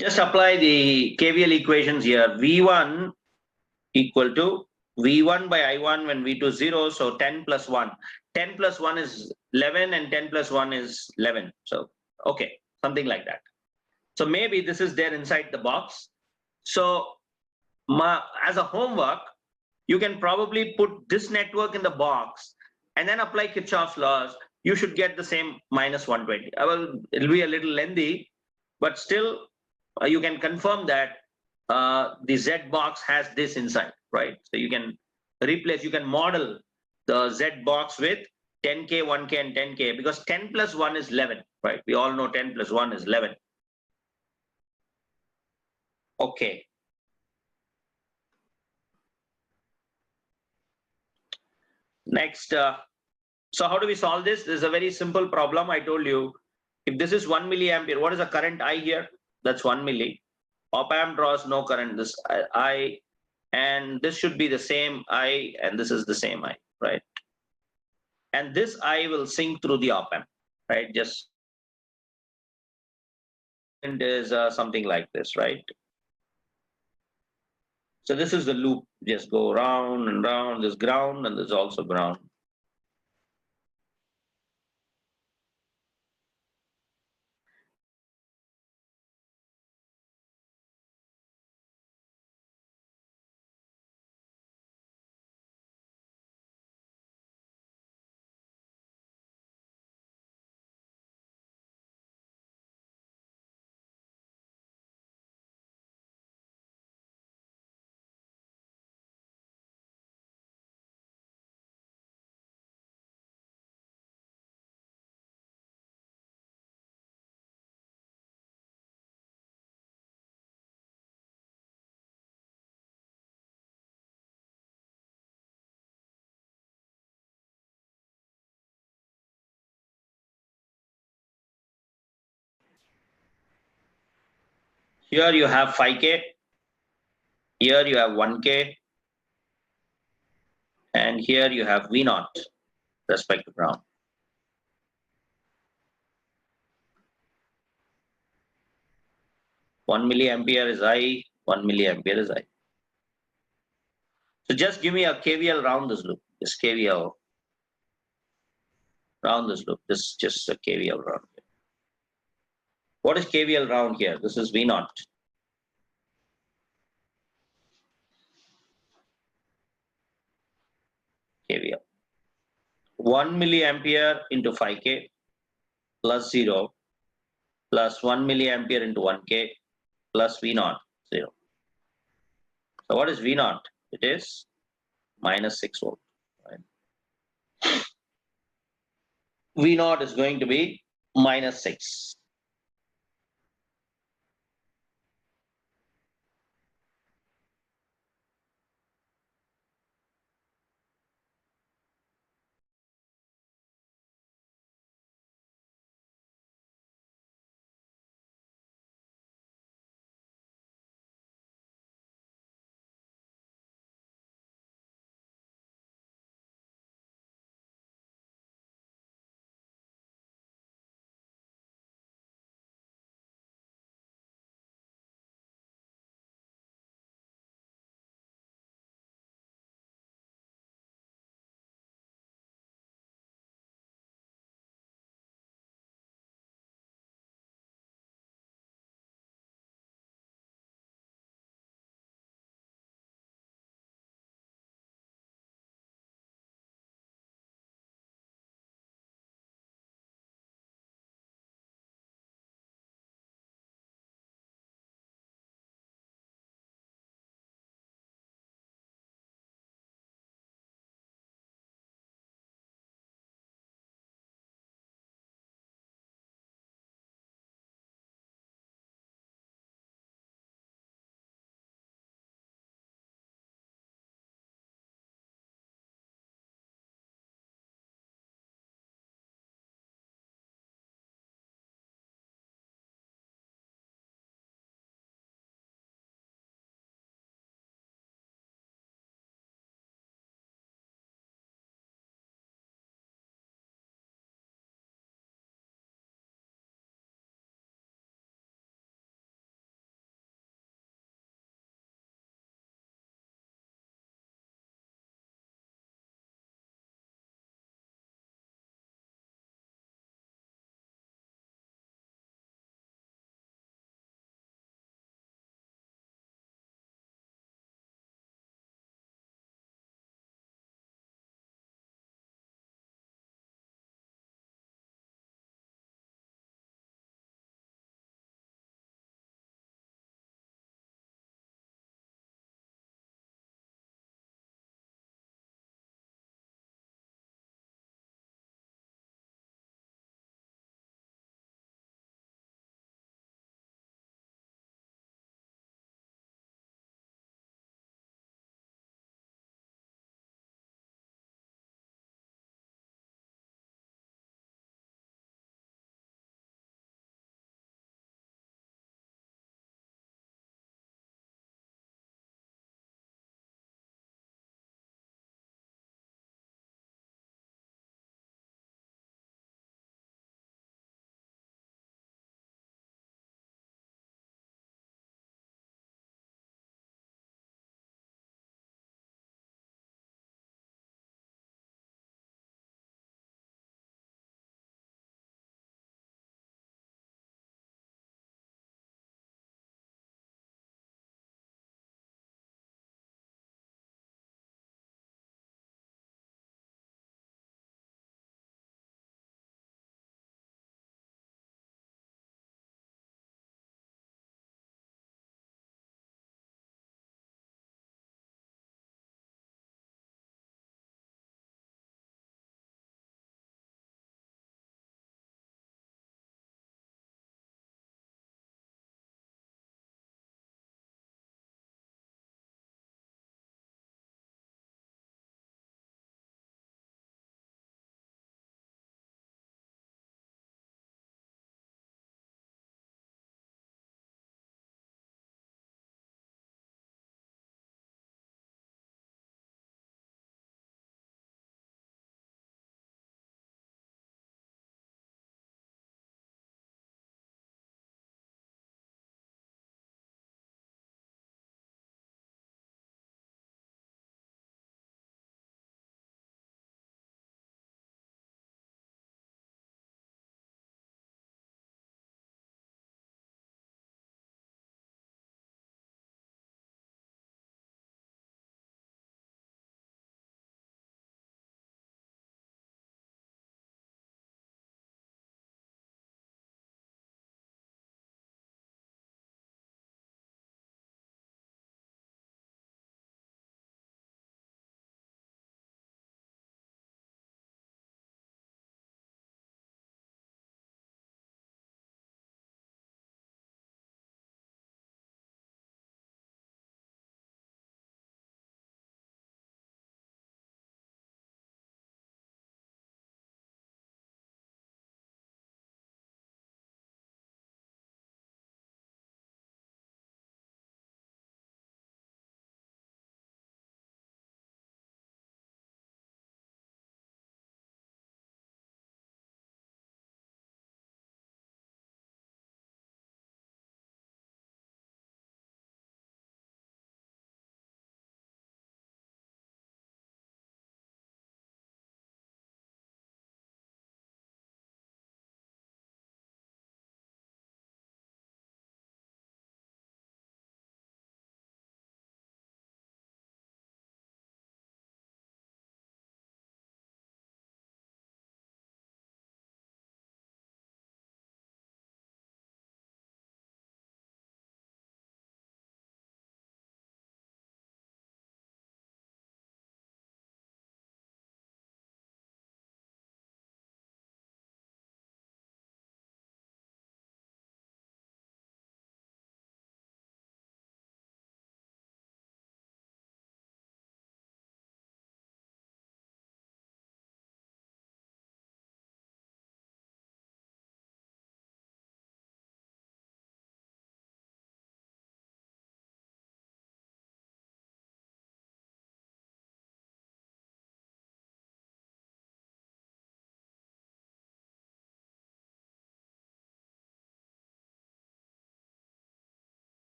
Just apply the KVL equations here. V1 equal to V1 by I1 when V2 is 0. So 10 plus 1. 10 plus 1 is 11 and 10 plus 1 is 11. So, okay, something like that. So maybe this is there inside the box. So as a homework, you can probably put this network in the box and then apply Kirchhoff's laws. You should get the same minus 120. It'll be a little lengthy, but still you can confirm that the Z box has this inside, right? So you can replace, you can model the Z box with 10K, 1K, and 10K, because 10 plus 1 is 11, right? We all know 10 plus 1 is 11. Okay. Next, so how do we solve this? This is a very simple problem. I told you, if this is 1 milliampere, what is the current I here? That's 1 milli. Op amp draws no current, this I, and this should be the same I, and this is the same I, right? And this I will sink through the op amp, right? Just, and is something like this, right? So this is the loop, just go round and round, this ground, and there's also ground. Here you have 5K, here you have 1K, and here you have V naught, respect to ground. 1 milliampere is I, 1 milliampere is I. So just give me a KVL round this loop, just KVL round this loop, this is just a KVL round here. What is KVL round here? This is V naught. KVL. 1 milliampere into 5K plus 0 plus 1 milliampere into 1K plus V naught, 0. So what is V naught? It is minus 6 volt. Right? V naught is going to be minus 6.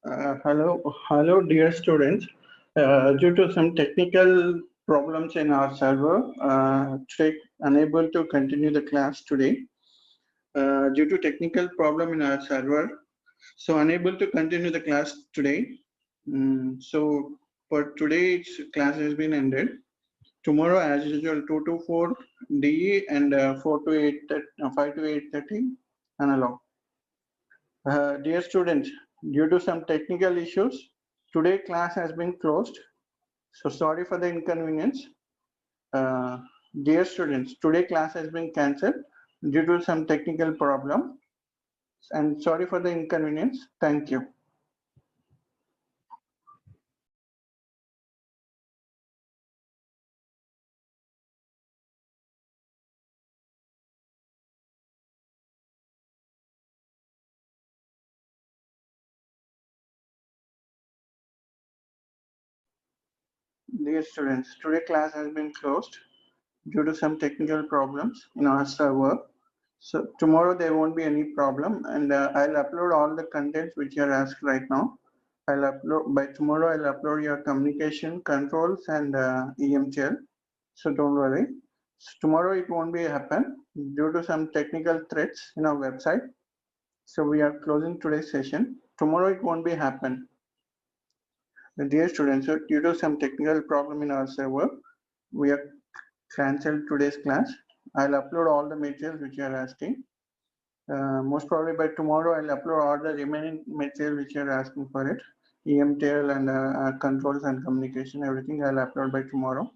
Hello, dear students. Due to some technical problems in our server, today unable to continue the class today. Due to technical problem in our server, so unable to continue the class today. So for today, class has been ended. Tomorrow, as usual, 2 to 4 DE and 4 to 8, 5 to 8:30 analog. Dear students, due to some technical issues, today class has been closed. So sorry for the inconvenience. Dear students, today class has been cancelled due to some technical problem. And sorry for the inconvenience. Thank you. Dear students, today class has been closed due to some technical problems in our server. So tomorrow there won't be any problem, and I'll upload all the contents which you are asked right now. I'll upload by tomorrow. I'll upload your communication controls and EMTL. So don't worry. So tomorrow it won't be happen due to some technical threats in our website. So we are closing today's session. Tomorrow it won't be happen. Dear students, so due to some technical problem in our server, we have cancelled today's class. I'll upload all the materials which you are asking. Most probably by tomorrow, I'll upload all the remaining material which you are asking for it. EMTL and controls and communication, everything I'll upload by tomorrow.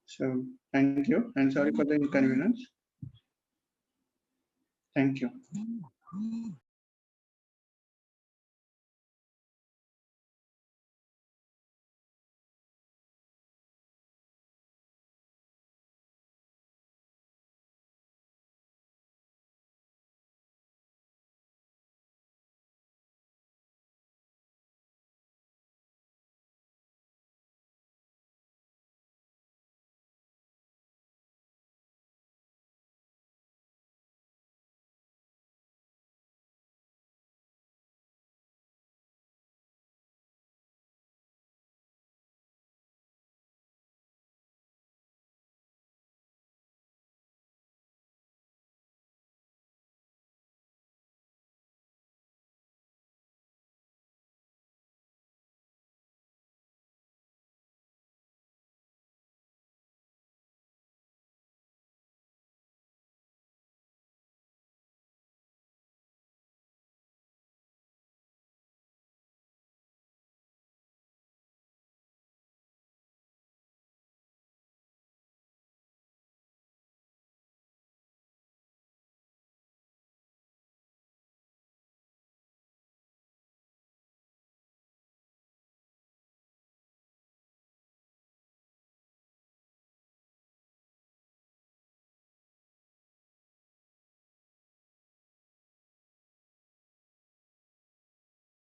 So thank you and sorry for the inconvenience. Thank you.